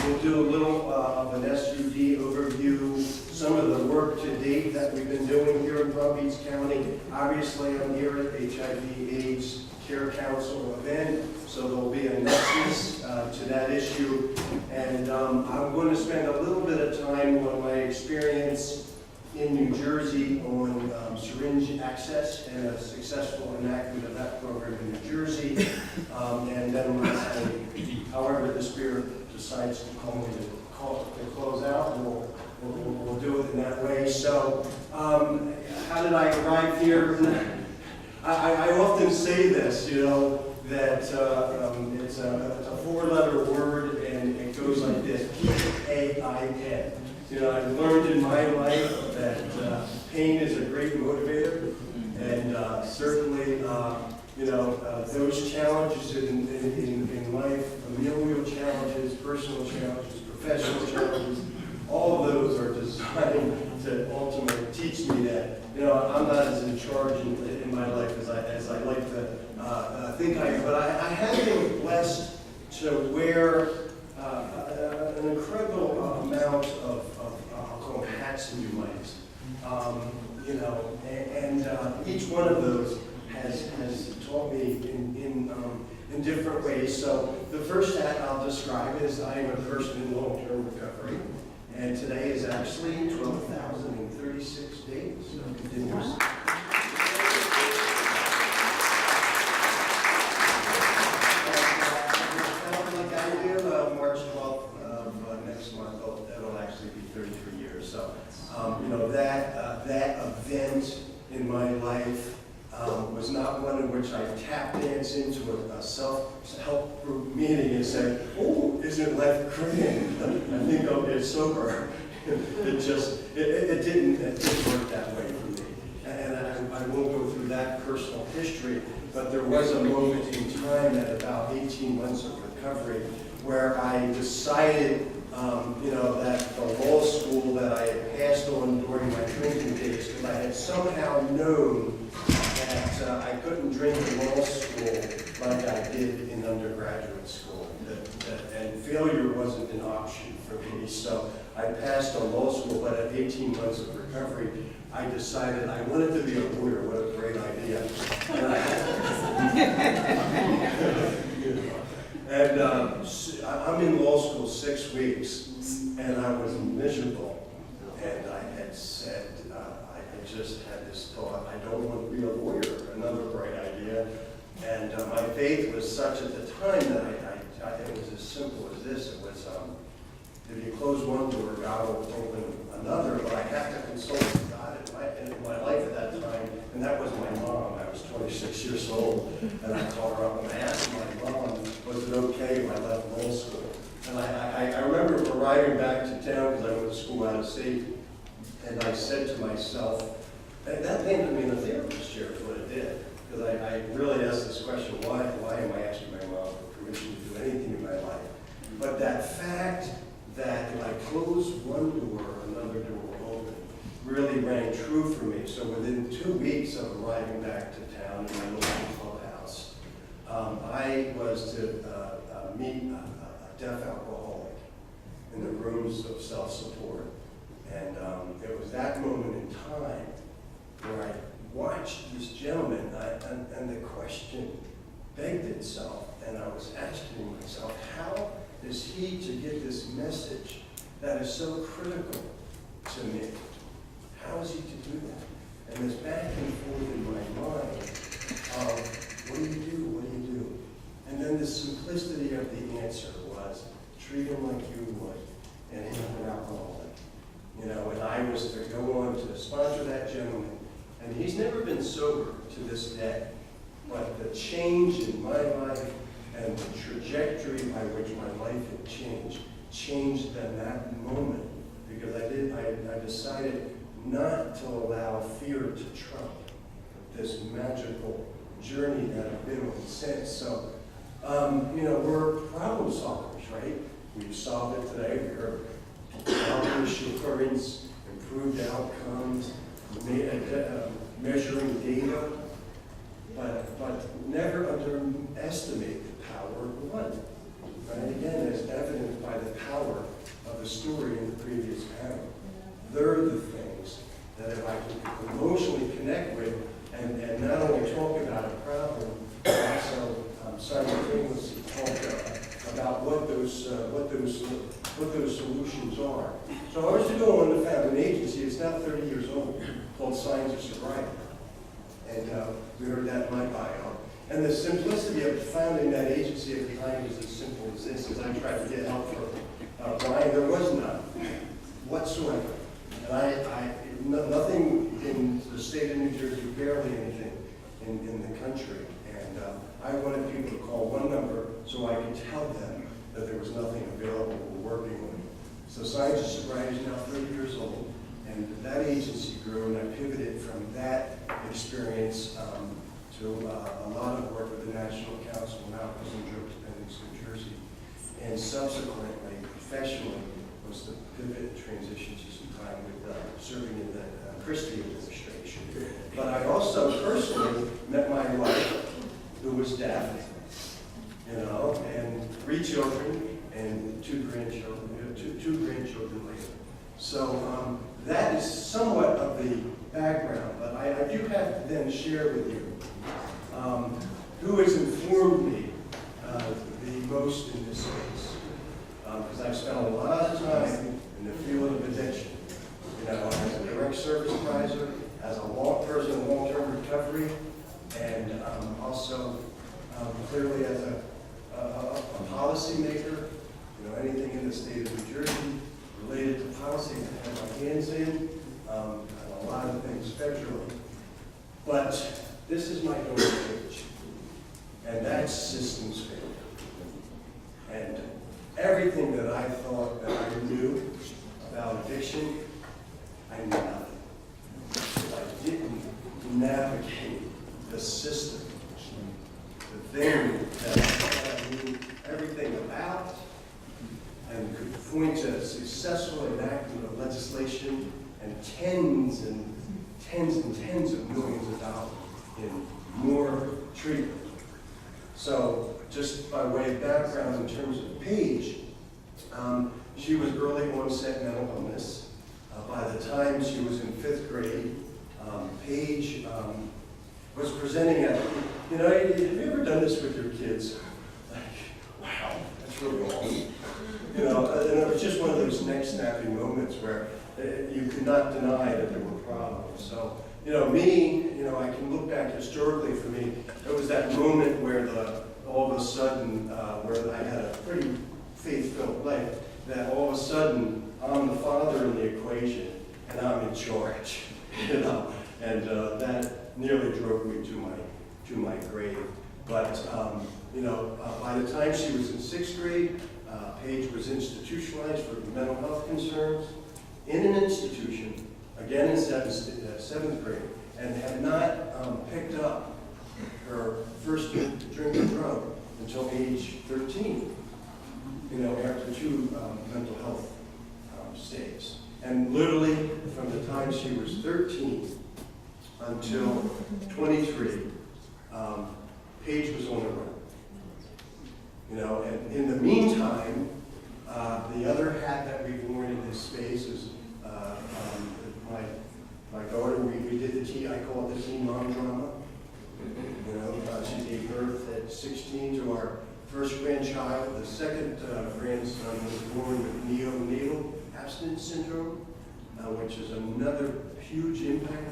S4: we'll do a little of an SUD overview, some of the work to date that we've been doing here in Palm Beach County. Obviously, I'm here at HIV AIDS CARE Council event, so there'll be a nexus to that issue. And I'm going to spend a little bit of time on my experience in New Jersey on syringe access and a successful enactment of that program in New Jersey. And then however the Spirit decides to call me to close out, and we'll do it in that way. So how did I arrive here? I often say this, you know, that it's a four-letter word, and it goes like this: PAIN. You know, I've learned in my life that pain is a great motivator, and certainly, you know, those challenges in life, familial challenges, personal challenges, professional challenges, all of those are designed to ultimately teach me that, you know, I'm not as in charge in my life as I like to think I am. But I have been blessed to wear an incredible amount of I'll call them hats and mites. You know, and each one of those has taught me in different ways. So the first hat I'll describe is I am a person in long-term recovery, and today is actually 12,036 days of continuous. Wow. Like I do, March 12th of next month, that'll actually be 33 years. So, you know, that event in my life was not one in which I tap dance into a self-help group meeting and say, "Oh, isn't life great? I think I'll get sober." It didn't work that way for me. And I won't go through that personal history, but there was a moment in time at about 18 months of recovery where I decided, you know, that the law school that I had passed on during my drinking days because I had somehow known that I couldn't drink in law school like I did in undergraduate school, and failure wasn't an option for me. So I passed on law school, but at 18 months of recovery, I decided I wanted to be a lawyer. What a great idea. And I'm in law school 6 weeks, and I was miserable. And I had said, I just had this thought, I don't want to be a lawyer, another bright idea. And my faith was such at the time that it was as simple as this. It was, if you close one door, God will open another, but I have to consult with God in my life at that time, and that was my mom. I was 26 years old, and I called her up and I asked my mom, was it okay if I left law school? And I remember arriving back to town because I went to school out of state, and I said to myself, and that landed me in a therapist chair is what it did, because I really asked this question, why am I asking my mom for permission to do anything in my life? But that fact that if I close one door, another door will open, really rang true for me. So within 2 weeks of arriving back to town in my local clubhouse, I was to meet a deaf alcoholic in the rooms of self-support. And it was that moment in time where I watched this gentleman, and the question begged itself, and I was asking myself, how is he to get this message that is so critical to me? How is he to do that? And this back and forth in my mind of, what do you do, what do you do? And then the simplicity of the answer was, treat him like you would, and he's an alcoholic. You know, and I was to go on to sponsor that gentleman, and he's never been sober to this day, but the change in my life and the trajectory by which my life had changed in that moment, because I decided not to allow fear to trump this magical journey that I've been on since. So, you know, we're problem solvers, right? We've solved it today. We heard outreach occurrence, improved outcomes, measuring data, but never underestimate the power of one. And again, as evidenced by the power of the story in the previous panel. They're the things that if I can emotionally connect with and not only talk about a problem, but also simultaneously talk about what those solutions are. So I was to go on to found an agency, it's now 30 years old, called Signs of Sobriety. And we heard that in my bio. And the simplicity of founding that agency at the time was as simple as this. As I tried to get help for Brian, there was none whatsoever. And nothing in the state of New Jersey, barely anything in the country. And I wanted people to call one number so I could tell them that there was nothing available we're working on. So Signs of Sobriety is now 30 years old, and that agency grew, and I pivoted from that experience to a lot of work with the National Council on Alcohol and Drug Dependence in New Jersey. And subsequently, professionally, was to pivot and transition to some time with serving in the Christie administration. But I also personally met my wife, who was deaf, you know, and 3 children and 2 grandchildren, two grandchildren later. So that is somewhat of the background, but I do have to then share with you who has informed me the most in this space. Because I've spent a lot of time in the field of addiction, you know, as a direct service advisor, as a person in long-term recovery, and also clearly as a policymaker, you know, anything in the state of New Jersey related to policy I have my hands in, a lot of things federally. But this is my own page, and that's systems failure. And everything that I thought that I knew about addiction, I knew nothing. I didn't navigate the system, the thing that I thought I knew everything about, and could point to successful enactment of legislation and tens tens and tens of millions of dollars in more treatment. So just by way of background in terms of Paige, she was early onset mental illness. By the time she was in 5th grade, Paige was presenting at, you know, have you ever done this with your kids? Like, wow, that's really long. You know, and it was just one of those neck-snapping moments where you could not deny that there were problems. So, you know, I can look back historically for me, it was that moment where all of a sudden, where I had a pretty faith-filled life, that all of a sudden I'm the father in the equation and I'm in charge, you know, and that nearly drove me to my grave. But you know, by the time she was in 6th grade, Paige was institutionalized for mental health concerns in an institution, again in 7th grade, and had not picked up her first drink of drug until age 13, you know, after 2 mental health stays. And literally from the time she was 13 until 23, Paige was on the run. You know, and in the meantime, the other hat that we've worn in this space is my daughter, we did I call it the teen mom drama. You know, she gave birth at 16 to our first grandchild. The second grandson was born with neonatal abstinence syndrome, which is another huge impact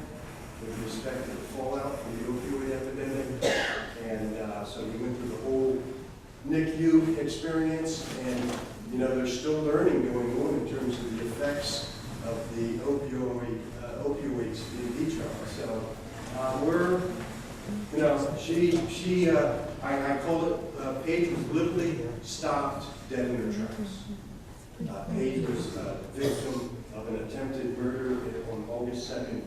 S4: with respect to the fallout from the opioid epidemic. And so we went through the whole NICU experience, and you know, there's still learning going on in terms of the effects of the opioids in vitro. So we're, you know, I call it, Paige was literally stopped dead in her tracks. Paige was a victim of an attempted murder on August 2nd,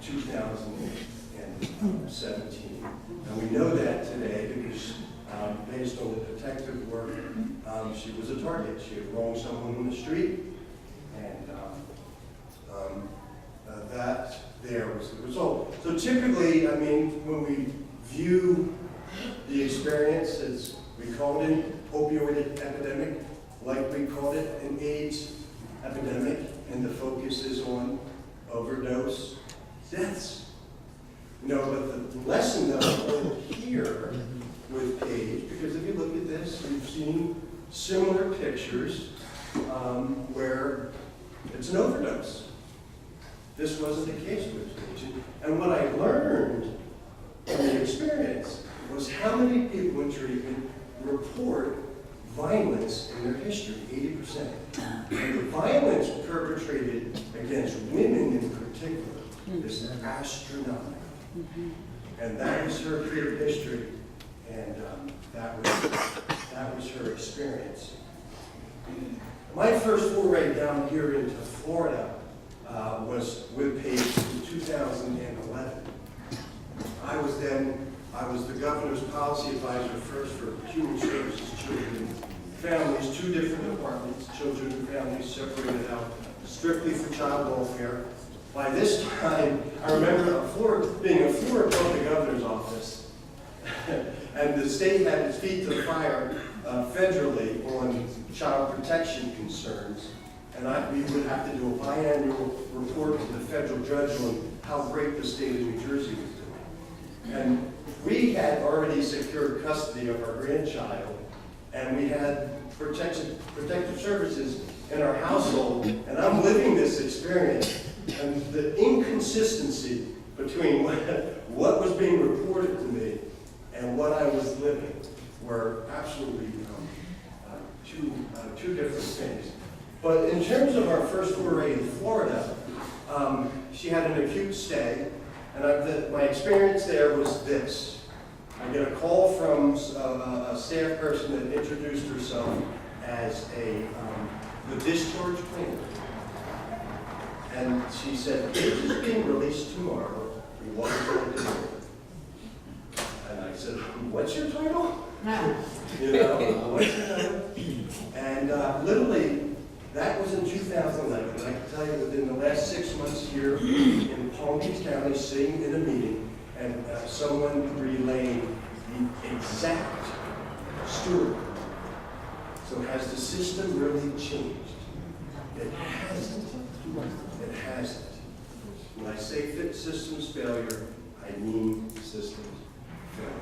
S4: 2017. And we know that today because based on the detective work, she was a target. She had wronged someone on the street, and that there was the result. So typically, I mean, when we view the experience as we called it opioid epidemic, like we called it an AIDS epidemic, and the focus is on overdose deaths. You know, but the lesson that I learned here with Paige, because if you look at this, we've seen similar pictures where it's an overdose. This wasn't the case with Paige. And what I learned from the experience was how many people in treatment report violence in their history, 80%. And the violence perpetrated against women in particular is astronomical. And that was her career history, and that was her experience. My first foray down here into Florida was with Paige in 2011. I was the governor's policy advisor first for human services, children and families, 2 different departments, children and families separated out strictly for child welfare. By this time, I remember being a floor above the governor's office, and the state had its feet to the fire federally on child protection concerns, and we would have to do a biannual report to the federal judge on how great the state of New Jersey was doing. And we had already secured custody of our grandchild, and we had protective services in our household, and I'm living this experience. And the inconsistency between what was being reported to me and what I was living were absolutely two different things. But in terms of our first foray in Florida, she had an acute stay, and my experience there was this. I get a call from a staff person that introduced herself as the discharge planner. And she said, "Paige is being released tomorrow. We want to go to dinner." And I said, "What's your title?" You know, what's your title? And literally, that was in 2011. And I can tell you within the last 6 months here in Palm Palm Beach County sitting in a meeting and someone relayed the exact story. So has the system really changed? It hasn't. It hasn't. When I say fit systems failure, I mean systems failure.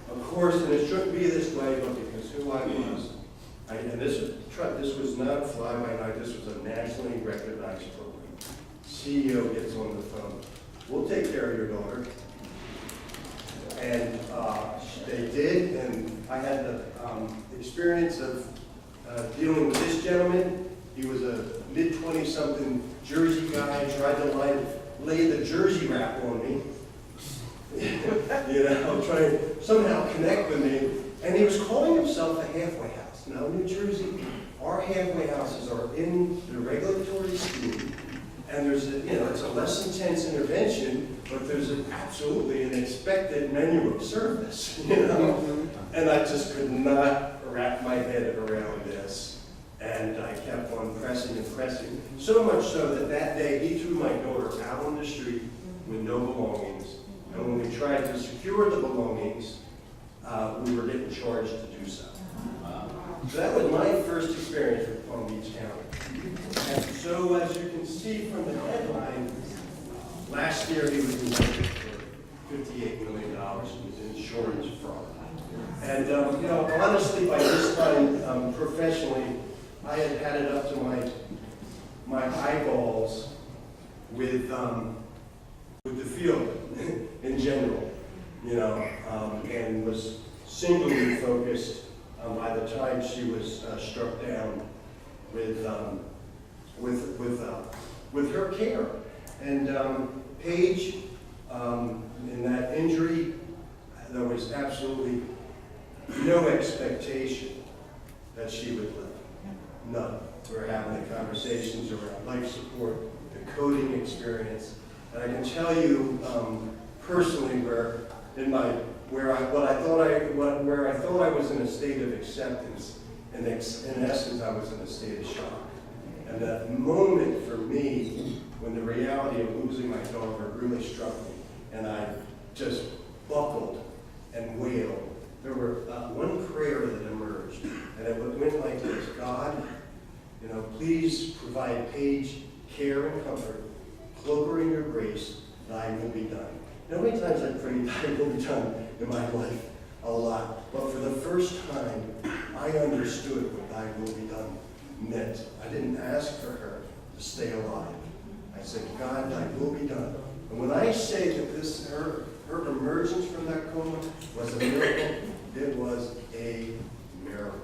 S4: Of course, and it shouldn't be this way, but because who I was, and this was not fly-by-night, this was a nationally recognized program. CEO gets on the phone, we'll take care of your daughter. And they did, and I had the experience of dealing with this gentleman. He was a mid-20-something Jersey guy, tried to lay the Jersey rap on me. You know, trying to somehow connect with me. And he was calling himself a halfway house. Now, New Jersey, our halfway houses are in the regulatory scheme. And there's a, you know, it's a less intense intervention, but there's absolutely an expected menu of service, you know? And I just could not wrap my head around this. And I kept on pressing and pressing. So much so that that day he threw my daughter out on the street with no belongings. And when we tried to secure the belongings, we were getting charged to do so. So that was my first experience with Palm Beach County. And so as you can see from the headline, last year he was indicted for $58 million. It was insurance fraud. And you know, honestly, by this time, professionally, I had had it up to my eyeballs with the field in general, you know, and was singularly focused by the time she was struck down with her care. And Paige, in that injury, there was absolutely no expectation that she would live. None. We're having the conversations around life support, the coding experience, and I can tell you personally where I thought I was in a state of acceptance, and in essence I was in a state of shock. And that moment for me, when the reality of losing my daughter really struck me, and I just buckled and wailed. There were one prayer that emerged, and it went like this: God, you know, please provide Paige care and comfort, cloak her in your grace, thy will be done. You know how many times I prayed thy will be done in my life? A lot. But for the first time, I understood what thy will be done meant. I didn't ask for her to stay alive. I said, God, thy will be done. And when I say that her emergence from that coma was a miracle, it was a miracle.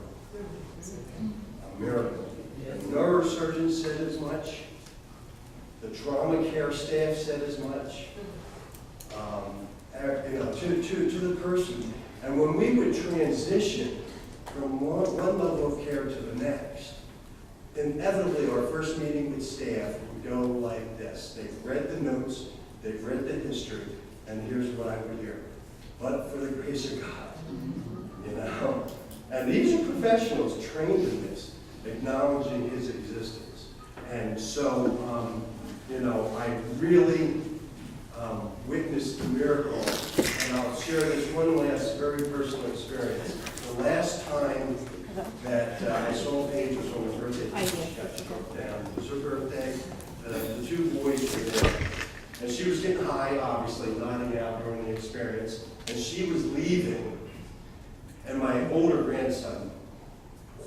S4: A miracle. The neurosurgeon said as much. The trauma care staff said as much. You know, to the person. And when we would transition from one level of care to the next, inevitably our first meeting with staff would go like this. They've read the notes, they've read the history, and here's what I would hear: but for the grace of God, you know. And these are professionals trained in this, acknowledging his existence. And so, you know, I really witnessed the miracle. And I'll share this one last very personal experience. The last time that I saw Paige was on her birthday. She got struck down. It was her birthday. The two boys were there. And she was getting high, obviously, nodding out during the experience. And she was leaving. And my older grandson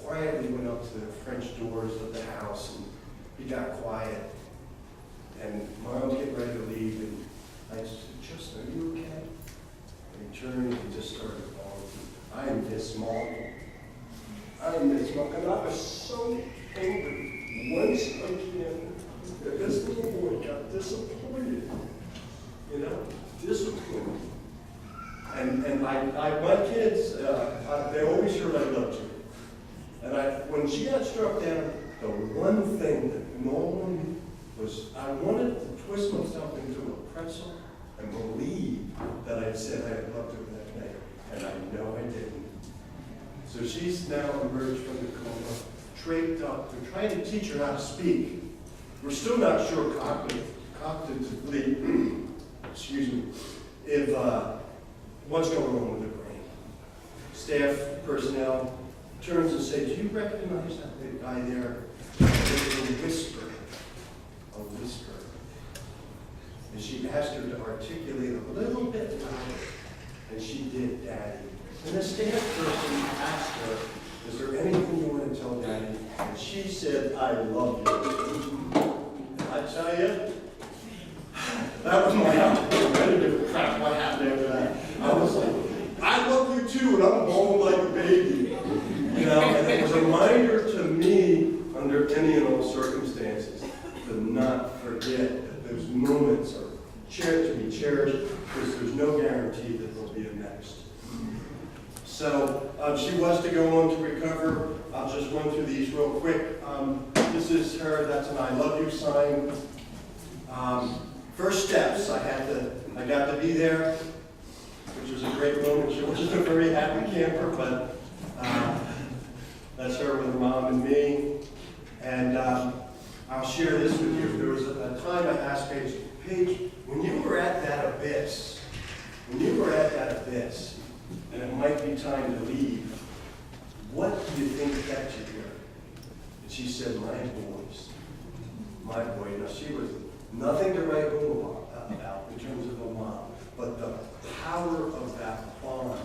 S4: quietly went up to the French doors of the house, and he got quiet. And Mom's getting ready to leave, and I said, Justin, are you okay? And he turned and just started bawling. I am Miss Marple. I am Miss Marple. And I was so angry once again that this little boy got disappointed. You know, disappointed. And my kids, they always heard I loved you. And when she got struck down, the one thing that normally was, I wanted to twist myself into a pretzel and believe that I said I had loved her that day. And I know I didn't. So she's now emerged from the coma, draped up. They're trying to teach her how to speak. We're still not sure cognitively excuse me, if what's going on with the brain. Staff personnel turns and says, "Do you recognize that big guy there?" There's a whisper, and she asked her to articulate a little bit louder, and she did, "Daddy." And the staff person asked her, "Is there anything you want to tell Daddy?" And she said, "I love you." I tell you, that was my competitive crap. What happened after that? I was like, "I love you too," and I'm bawling like a baby. You know, and it was a reminder to me, under any and all circumstances, to not forget that those moments are to be cherished, because there's no guarantee that there'll be a next. So she was to go on to recover. I'll just run through these real quick. This is her. That's an "I love you" sign. First steps. I got to be there, which was a great moment. She wasn't a very happy camper, but that's her with her mom and me. And I'll share this with you. There was a time I asked Paige, when you were at that abyss, and it might be time to leave, what do you think kept you here? And she said, my boy. Now, she was nothing to write home about in terms of a mom, but the power of that bond,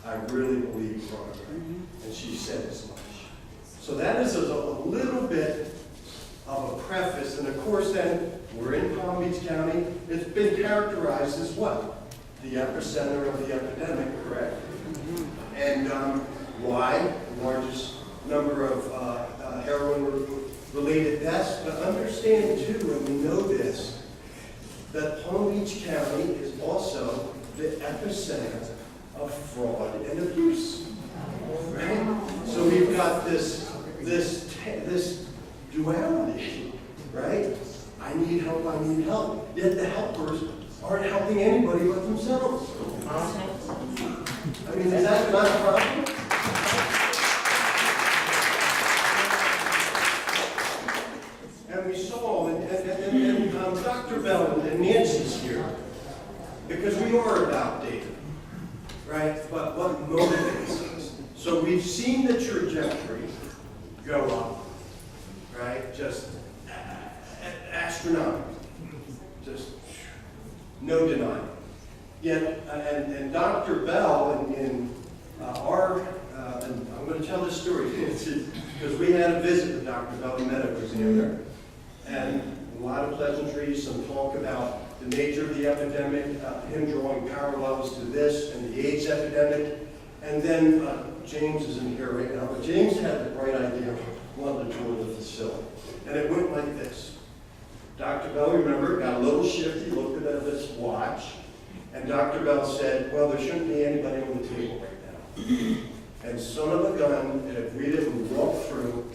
S4: I really believe, from her. And she said as much. So that is a little bit of a preface. And of course, then, we're in Palm Beach County. It's been characterized as what? The epicenter of the epidemic, correct? And why? The largest number of heroin-related deaths. But understand, too, and we know this, that Palm Beach County is also the epicenter of fraud and abuse. Right? So we've got this duality, right? I need help, yet the helpers aren't helping anybody but themselves. I mean, is that not a problem? And we saw, and Dr. Bell and Nancy's here, because we are about data, right? But what motivates us? So we've seen the trajectory go up, right? Just astronomical, just no denying. Yet, and Dr. Bell in our, and I'm going to tell this story because we had a visit with Dr. Bell, we met at there, and a lot of pleasantries, some talk about the nature of the epidemic, him drawing parallels to this and the AIDS epidemic, and then James is in here right now, but James had the bright idea, wanted to tour the facility, and it went like this. Dr. Bell, remember, got a little shifty, looked at his watch, and Dr. Bell said, well, there shouldn't be anybody on the table right now. And son of a gun, and if we didn't walk through,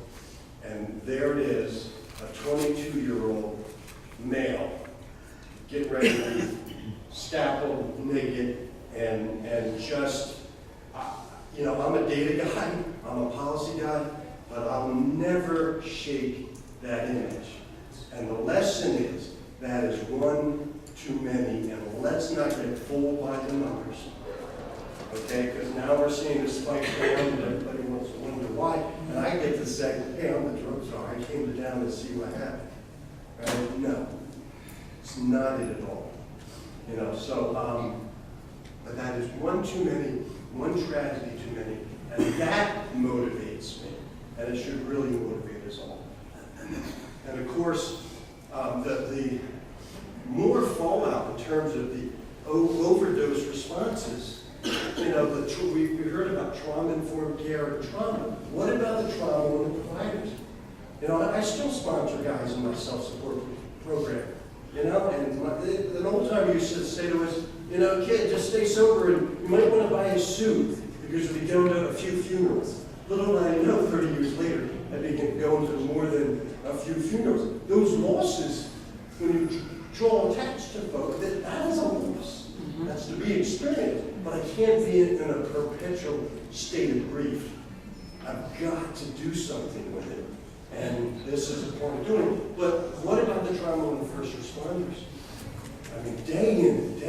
S4: and there it is, a 22-year-old male, getting ready to be scalpeled, naked, and just, you know, I'm a data guy, I'm a policy guy, but I'll never shake that image. And the lesson is, that is one too many, and let's not get fooled by the numbers. Okay, because now we're seeing a spike down, and everybody wants to wonder why. And I get to say, hey, I'm the drug czar, I came down to see what happened. Right? No, it's not it at all. You know, so, but that is one too many, one tragedy too many, and that motivates me, and it should really motivate us all. And of course, the more fallout in terms of the overdose responses, you know, we heard about trauma-informed care and trauma. What about the trauma on the providers? You know, I still sponsor guys in my self-support program, you know, and an old timer used to say to us, you know, kid, just stay sober and you might want to buy a suit because we go to a few funerals. Little did I know, 30 years later, I began going to more than a few funerals. Those losses, when you draw attached to folks, that is a loss. That's to be experienced. But I can't be in a perpetual state of grief. I've got to do something with it. And this is a part of doing it. But what about the trauma on the first responders? I mean, day in and day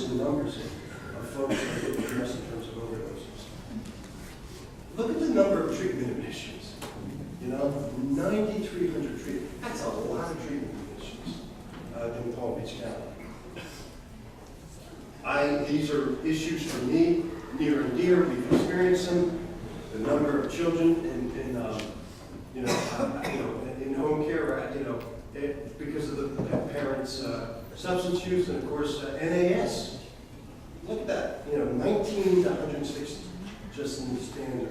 S4: numbers and numbers of folks that are getting addressed in terms of overdoses. Look at the number of treatment admissions. You know, 9,300 treatment. That's a lot of treatment admissions in Palm Beach County. These are issues for me, near and dear. We've experienced them. The number of children in home care, because of the parents' substance use, and of course NAS. Look at that. 19 to 160 just in the span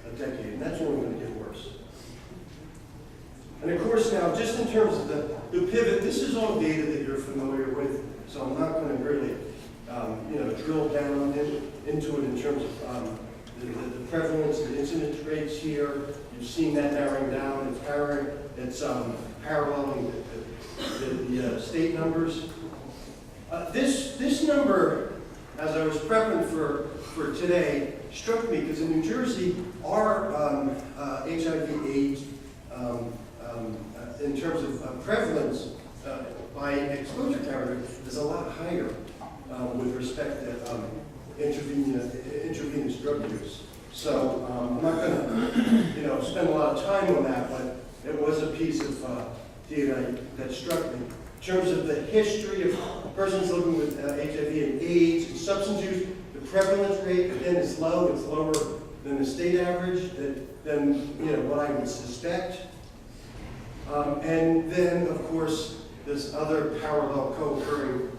S4: of a decade, and that's only going to get worse. And of course, now, just in terms of the pivot, this is all data that you're familiar with, so I'm not going to really, drill down into it in terms of the prevalence, the incidence rates here. You've seen that narrowing down. It's paralleling the state numbers. This number, as I was prepping for today, struck me because in New Jersey, our HIV/AIDS in terms of prevalence by exposure category is a lot higher with respect to intravenous drug use. So I'm not going to spend a lot of time on that, but it was a piece of data that struck me. In terms of the history of persons living with HIV and AIDS and substance use, the prevalence rate, again, is low. It's lower than the state average, than what I would suspect. And then, of course, this other parallel co-occurring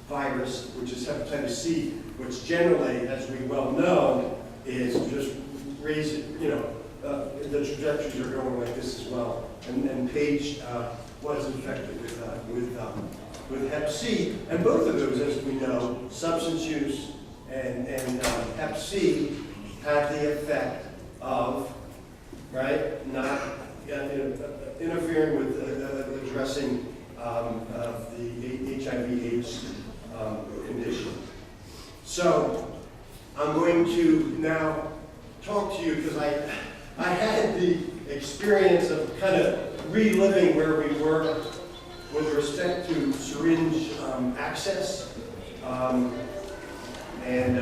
S4: virus, which is hepatitis C, which generally, as we well know, is just raising, the trajectories are going like this as well. And Paige was infected with Hep C, and both of those, as we know, substance use and Hep C have the effect of, not interfering with addressing the HIV/AIDS condition. So I'm going to now talk to you because I had the experience of kind of reliving where we were with respect to syringe access. And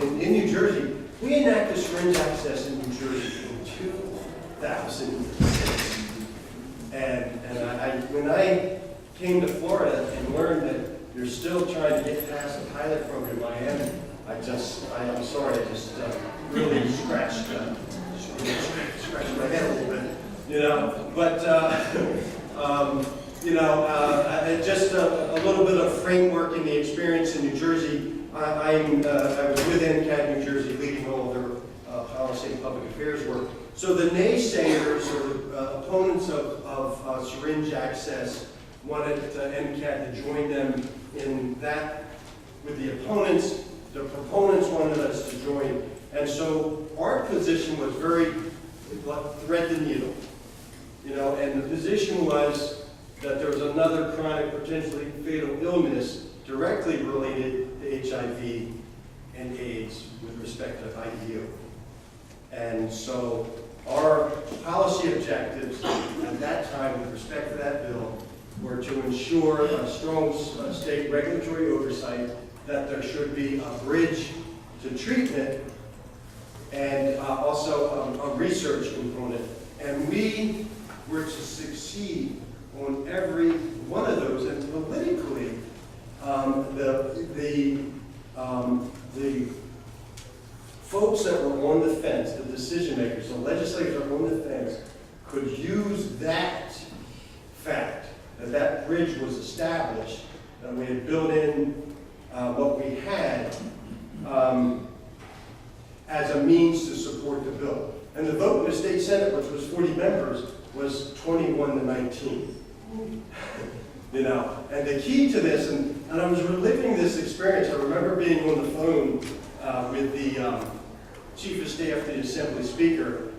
S4: in New Jersey, we enacted syringe access in New Jersey in 2006. And when I came to Florida and learned that you're still trying to get past the pilot program in Miami, I'm sorry, I just really scratched my head a little bit, But just a little bit of framework in the experience in New Jersey. I was with NCAD New Jersey, leading all of their policy and public affairs work. So the naysayers or the opponents of syringe access wanted NCAD to join them in that with the opponents. The proponents wanted us to join. And so our position was very thread the needle. And the position was that there was another chronic, potentially fatal illness directly related to HIV and AIDS with respect to IDU. And so our policy objectives at that time with respect to that bill were to ensure a strong state regulatory oversight, that there should be a bridge to treatment, and also a research component. And we were to succeed on every one of those, and politically, the folks that were on the fence, the decision makers, the legislators that were on the fence, could use that fact, that bridge was established, that we had built in what we had as a means to support the bill. And the vote in the state Senate, which was 40 members, was 21 to 19. And the key to this, and I was reliving this experience. I remember being on the phone with the chief of staff to the Assembly Speaker,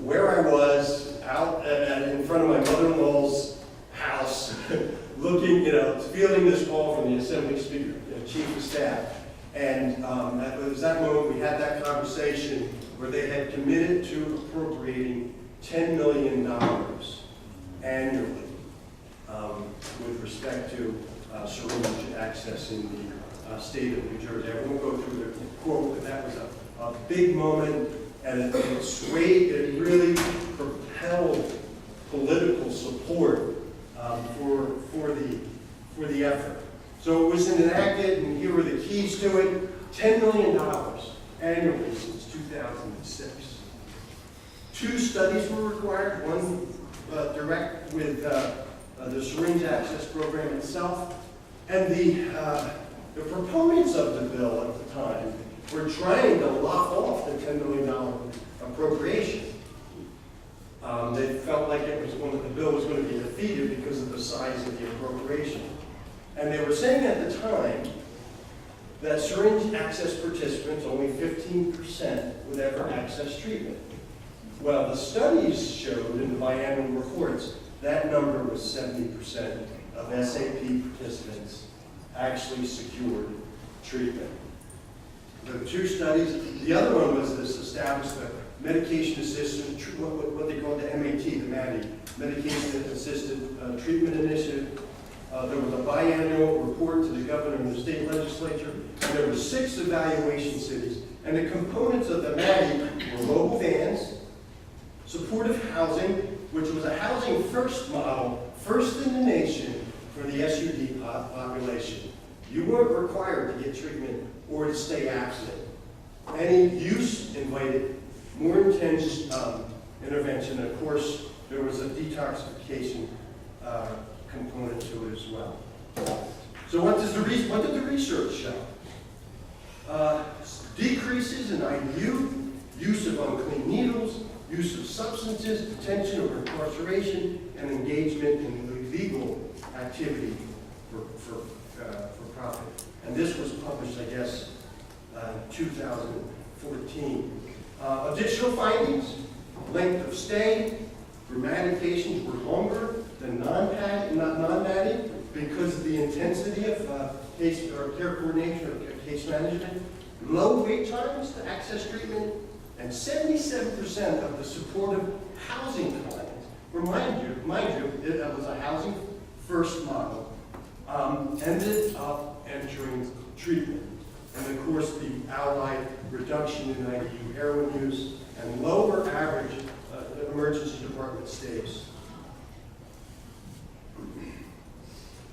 S4: where I was out in front of my mother-in-law's house, looking, fielding this call from the Assembly Speaker, chief of staff. And that was that moment we had that conversation where they had committed to appropriating $10 million annually with respect to syringe access in the state of New Jersey. I won't go through the quote, but that was a big moment, and it swayed, it really propelled political support for the effort. So it was enacted, and here were the keys to it: $10 million annually since 2006. 2 studies were required, one direct with the syringe access program itself, and the proponents of the bill at the time were trying to lock off the $10 million appropriation. They felt like it was the bill was going to be defeated because of the size of the appropriation. And they were saying at the time that syringe access participants, only 15% would ever access treatment. Well, the studies showed in the biannual reports that number was 70% of SAP participants actually secured treatment. The 2 studies, the other one was this established medication-assisted, what they call the MAT, the MATI, Medication-Assisted Treatment Initiative. There was a biannual report to the governor and the state legislature, and there were 6 evaluation cities. And the components of the MATI were mobile vans, supportive housing, which was a housing first model, first in the nation for the SUD population. You weren't required to get treatment or to stay absent. Any use invited more intense intervention. Of course, there was a detoxification component to it as well. So what did the research show? Decreases in IDU, use of unclean needles, use of substances, detention or incarceration, and engagement in illegal activity for profit. And this was published, I guess, 2014. Additional findings: length of stay for medications were longer than non-MATI because of the intensity of case or care coordination or case management. Low wait times to access treatment, and 77% of the supportive housing clients, mind you, it was a housing first model, ended up entering treatment. And of course, the allied reduction in IDU heroin use and lower average emergency department stays.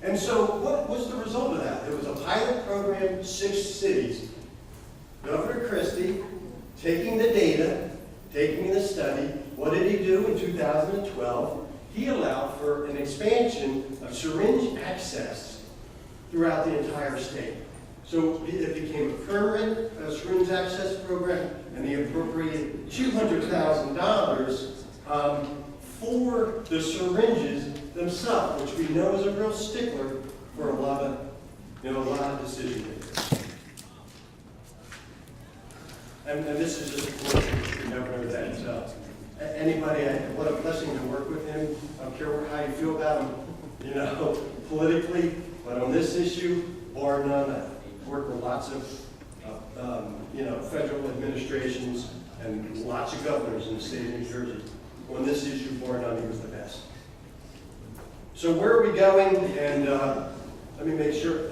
S4: And so what was the result of that? It was a pilot program, 6 cities. Governor Christie, taking the data, taking the study, what did he do in 2012? He allowed for an expansion of syringe access throughout the entire state. So it became a permanent syringe access program, and he appropriated $200,000 for the syringes themselves, which we know is a real stickler for a lot of decision makers. And this is just a quote from the governor that what a blessing to work with him. I don't care how you feel about him, politically, but on this issue, bar none, I've worked with lots of, federal administrations and lots of governors in the state of New Jersey. On this issue, bar none, he was the best. So where are we going? And let me make sure,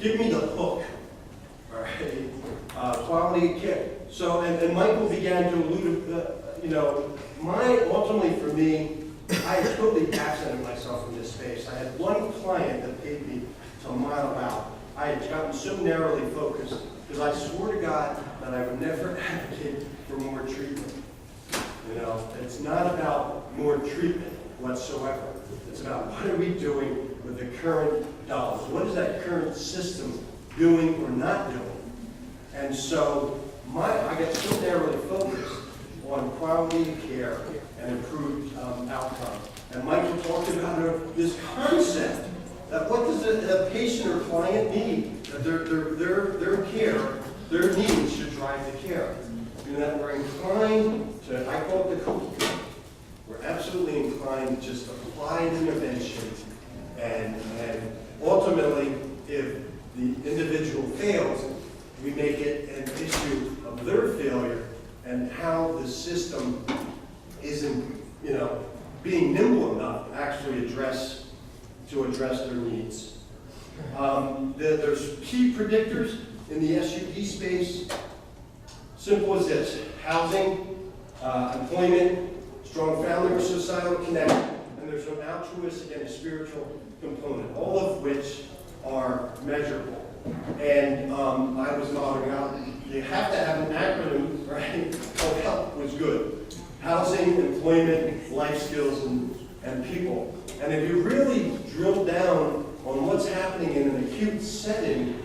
S4: give me the hook, all right? Quality care. So, and Michael began to allude, ultimately for me, I had totally absented myself from this space. I had one client that paid me to model out. I had gotten so narrowly focused because I swore to God that I would never advocate for more treatment. It's not about more treatment whatsoever. It's about what are we doing with the current dollars? What is that current system doing or not doing? And so I got so narrowly focused on quality of care and improved outcome. And Michael talked about this concept that what does a patient or client need? That their care, their needs should drive the care. And that we're inclined to, I call it the cookie cutter. We're absolutely inclined to just apply an intervention, and ultimately, if the individual fails, we make it an issue of their failure and how the system isn't, being nimble enough to actually address their needs. There's key predictors in the SUD space. Simple as this: housing, employment, strong family or societal connection, and there's an altruistic and a spiritual component, all of which are measurable. And I was nodding out, you have to have an acronym, right? So HELP was good. Housing, employment, life skills, and people. And if you really drill down on what's happening in an acute setting,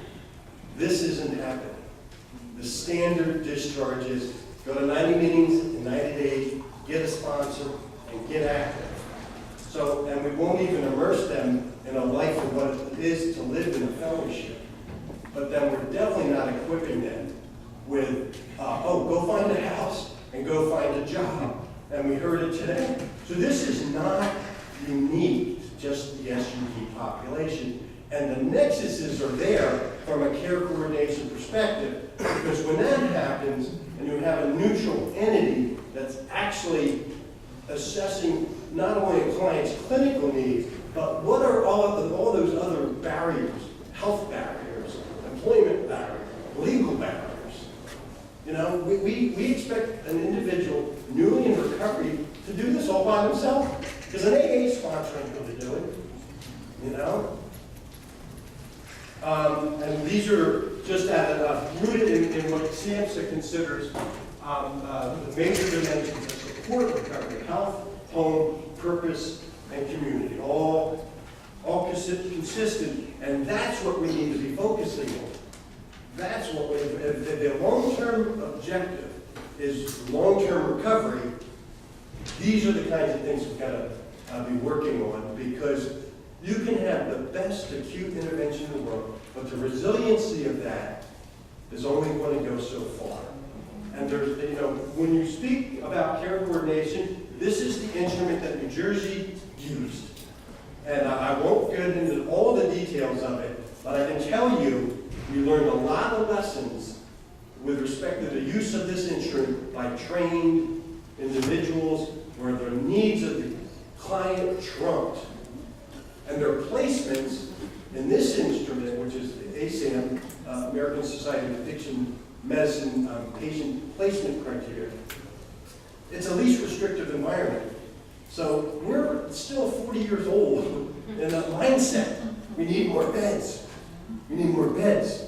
S4: this isn't happening. The standard discharge is go to 90 meetings in 90 days, get a sponsor, and get active. So, and we won't even immerse them in a life of what it is to live in a fellowship. But then we're definitely not equipping them with, go find a house and go find a job. And we heard it today. So this is not unique to just the SUD population. And the nexuses are there from a care coordination perspective, because when that happens and you have a neutral entity that's actually assessing not only a client's clinical needs, but what are all those other barriers, health barriers, employment barriers, legal barriers. You know, we expect an individual newly in recovery to do this all by themselves, because an AA sponsor ain't going to do it, you know? And these are just rooted in what SAMHSA considers the major dimensions that support recovery: health, home, purpose, and community. All consistent, and that's what we need to be focusing on. That's what if the long-term objective is long-term recovery, these are the kinds of things we've got to be working on, because you can have the best acute intervention in the world, but the resiliency of that is only going to go so far. And there's, you know, when you speak about care coordination, this is the instrument that New Jersey used. And I won't get into all the details of it, but I can tell you, we learned a lot of lessons with respect to the use of this instrument by trained individuals where their needs of the client trumped. And their placements in this instrument, which is the ASAM, American Society of Addiction Medicine Patient Placement Criteria, it's a least restrictive environment. So we're still 40 years old in that mindset. We need more beds. We need more beds.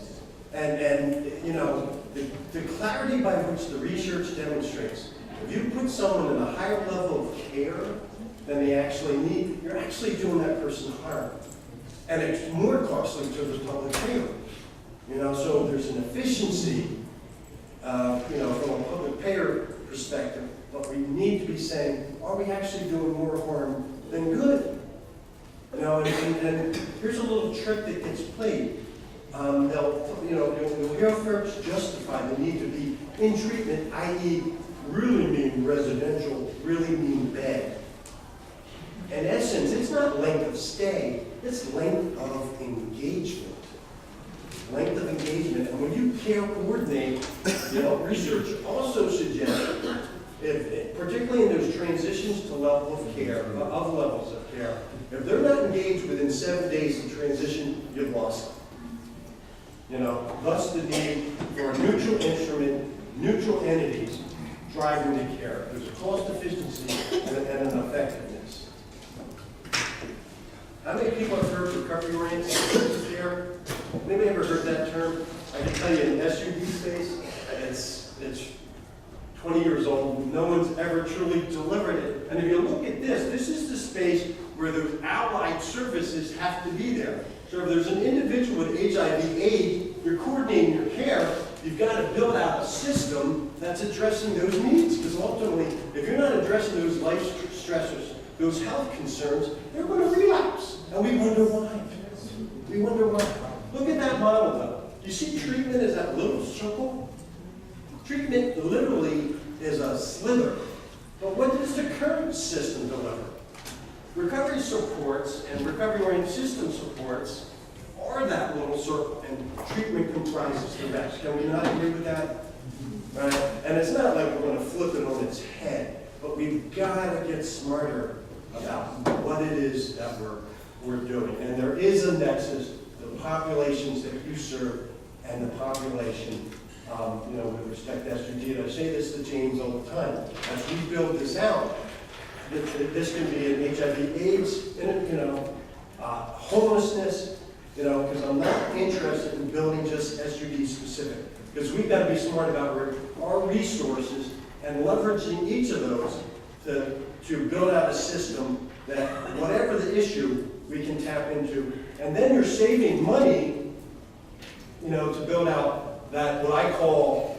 S4: And you know, the clarity by which the research demonstrates, if you put someone in a higher level of care than they actually need, you're actually doing that person harm. And it's more costly to the public payer. You know, so there's an efficiency, you know, from a public payer perspective, but we need to be saying, are we actually doing more harm than good? You know, and here's a little trick that gets played. You'll hear folks justify the need to be in treatment, i.e., really mean residential, really mean bed. In essence, it's not length of stay, it's length of engagement. Length of engagement. And when you care coordinate, you know, research also suggests, particularly in those transitions to level of care, of levels of care, if they're not engaged within 7 days of transition, you've lost them. You know, thus the need for a neutral instrument, neutral entities driving the care. There's a cost efficiency and an effectiveness. How many people have heard recovery-oriented care? Anybody ever heard that term? I can tell you in the SUD space, it's 20 years old. No one's ever truly delivered it. And if you look at this is the space where the allied services have to be there. So if there's an individual with HIV AIDS, you're coordinating your care, you've got to build out a system that's addressing those needs. Because ultimately, if you're not addressing those life stressors, those health concerns, they're going to relapse. And we wonder why. We wonder why. Look at that model though. You see treatment as that little circle? Treatment literally is a sliver. But what does the current system deliver? Recovery supports and recovery-oriented system supports are that little circle, and treatment comprises the rest. Can we not agree with that? Right? And it's not like we're going to flip it on its head, but we've got to get smarter about what it is that we're doing. And there is a nexus. The populations that you serve and the population, with respect to SUD. And I say this to James all the time. As we build this out, this can be an HIV AIDS, homelessness, because I'm not interested in building just SUD specific. Because we've got to be smart about our resources and leveraging each of those to build out a system that whatever the issue, we can tap into. And then you're saving money, to build out that, what I call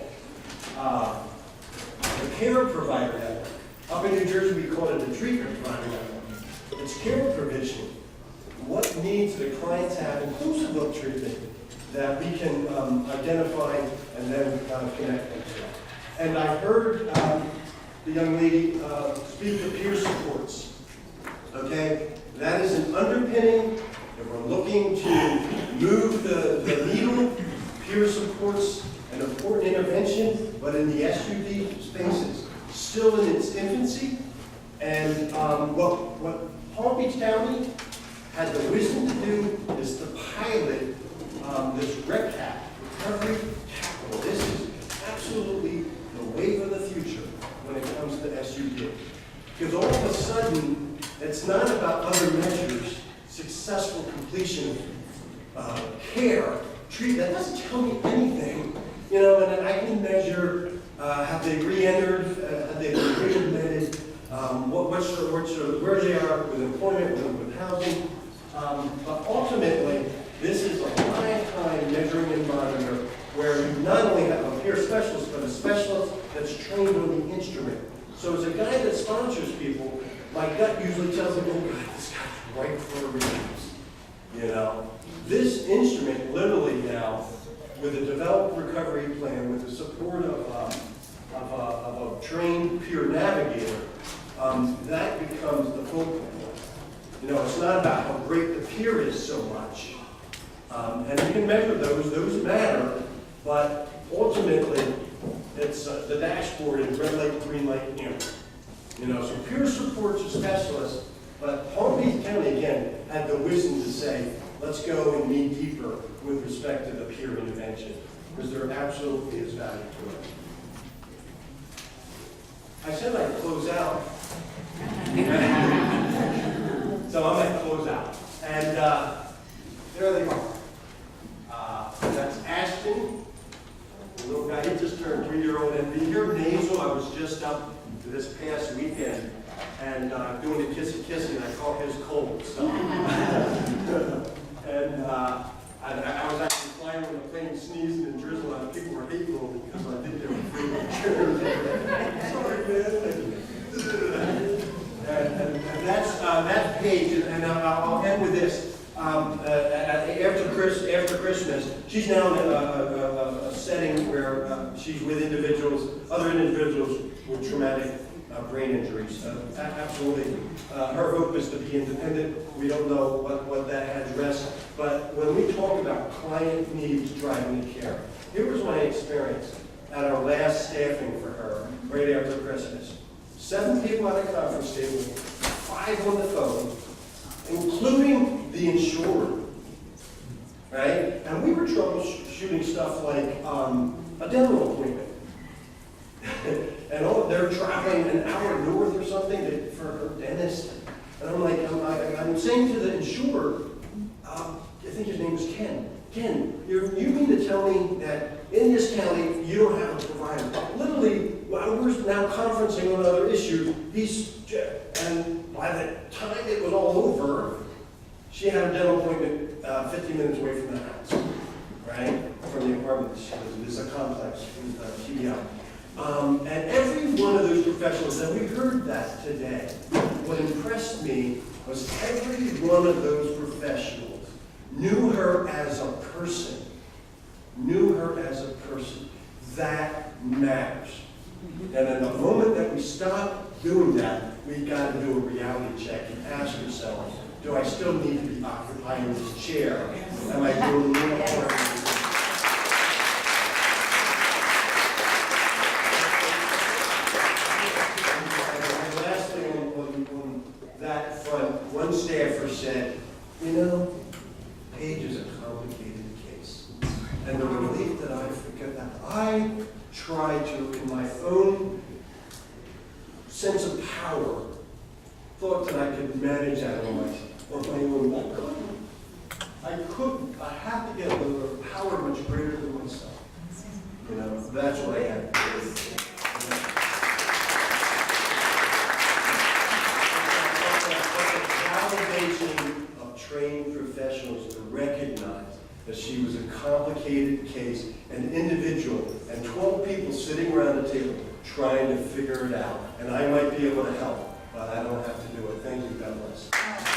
S4: the care provider network. Up in New Jersey, we call it the treatment provider network. It's care provision. What needs the clients have, inclusive of treatment, that we can identify and then connect them to. And I heard the young lady speak to peer supports. Okay? That is an underpinning. If we're looking to move the needle, peer supports an important intervention, but in the SUD spaces, still in its infancy. And what Palm Beach County had the wisdom to do is to pilot this RECAP, recovery capital. This is absolutely the wave of the future when it comes to SUD. Because all of a sudden, it's not about other measures, successful completion of care, treatment. That doesn't tell me anything. And I can measure, have they re-entered, have they been readmitted, where they are with employment, with housing. But ultimately, this is a lifetime measuring and monitor where you not only have a peer specialist, but a specialist that's trained on the instrument. So as a guy that sponsors people, my gut usually tells me, oh God, this guy's right for a relapse. This instrument literally now, with a developed recovery plan, with the support of a trained peer navigator, that becomes the focal point. It's not about how great the peer is so much. And you can measure those matter, but ultimately, it's the dashboard is red light, green light, so peer support's a specialist, but Palm Beach County, again, had the wisdom to say, let's go and meet deeper with respect to the peer intervention, because there absolutely is value to it. I said I'd close out. So I'm going to close out. And there they are. That's Ashton, the little guy. He just turned 3-year-old. And you hear nasal. I was just up this past weekend and doing the kissy-kissy, and I caught his cold. So. And I was actually flying on the plane, sneezing and drizzling, and people were hateful because I think they were afraid. Sorry, man. And that's that page, and I'll end with this. After Christmas, she's now in a setting where she's with other individuals with traumatic brain injuries. Absolutely. Her hope is to be independent. We don't know what that address, but when we talk about client needs driving the care, here was my experience at our last staffing for her right after Christmas. 7 people at a conference table, 5 on the phone, including the insurer, right? And we were troubleshooting stuff like a dental appointment. And they're traveling an hour north or something for her dentist. And I'm like, I'm saying to the insurer, I think his name was Ken. Ken, you mean to tell me that in this county you don't have a provider? Literally, while we're now conferencing on other issues, and by the time it was all over, she had a dental appointment 15 minutes away from the house, right? From the apartment. This is a complex with TBI. And every one of those professionals, and we heard that today, what impressed me was every one of those professionals knew her as a person. Knew her as a person. That matters. And in the moment that we stop doing that, we've got to do a reality check and ask ourselves, do I still need to be occupying this chair? Am I doing more work? That front, one staffer said, Paige is a competent complicated case. And the relief that I tried to, in my own sense of power, thought that I could manage that on my own. I couldn't. I had to get a power much greater than myself. You know, that's what I had to do. Validation of trained professionals to recognize that she was a complicated case, an individual, and 12 people sitting around the table trying to figure it out. And I might be able to help, but I don't have to do it. Thank you. God bless.